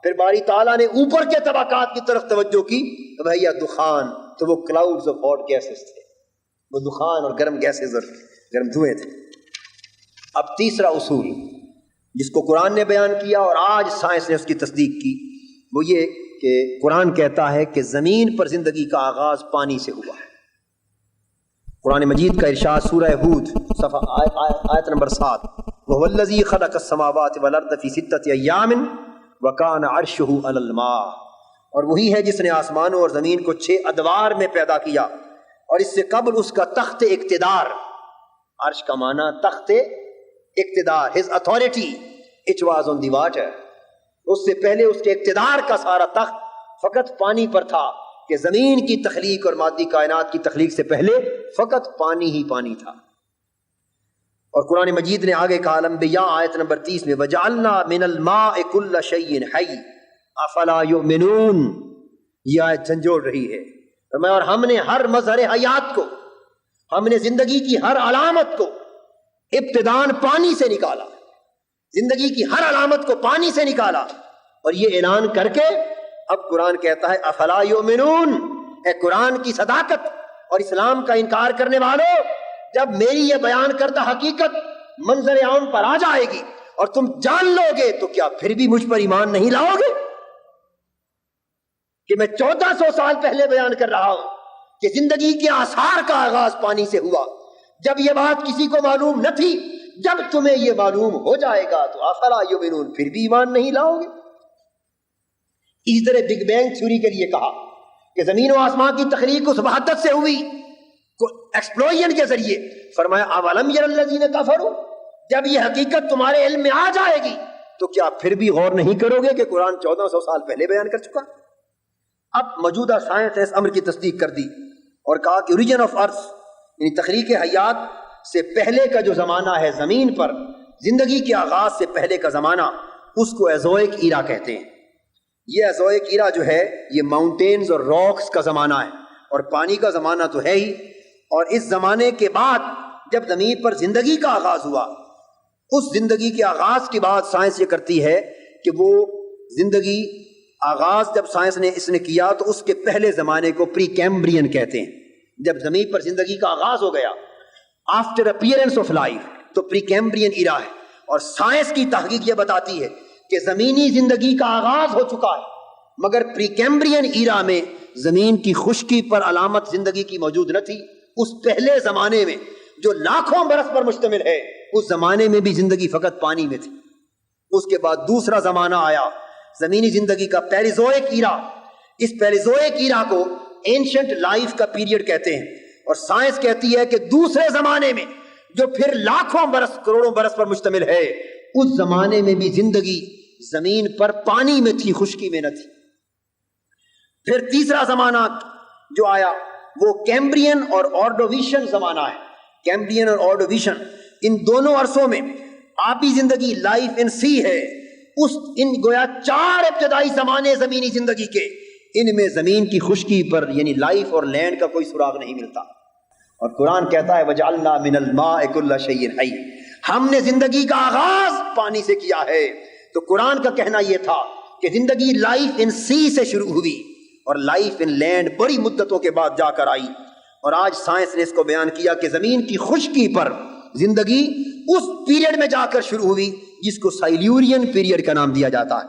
پھر باری تعالیٰ نے اوپر کے طبقات کی طرف توجہ کی، تو بھیا دخان، تو وہ کلاؤڈز آف ہاٹ گیسز تھے، وہ دخان اور گرم گیسز اور گرم دھوئیں تھے۔ اب تیسرا اصول جس کو قرآن نے بیان کیا اور آج سائنس نے اس کی تصدیق کی، وہ یہ کہ قرآن کہتا ہے کہ زمین پر زندگی کا آغاز پانی سے ہوا ہے۔ قرآن مجید کا ارشاد سورہ ہود صفحہ آیت نمبر 7، وَهُوَ الَّذِي خَلَقَ السَّمَاوَاتِ وَالْأَرْضَ فِي سِتَّةِ أَيَّامٍ وَكَانَ عَرْشُهُ عَلَى الْمَاءِ، اور وہی ہے جس نے آسمانوں اور زمین کو 6 ادوار میں پیدا کیا، اور اس سے قبل اس کا تخت اقتدار، عرش کا معنی تخت اقتدار، his authority it was on the water، اس سے پہلے اس کے اقتدار کا سارا تخت فقط پانی پر تھا، کہ زمین کی تخلیق اور مادی کائنات کی تخلیق سے پہلے فقط پانی ہی پانی تھا۔ اور قرآن مجید نے آگے کہا الانبیاء آیت نمبر 30 میں وَجَعَلْنَا مِنَ الْمَاءِ كُلَّ شَيْءٍ حَيٍّ أَفَلَا يُؤْمِنُونَ، یہ آیت جھنجھوڑ رہی ہے، اور ہم نے ہر مظہر حیات کو، ہم نے زندگی کی ہر علامت کو ابتداً پانی سے نکالا، زندگی کی ہر علامت کو پانی سے نکالا، اور یہ اعلان کر کے اب قرآن کہتا ہے افلا یؤمنون، اے قرآن کی صداقت اور اسلام کا انکار کرنے والوں، جب میری یہ بیان کردہ حقیقت منظر عام پر آ جائے گی اور تم جان لو گے تو کیا پھر بھی مجھ پر ایمان نہیں لاؤ گے کہ میں 1400 سال پہلے بیان کر رہا ہوں کہ زندگی کے آثار کا آغاز پانی سے ہوا، جب یہ بات کسی کو معلوم نہ تھی، جب تمہیں یہ معلوم ہو جائے گا تو افلا یؤمنون، پھر بھی ایمان نہیں لاؤ گے۔ اس طرح بگ بینگ تھیوری کے لیے کہا کہ زمین و آسمان کی تخلیق اس وحدت سے ہوئی ایکسپلوژن کے ذریعے، فرمایا اولم یر الذین کفروا، جب یہ حقیقت تمہارے علم میں آ جائے گی تو کیا پھر بھی غور نہیں کرو گے کہ قرآن 1400 سال پہلے بیان کر چکا۔ اب موجودہ سائنس نے اس امر کی تصدیق کر دی اور کہا کہ اوریجن آف ارتھ، یعنی تخلیق حیات سے پہلے کا جو زمانہ ہے زمین پر، زندگی کے آغاز سے پہلے کا زمانہ، اس کو ایزوئک ایرا کہتے ہیں۔ یہ ایزوئک ایرا جو ہے یہ ماؤنٹینز اور راکس کا زمانہ ہے، اور پانی کا زمانہ تو ہے ہی، اور اس زمانے کے بعد جب زمین پر زندگی کا آغاز ہوا، اس زندگی کے آغاز کے بعد سائنس یہ کرتی ہے کہ وہ زندگی آغاز جب سائنس نے اس نے کیا تو اس کے پہلے زمانے کو پری کیمبرین کہتے ہیں۔ جب زمین پر زندگی کا آغاز ہو گیا آفٹر اپیئرنس آف لائف تو پری کیمبرین ایرا ہے، اور سائنس کی تحقیق یہ بتاتی ہے کہ زمینی زندگی کا آغاز ہو چکا ہے، مگر پری کیمبرین ایرا میں زمین کی خشکی پر علامت زندگی کی موجود نہ تھی۔ اس پہلے زمانے میں جو لاکھوں برس پر مشتمل ہے، اس زمانے میں بھی زندگی فقط پانی میں تھی۔ اس کے بعد دوسرا زمانہ آیا زمینی زندگی کا، پیریزوئک ایرا۔ اس پیریزوئک ایرا کو اینشنٹ لائف کا پیریڈ کہتے ہیں، اور سائنس کہتی ہے کہ دوسرے زمانے میں جو پھر لاکھوں برس کروڑوں برس پر مشتمل ہے، اس زمانے میں بھی زندگی زمین پر پانی میں تھی، خشکی میں نہ تھی۔ پھر تیسرا زمانہ جو آیا وہ کیمبرین اور آرڈوویشن زمانہ ہے۔ کیمبرین اور آرڈوویشن، ان دونوں عرصوں میں آبی زندگی، لائف ان سی ہے۔ ان گویا 4 ابتدائی زمانے زمینی زندگی کے، ان میں زمین کی خشکی پر یعنی لائف اور لینڈ کا کوئی سراغ نہیں ملتا، اور قرآن کہتا ہے وَجَعَلْنَا مِنَ الْمَاءِ كُلَّ شَيْءٍ حَيٍّ، ہم نے زندگی کا آغاز پانی سے کیا ہے۔ تو قرآن کا کہنا یہ تھا کہ زندگی لائف ان سی سے شروع ہوئی اور لائف ان لینڈ بڑی مدتوں کے بعد جا کر آئی، اور آج سائنس نے اس کو بیان کیا کہ زمین کی خشکی پر زندگی اس پیریڈ میں جا کر شروع ہوئی جس کو سائلیورین پیریڈ کا نام دیا جاتا ہے۔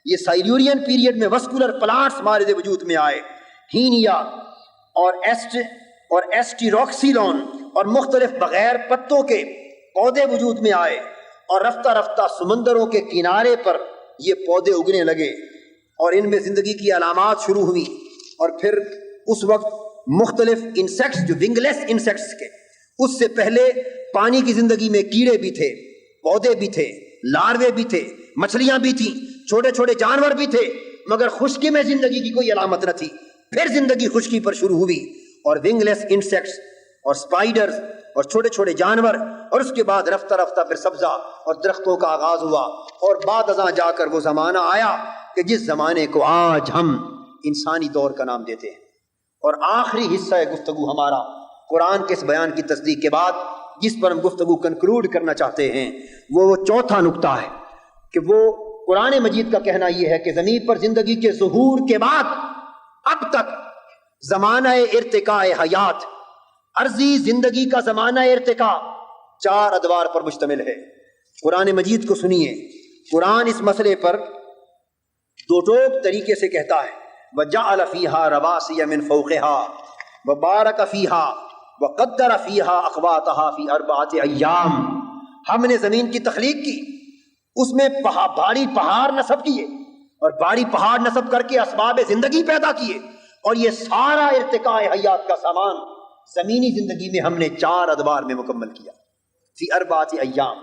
یہ سائلیورین پیریڈ میں وسکولر پلانٹس مارد وجود میں آئے، ہینیا اور ایسٹیروکسیلون اور مختلف بغیر پتوں کے پودے وجود میں آئے، اور رفتہ رفتہ سمندروں کے کنارے پر یہ پودے اگنے لگے اور ان میں زندگی کی علامات شروع ہوئی۔ اور پھر اس وقت مختلف انسیکٹس جو ونگ لیس انسیکٹس کے، اس سے پہلے پانی کی زندگی میں کیڑے بھی تھے، پودے بھی تھے، لاروے بھی تھے، مچھلیاں بھی تھیں، چھوٹے چھوٹے جانور بھی تھے، مگر خشکی میں زندگی کی کوئی علامت نہ تھی۔ پھر زندگی خشکی پر شروع ہوئی اور ونگ لیس انسیکٹس اور سپائڈرز اور چھوٹے چھوٹے جانور، اور اس کے بعد رفتہ رفتہ پھر سبزہ اور درختوں کا آغاز ہوا، اور بعد ازاں جا کر وہ زمانہ آیا کہ جس زمانے کو آج ہم انسانی دور کا نام دیتے ہیں۔ اور آخری حصہ گفتگو ہمارا قرآن کے اس بیان کی تصدیق کے بعد جس پر ہم گفتگو کنکلوڈ کرنا چاہتے ہیں وہ چوتھا نقطہ ہے کہ وہ قرآن مجید کا کہنا یہ ہے کہ زمین پر زندگی کے ظہور کے بعد اب تک زمانہ ارتقاء حیات، عرضی زندگی کا زمانہ ارتقاء 4 ادوار پر مشتمل ہے۔ قرآن مجید کو سنیے، قرآن اس مسئلے پر دو ٹوک طریقے سے کہتا ہے، وَجَعَلَ فِيهَا رَوَاسِيَ مِن فَوْقِهَا وَبَارَكَ فِيهَا وَقَدَّرَ فِيهَا أَقْوَاتَهَا فِي 4 أَيَّامٍ۔ ہم نے زمین کی تخلیق کی، اس میں بھاری پہاڑ نصب کیے اور بھاری پہاڑ نصب کر کے اسباب زندگی پیدا کیے، اور یہ سارا ارتقاء حیات کا سامان زمینی زندگی میں ہم نے 4 ادوار میں مکمل کیا، فی 4 ایام،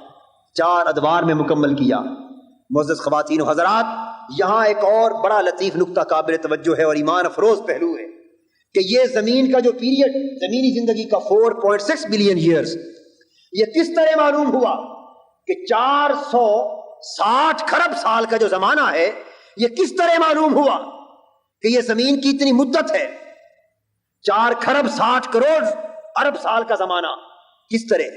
4 ادوار میں مکمل کیا۔ معزز خواتین و حضرات، یہاں ایک اور بڑا لطیف نقطہ قابل توجہ ہے اور ایمان افروز پہلو ہے کہ یہ زمین کا جو پیریڈ زمینی زندگی کا 4.6 بلین ایئرز، یہ کس طرح معلوم ہوا کہ 460 کھرب سال کا جو زمانہ ہے یہ کس طرح معلوم ہوا کہ یہ زمین کی اتنی مدت ہے؟ 4 کھرب 60 کروڑ ارب سال کا زمانہ کس طرح؟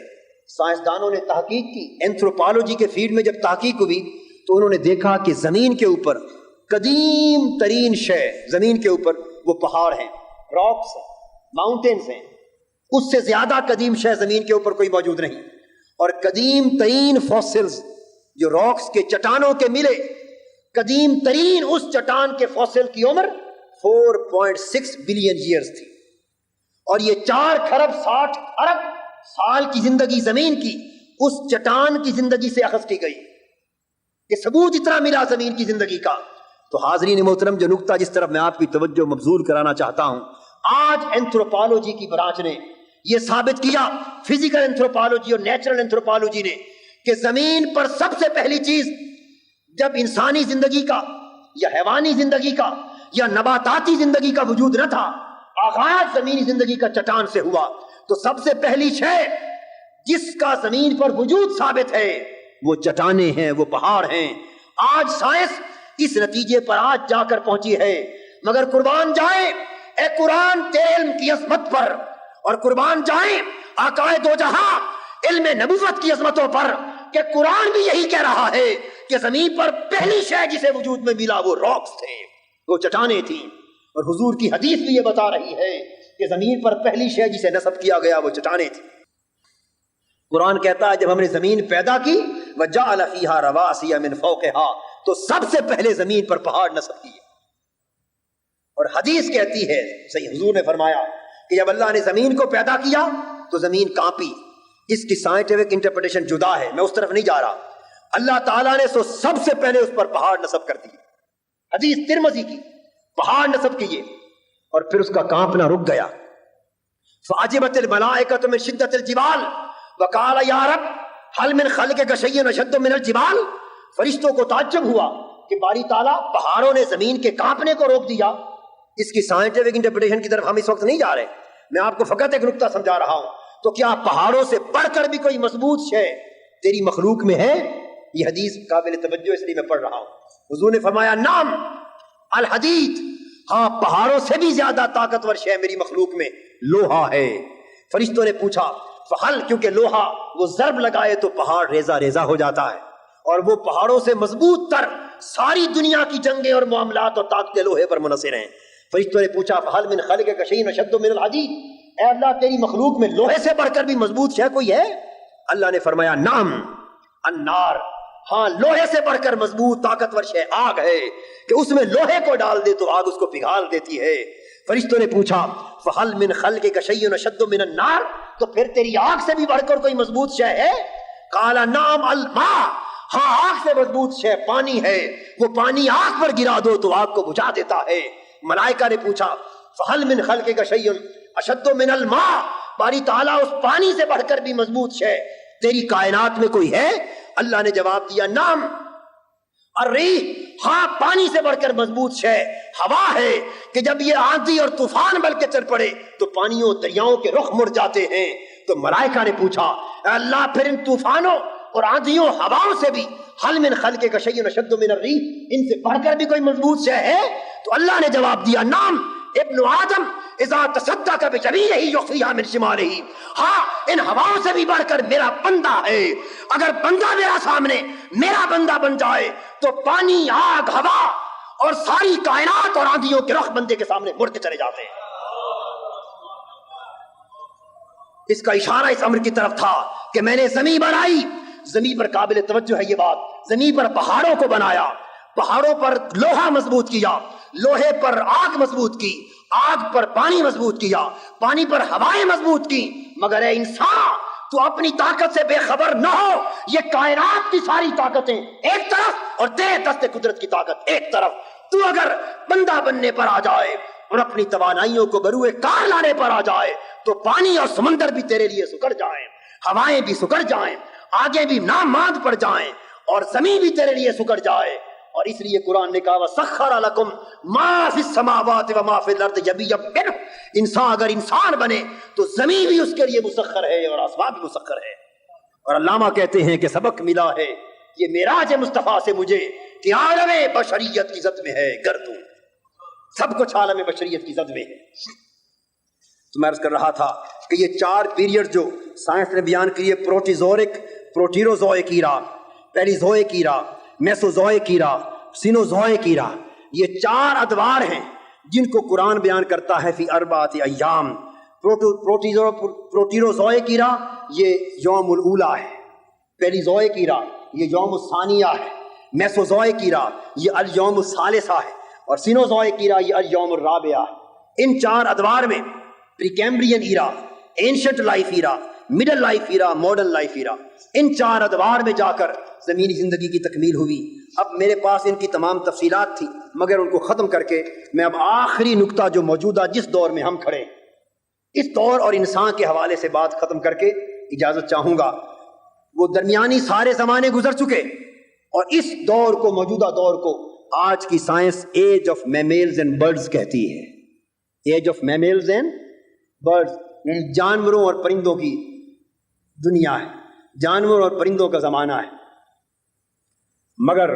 سائنسدانوں نے تحقیق کی، اینتھروپالوجی کے فیلڈ میں جب تحقیق ہوئی تو انہوں نے دیکھا کہ زمین کے اوپر قدیم ترین شے، زمین کے اوپر وہ پہاڑ ہیں، راکس ہیں، ماؤنٹینز ہیں، اس سے زیادہ قدیم شے زمین کے اوپر کوئی موجود نہیں۔ اور قدیم ترین فوسلز جو راکس کے چٹانوں کے ملے، قدیم ترین اس چٹان کے فوسل کی عمر 4.6 بلین ایئرز تھی، اور یہ 4 کھرب 60 ارب سال کی زندگی زمین کی اس چٹان کی زندگی سے اخذ کی گئی، کہ ثبوت اتنا ملا زمین کی زندگی کا۔ تو حاضرین محترم، جو نقطہ جس طرف میں آپ کی توجہ مبذول کرانا چاہتا ہوں، آج اینتھروپالوجی کی برانچ نے یہ ثابت کیا، فزیکل اینتھروپالوجی اور نیچرل اینتھروپالوجی نے، کہ زمین پر سب سے پہلی چیز جب انسانی زندگی کا یا حیوانی زندگی کا یا نباتاتی زندگی کا وجود نہ تھا، آغاز زمینی زندگی کا چٹان سے ہوا، تو سب سے پہلی شے جس کا زمین پر وجود ثابت ہے وہ چٹانیں ہیں، وہ پہاڑ ہیں۔ آج سائنس اس نتیجے پر آج جا کر پہنچی ہے، مگر قربان جائیں اے قرآن تیرے علم کی عظمت پر، اور قربان جائیں آقائے دو جہاں علم نبوت کی عظمتوں پر، کہ قرآن بھی یہی کہہ رہا ہے کہ زمین پر پہلی شے جسے وجود میں ملا وہ راکس تھے، وہ چٹانیں تھیں، اور حضور کی حدیث بھی یہ بتا رہی ہے کہ زمین پر پہلی شے جسے نصب کیا گیا وہ چٹانیں تھیں۔ قرآن کہتا ہے جب ہم نے زمین پیدا کی وَجَعَلَ فِيهَا رَوَاسِيَ مِن فَوْقِهَا، تو سب سے پہلے زمین پر پہاڑ نصب کیے۔ اور حدیث کہتی ہے، صحیح حضور نے فرمایا کہ جب اللہ نے زمین کو پیدا کیا تو زمین کانپی۔ اس کی سائنٹیفک انٹرپریٹیشن جدا ہے، میں اس طرف نہیں جا رہا۔ اللہ تعالیٰ نے سب سے پہلے اس پر پہاڑ نصب کر دیے، حدیث ترمذی کی، پہاڑ نصب کیے، اور پھر اس کا کانپنا رک گیا۔ فَعَجِبَتِ الْمَلَائِكَةُ مِن شِدَّةِ الْجِبَالِ وَقَالَ يَا رَبِّ هَلْ مِنْ خَلْقِكَ شَيْءٌ أَشَدُّ مِنَ الْجِبَالِ۔ فرشتوں کو تعجب ہوا کہ باری تعالیٰ پہاڑوں نے زمین کے کانپنے کو روک دیا۔ اس کی سائنٹیفک انٹرپریٹیشن کی طرف ہم اس وقت نہیں جا رہے، میں آپ کو فقط ایک نقطہ سمجھا رہا ہوں۔ تو کیا پہاڑوں سے بڑھ کر بھی کوئی مضبوط شے تیری مخلوق میں ہے؟ یہ حدیث قابل توجہ اس لیے میں پڑھ رہا ہوں۔ حضور نے فرمایا نعم الحدید، ہاں پہاڑوں سے بھی زیادہ طاقتور شے میری مخلوق میں لوہا ہے۔ فرشتوں نے پوچھا فحل، کیونکہ لوہا وہ ضرب لگائے تو پہاڑ ریزہ ریزہ ہو جاتا ہے، اور وہ پہاڑوں سے مضبوط تر ساری دنیا کی جنگیں اور معاملات اور طاقتیں لوہے پر منحصر ہیں۔ فرشتوں نے پوچھا فہل من خلقک شیء اشد من الحدید، اے اللہ تیری مخلوق میں لوہے سے بڑھ کر بھی مضبوط شے کوئی ہے؟ اللہ نے فرمایا نعم النار، ہاں لوہے سے بڑھ کر مضبوط طاقتور شے آگ ہے کہ اس میں لوہے کو ڈال دے تو آگ اس کو پگھال دیتی ہے۔ فرشتوں نے پوچھا فہل من خلقک شیء اشد من النار، تو پھر تیری آگ سے بھی بڑھ کر کوئی مضبوط شے ہے؟ قال نعم الماء، ہاں آگ سے مضبوط شے پانی ہے، وہ پانی آگ پر گرا دو تو آگ کو بجھا دیتا ہے۔ ملائکہ نے پوچھا فہل من خلقک شیء اشد من الماء، باری تعالیٰ اس پانی سے بڑھ کر بھی مضبوط شے تیری کائنات میں کوئی ہے؟ اللہ نے جواب دیا نعم الریح، ہاں پانی سے بڑھ کر مضبوط شے ہوا ہے کہ جب یہ آندھی اور طوفان بل کے چل پڑے تو پانیوں دریاؤں کے رخ مڑ جاتے ہیں۔ تو ملائکہ نے پوچھا اے اللہ پھر ان طوفانوں اور آندھیوں ہواؤں سے بھی حل من خلقک شیء اشد من الریح، ان سے بڑھ کر بھی کوئی مضبوط شے ہے؟ تو اللہ نے جواب دیا نعم ابن آدم اذا تصدق بجبینہ یخفیہا من شمالہ، ہاں ان ہواؤں سے بھی بڑھ کر میرا بندہ ہے، اگر بندہ میرا سامنے میرا بندہ بن جائے تو پانی آگ ہوا اور ساری کائنات اور آندھیوں کے رخ بندے کے سامنے مڑ کے چلے جاتے ہیں۔ اس کا اشارہ اس امر کی طرف تھا کہ میں نے زمین بنائی، زمین پر قابل توجہ ہے یہ بات، زمین پر پہاڑوں کو بنایا، پہاڑوں پر لوہا مضبوط کیا، لوہے پر آگ مضبوط کی، آگ پر پانی مضبوط کیا، پانی پر ہوائیں مضبوط کی، مگر اے انسان تو اپنی طاقت سے بے خبر نہ ہو، یہ کائنات کی ساری طاقتیں ایک طرف اور تیرے دست قدرت کی طاقت ایک طرف، تو اگر بندہ بننے پر آ جائے اور اپنی توانائیوں کو بروئے کار لانے پر آ جائے تو پانی اور سمندر بھی تیرے لیے سکڑ جائیں، ہوائیں بھی سکڑ جائیں، آگے بھی ناماند پڑ جائیں اور زمین بھی تیرے لیے سکڑ جائے۔ اور اس لیے قرآن نے کہا وَسَخَّرَ لَكُم مَا فِي السَّمَاوَاتِ وَمَا فِي الْأَرْضِ جَمِيعًا مِنْهُ، انسان اگر انسان بنے تو زمین بھی اس کے لیے مسخر ہے اور آسمان بھی مسخر ہے۔ اور علامہ کہتے ہیں کہ سبق ملا ہے یہ معراج مصطفیٰ سے مجھے کہ عالم بشریت کی زد میں ہے گردوں، سب کچھ عالم بشریت کی زد میں ہے۔ تو میں عرض کر رہا تھا کہ یہ چار پیریڈ جو سائنس نے بیان کیے، پروٹیزورک، پروٹیروزوئک ایرا، پیلیزوئک ایرا، میسوزوئک ایرا، سینوزوئک ایرا، یہ چار ادوار ہیں جن کو قرآن بیان کرتا ہے فی اربعۃ ایام۔ پروٹیروزوئک ایرا یہ یوم الاولیٰ ہے، پیلیزوئک ایرا یہ یوم الثانیہ ہے، میسوزوئک ایرا یہ الیوم الثالثہ ہے، اور سینوزوئک ایرا یہ الیوم الرابعہ ہے۔ ان چار ادوار میں پریکیمبرین ایرا، اینشنٹ لائف ایرا، مڈل لائف ایرا، ماڈرن لائف ایرا، ان چار ادوار میں جا کر زمینی زندگی کی تکمیل ہوئی۔ اب میرے پاس ان کی تمام تفصیلات تھی، مگر ان کو ختم کر کے میں اب آخری نقطہ جو موجودہ جس دور میں ہم کھڑے اس دور اور انسان کے حوالے سے بات ختم کر کے اجازت چاہوں گا۔ وہ درمیانی سارے زمانے گزر چکے اور اس دور کو، موجودہ دور کو آج کی science age of mammals and birds کہتی ہے۔ Age of mammals and birds یعنی جانوروں اور پرندوں کی دنیا ہے، جانوروں اور پرندوں کا زمانہ ہے۔ مگر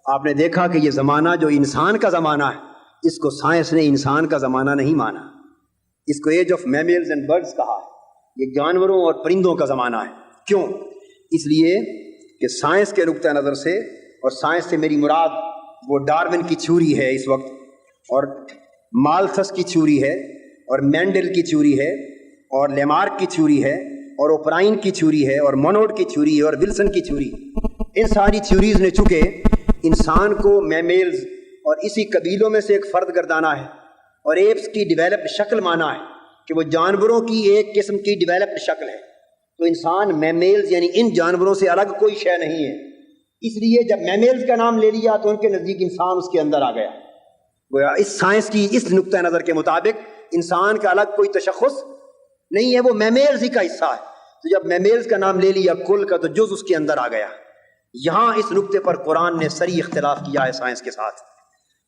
آپ نے دیکھا کہ یہ زمانہ جو انسان کا زمانہ ہے اس کو سائنس نے انسان کا زمانہ نہیں مانا، اس کو age of mammals and birds کہا ہے، یہ جانوروں اور پرندوں کا زمانہ ہے۔ کیوں؟ اس لیے کہ سائنس کے نقطہ نظر سے، اور سائنس سے میری مراد وہ ڈارون کی تھیوری ہے اس وقت، اور مالتھس کی تھیوری ہے، اور مینڈل کی تھیوری ہے، اور لیمارک کی تھیوری ہے، اور اوپرائن کی تھیوری ہے، اور مونوڈ کی تھیوری ہے، اور ولسن کی تھیوری۔ ان ساری تھیوریز نے چونکہ انسان کو میملز اور اسی قبیلوں میں سے ایک فرد گردانا ہے اور ایپس کی ڈیولپڈ شکل مانا ہے کہ وہ جانوروں کی ایک قسم کی ڈیولپڈ شکل ہے، تو انسان میملز یعنی ان جانوروں سے الگ کوئی شے نہیں ہے۔ اس لیے جب میملز کا نام لے لیا تو ان کے نزدیک انسان اس کے اندر آ گیا، گویا اس سائنس کی اس نقطہ نظر کے مطابق انسان کا الگ کوئی تشخص نہیں ہے، وہ میملز ہی کا حصہ ہے۔ تو جب میملز کا نام لے لیا کل کا تو جز اس کے اندر آ گیا۔ یہاں اس نقطے پر قرآن نے صریح اختلاف کیا ہے سائنس کے ساتھ۔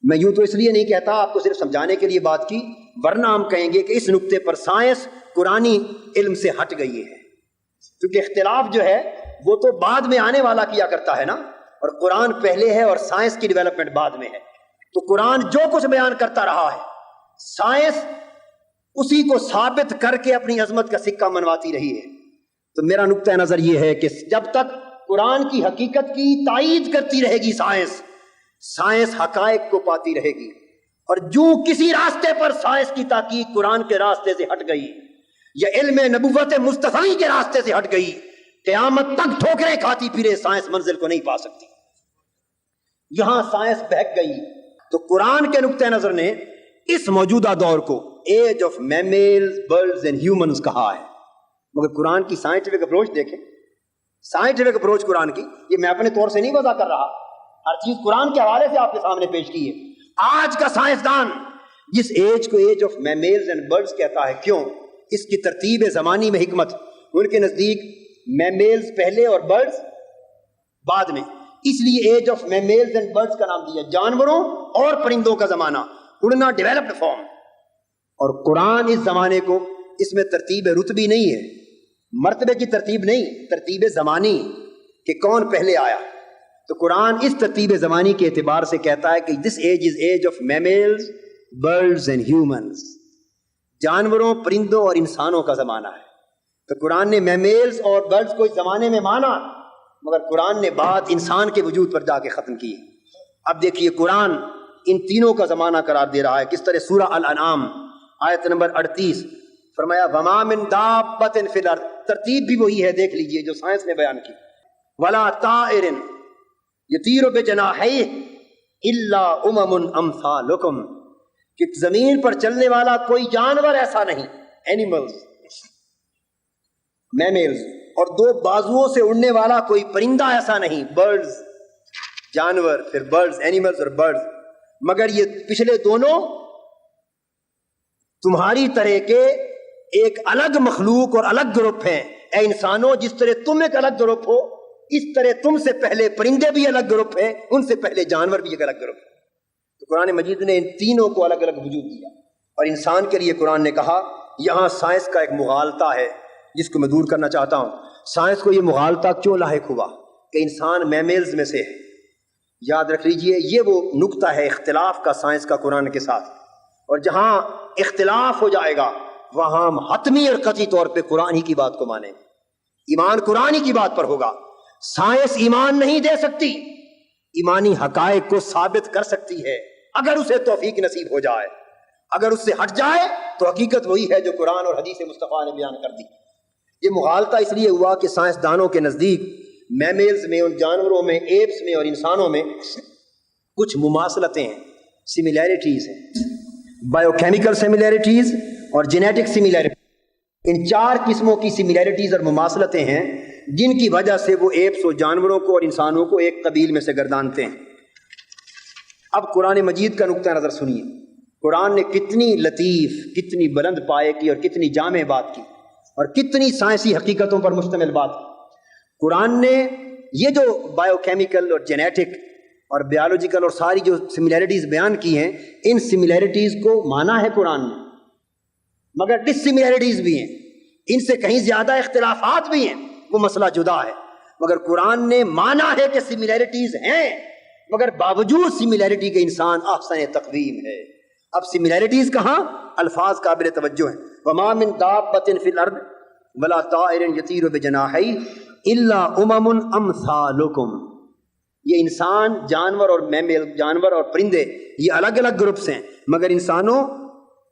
میں یوں تو اس لیے نہیں کہتا، آپ کو صرف سمجھانے کے لیے بات کی، ورنہ ہم کہیں گے کہ اس نقطے پر سائنس قرآنی علم سے ہٹ گئی ہے، کیونکہ اختلاف جو ہے وہ تو بعد میں آنے والا کیا کرتا ہے نا، اور قرآن پہلے ہے اور سائنس کی ڈیولپمنٹ بعد میں ہے۔ تو قرآن جو کچھ بیان کرتا رہا ہے سائنس اسی کو ثابت کر کے اپنی عظمت کا سکہ منواتی رہی ہے۔ تو میرا نقطہ نظر یہ ہے کہ جب تک قرآن کی حقیقت کی تائید کرتی رہے گی سائنس، سائنس حقائق کو پاتی رہے گی، اور جو کسی راستے پر سائنس کی تحقیق قرآن کے راستے سے ہٹ گئی یا علم نبوت مصطفی کے راستے سے ہٹ گئی، قیامت تک ٹھوکریں کھاتی پھرے سائنس منزل کو نہیں پا سکتی۔ یہاں سائنس بہک گئی تو قرآن کے نقطہ نظر نے اس موجودہ دور کو age of mammals, birds and humans کہا ہے۔ مگر قرآن کی سائنٹیفک اپروچ دیکھیں، سائنٹیفک اپروچ قرآن کی، یہ میں اپنے طور سے نہیں وضع کر رہا، ہر چیز قرآن کے حوالے سے آپ کے سامنے پیش کی ہے۔ آج کا سائنسدان جس ایج کو age of mammals and birds کہتا ہے، کیوں؟ اس کی ترتیب زمانی میں حکمت، ان کے نزدیک میملز پہلے اور برڈز بعد میں، اس لیے age of mammals and birds کا نام دیا، جانوروں اور پرندوں کا زمانہ، اڑنا ڈیولپڈ فارم۔ اور قرآن اس زمانے کو، اس میں ترتیب رتبی نہیں ہے، مرتبے کی ترتیب نہیں، ترتیب زمانی کہ کون پہلے آیا، تو قرآن اس ترتیب زمانی کے اعتبار سے کہتا ہے کہ this age is age of mammals, birds and humans, جانوروں، پرندوں اور انسانوں کا زمانہ ہے۔ تو قرآن نے میملز اور برڈز کو اس زمانے میں مانا، مگر قرآن نے بات انسان کے وجود پر جا کے ختم کی۔ اب دیکھیے قرآن ان تینوں کا زمانہ قرار دے رہا ہے، کس طرح؟ سورہ الانعام آیت نمبر 38 فرمایا وَمَا مِن دَابَّةٍ فِي الْأَرْضِ، ترتیب بھی وہی ہے، دیکھ لیجئے جو سائنس نے بیان کی، وَلَا طَائِرٍ يَطِيرُ بِجَنَاحَيْهِ إِلَّا أُمَمٌ أَمْثَالُكُمْ، کہ زمین پر چلنے والا کوئی جانور ایسا نہیں، اینیملز، میملز، اور دو بازوؤں سے اڑنے والا کوئی پرندہ ایسا نہیں، برڈز، جانور، پھر برڈز، اینیملز اور برڈز، مگر یہ پچھلے دونوں تمہاری طرح کے ایک الگ مخلوق اور الگ گروپ ہیں۔ اے انسانوں، جس طرح تم ایک الگ گروپ ہو، اس طرح تم سے پہلے پرندے بھی الگ گروپ ہیں، ان سے پہلے جانور بھی ایک الگ گروپ ہے۔ تو قرآن مجید نے ان تینوں کو الگ الگ وجود دیا، اور انسان کے لیے قرآن نے کہا یہاں سائنس کا ایک مغالطہ ہے جس کو میں دور کرنا چاہتا ہوں۔ سائنس کو یہ مغالطہ کیوں لاحق ہوا کہ انسان میملز میں سے ہے؟ یاد رکھ لیجئے یہ وہ نقطہ ہے اختلاف کا سائنس کا قرآن کے ساتھ، اور جہاں اختلاف ہو جائے گا وہاں ہم حتمی اور قطعی طور پہ قرآن ہی کی بات کو مانیں، ایمان قرآن ہی کی بات پر ہوگا۔ سائنس ایمان نہیں دے سکتی، ایمانی حقائق کو ثابت کر سکتی ہے اگر اسے توفیق نصیب ہو جائے، اگر اس سے ہٹ جائے تو حقیقت وہی ہے جو قرآن اور حدیث مصطفیٰ نے بیان کر دی۔ یہ مغالطہ اس لیے ہوا کہ سائنسدانوں کے نزدیک میملز میں، ان جانوروں میں، ایپس میں اور انسانوں میں کچھ مماثلتیں ہیں، سملیرٹیز ہیں، بایو کیمیکل سملیرٹیز اور جینیٹک سملیرٹیز۔ ان چار قسموں کی سملیرٹیز اور مماثلتیں ہیں جن کی وجہ سے وہ ایپس اور جانوروں کو اور انسانوں کو ایک قبیل میں سے گردانتے ہیں۔ اب قرآن مجید کا نقطہ نظر سنیے، قرآن نے کتنی لطیف، کتنی بلند پائے کی اور کتنی جامع بات کی، اور کتنی سائنسی حقیقتوں پر مشتمل بات کی۔ قرآن نے یہ جو بایو کیمیکل اور جینیٹک اور بیالوجیکل اور ساری جو سملیرٹیز بیان کی ہیں، ان سملیرٹیز کو مانا ہے قرآن نے، مگر ڈس سملیرٹیز بھی ہیں، ان سے کہیں زیادہ اختلافات بھی ہیں، وہ مسئلہ جدا ہے، مگر قرآن نے مانا ہے کہ سملیرٹیز ہیں، مگر باوجود سملیرٹی کے انسان احسن تقویم ہے۔ اب سملیرٹیز کہاں؟ الفاظ قابل توجہ ہیں، وَمَا مِن دَابَّةٍ فِي الْأَرْضِ وَلَا طَائِرٍ يَطِيرُ بِجَنَاحَيْهِ إِلَّا أُمَمٌ أَمْثَالُكُمْ۔ یہ انسان، جانور اور میمل، جانور اور پرندے، یہ الگ الگ گروپس ہیں، مگر انسانوں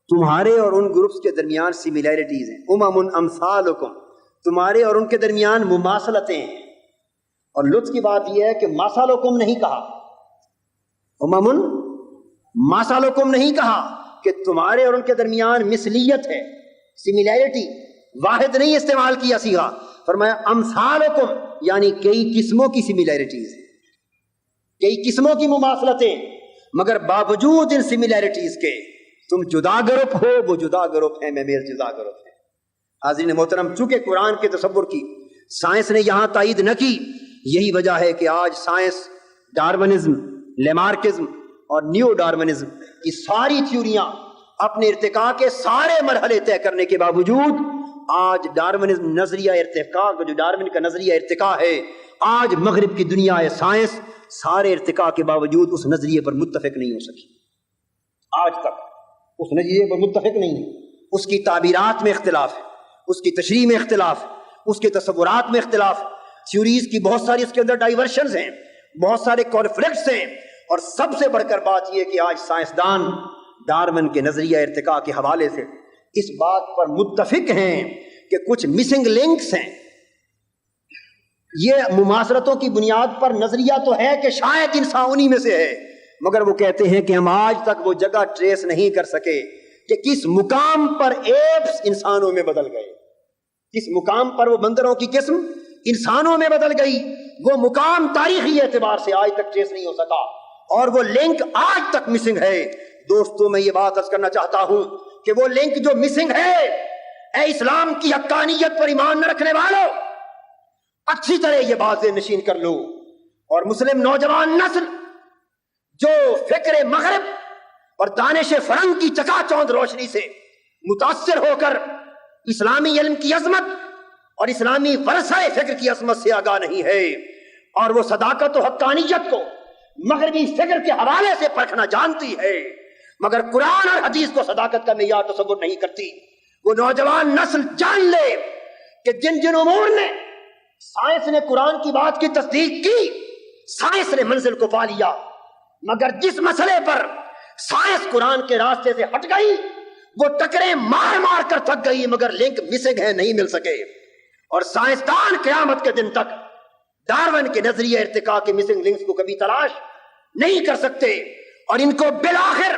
تمہارے اور ان گروپس کے درمیان سملیرٹیز ہیں، أُمَمٌ أَمْثَالُكُمْ، تمہارے اور ان کے درمیان مماثلتیں ہیں۔ اور لطف کی بات یہ ہے کہ مَثَلُكُمْ نہیں کہا، أُمَمٌ مَثَلُكُمْ نہیں کہا کہ تمہارے اور ان کے درمیان مثلیت ہے، سملیرٹی، واحد نہیں استعمال کیا صیغہ، فرمایا امثالکم، یعنی کئی قسموں کی سملیرٹیز ہیں، کئی قسموں کی مماثلتیں، مگر باوجود ان سملیرٹیز کے تم جدا گروپ ہو، وہ جدا گروپ ہیں، میمل جدا گروپ ہیں۔ حاضرین محترم، چونکہ قرآن کے تصور کی سائنس نے یہاں تائید نہ کی، یہی وجہ ہے کہ آج سائنس ڈارونزم، لیمارکزم اور نیو ڈارونزم کی ساری تھیوریاں اپنے ارتقاء کے سارے مرحلے طے کرنے کے باوجود آج ڈارونزم نظریہ ارتقاء، جو ڈارون کا نظریہ ارتقاء ہے، آج مغرب کی دنیا ہے سائنس سارے ارتقاء کے باوجود اس نظریے پر متفق نہیں ہو سکی، آج تک اس نظریے پر متفق نہیں ہے۔ اس کی تعبیرات میں اختلاف ہے، اس کی تشریح میں اختلاف، اس کے تصورات میں اختلاف، تھیوریز کی بہت ساری اس کے اندر ڈائیورشنز ہیں، بہت سارے کانفلکٹس ہیں، اور سب سے بڑھ کر بات یہ کہ آج سائنسدان ڈارون کے نظریہ ارتقاء کے حوالے سے اس بات پر متفق ہیں کہ کچھ مسنگ لنکس ہیں. یہ مماثلتوں کی بنیاد پر نظریہ تو ہے کہ شاید انسان انہی میں سے ہے، مگر وہ کہتے ہیں کہ ہم آج تک وہ جگہ ٹریس نہیں کر سکے کہ کس مقام پر ایپس انسانوں میں بدل گئے، کس مقام پر وہ بندروں کی قسم انسانوں میں بدل گئی. وہ مقام تاریخی اعتبار سے آج تک ٹریس نہیں ہو سکا اور وہ لنک آج تک مسنگ ہے. دوستوں میں یہ بات عرض کرنا چاہتا ہوں کہ وہ لنک جو مسنگ ہے، اے اسلام کی حقانیت پر ایمان نہ رکھنے والوں، اچھی طرح یہ بات نشین کر لو. اور مسلم نوجوان نسل جو فکر مغرب اور دانش فرنگ کی چکا چوند روشنی سے متاثر ہو کر اسلامی علم کی عظمت اور اسلامی ورثہ فکر کی عظمت سے آگاہ نہیں ہے، اور وہ صداقت و حقانیت کو مغربی فکر کے حوالے سے پرکھنا جانتی ہے مگر قرآن اور حدیث کو صداقت کا معیار تصور نہیں کرتی، وہ نوجوان نسل جان لے کہ جن جن امور نے سائنس نے قرآن کی بات کی تصدیق کی، سائنس نے منزل کو پا لیا، مگر جس مسئلے پر سائنس قرآن کے راستے سے ہٹ گئی وہ ٹکرے مار مار کر تھک گئی مگر لنک مسنگ ہے، نہیں مل سکے. اور سائنسدان قیامت کے دن تک ڈارون کے نظریہ ارتقاء کے مسنگ لنکس کو کبھی تلاش نہیں کر سکتے، اور ان کو بالآخر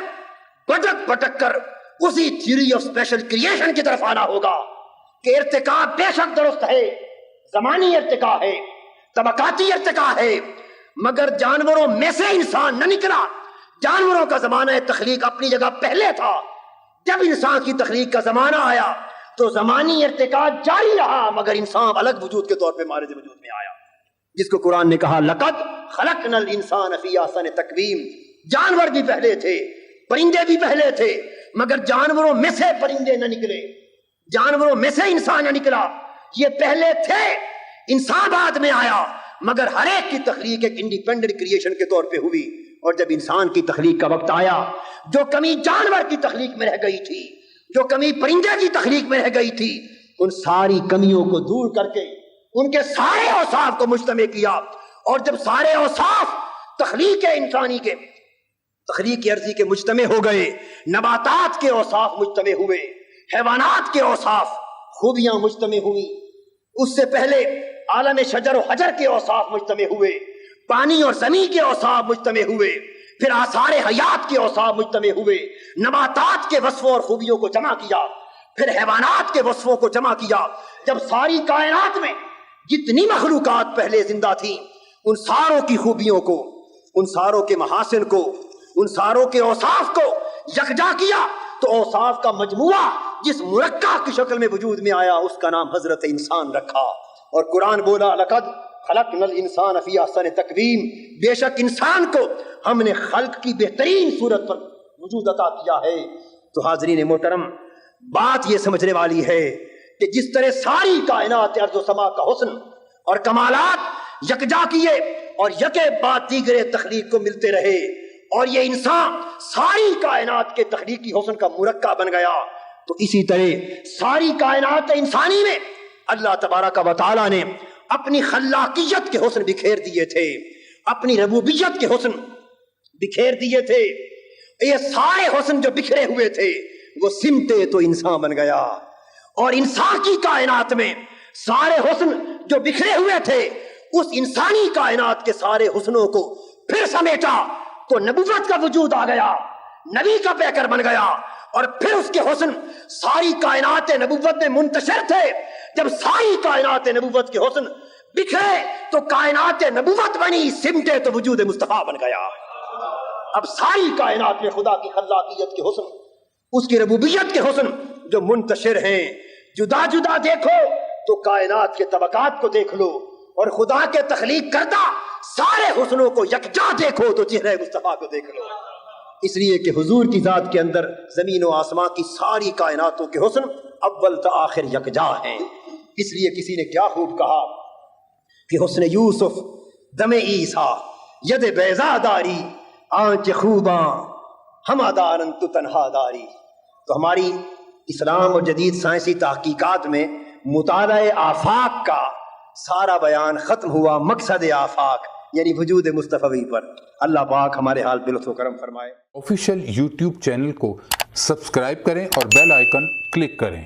بھٹک بھٹک کر اسی تھیوری آف اسپیشل کریشن کی طرف آنا ہوگا کہ ارتقاء بے شک درست ہے، زمانی ارتقاء ہے، طبقاتی ارتقاء ہے، مگر جانوروں میں سے انسان نہ نکلا. جانوروں کا زمانہ تخلیق اپنی جگہ پہلے تھا، جب انسان کی تخلیق کا زمانہ آیا تو زمانی ارتقاء جاری رہا مگر انسان الگ وجود کے طور پہ مارج وجود میں آیا، جس کو قرآن نے کہا لقد خلقنا الانسان فی احسن تقویم. جانور بھی پہلے تھے، پرندے بھی پہلے تھے، مگر جانوروں میں سے پرندے نہ نکلے، جانوروں میں سے انسان نہ نکلا. یہ پہلے تھے، انسان بعد میں آیا، مگر ہر ایک کی تخلیق ایک انڈیپینڈنٹ کریشن کے طور پہ ہوئی. اور جب انسان کی تخلیق کا وقت آیا، جو کمی جانور کی تخلیق میں رہ گئی تھی، جو کمی پرندے کی تخلیق میں رہ گئی تھی، ان ساری کمیوں کو دور کر کے ان کے سارے اوصاف کو مجتمع کیا. اور جب سارے اوصاف تخلیق انسانی کے تخلیق عرضی کے مجتمع ہو گئے، نباتات کے اوصاف مجتمع ہوئے، حیوانات کے اوصاف خوبیاں مجتمع ہوئی، اس سے پہلے عالم شجر و حجر کے اوصاف مجتمع ہوئے، پانی اور زمین کے اوصاف مجتمع ہوئے، پھر آثار حیات کے اوصاف مجتمع ہوئے، نباتات کے وصفوں اور خوبیوں کو جمع کیا، پھر حیوانات کے وصفوں کو جمع کیا. جب ساری کائنات میں جتنی مخلوقات پہلے زندہ تھیں ان ساروں کی خوبیوں کو، ان ساروں کے محاسن کو، ان ساروں کے اوصاف کو یکجا کیا تو اوصاف کا مجموعہ جس مرکب کی شکل میں وجود میں آیا اس کا نام حضرت انسان رکھا. اور قرآن بولا لقد خلقنا الانسان فی احسن تقویم، بے شک انسان کو ہم نے خلق کی بہترین صورت پر وجود عطا کیا ہے. تو حاضرین محترم، بات یہ سمجھنے والی ہے کہ جس طرح ساری کائنات ارض و سما کا حسن اور کمالات یکجا کیے اور یکے بعد دیگر تخلیق کو ملتے رہے اور یہ انسان ساری کائنات کے تخلیقی حسن کا مرکب بن گیا، تو اسی طرح ساری کائنات انسانی میں اللہ تبارک و تعالی نے اپنی خلاقیت کے حسن بکھیر دیے تھے، اپنی ربوبیت کے حسن بکھیر دیے تھے. یہ سارے حسن جو بکھرے ہوئے تھے وہ سمٹے تو انسان بن گیا، اور انسان کی کائنات میں سارے حسن جو بکھرے ہوئے تھے اس انسانی کائنات کے سارے حسنوں کو پھر سمیٹا تو نبوت کا وجود آ گیا، نبی کا پیکر بن گیا، اور پھر اس کے حسن ساری کائنات نبوت میں منتشر تھے. جب ساری کائنات نبوت کے حسن بکھرے تو کائنات نبوت بنی، سمٹے تو وجود مصطفیٰ بن گیا. اب ساری کائنات میں خدا کی خلاقیت کے حسن، اس کی ربوبیت کے حسن جو منتشر ہیں، جدا جدا دیکھو تو کائنات کے طبقات کو دیکھ لو، اور خدا کے تخلیق کردہ سارے حسنوں کو یکجا دیکھو تو چہرہ مصطفیٰ کو دیکھ لو. اس لیے کہ حضور کی ذات کے اندر زمین و آسمان کی ساری کائناتوں کے حسن اول تا آخر یکجا ہیں. اس لیے کسی نے کیا خوب کہا کہ حسن یوسف دم عیسیٰ ید بیضا داری آنچ خوباں ہما دارن تو تنہا داری. تو ہماری اسلام اور جدید سائنسی تحقیقات میں مطالعہ آفاق کا سارا بیان ختم ہوا. مقصد آفاق یعنی وجود مصطفی پر۔ اللہ پاک ہمارے حال پہ لطف و کرم فرمائے۔ آفیشیل یوٹیوب چینل کو سبسکرائب کریں اور بیل آئیکن کلک کریں۔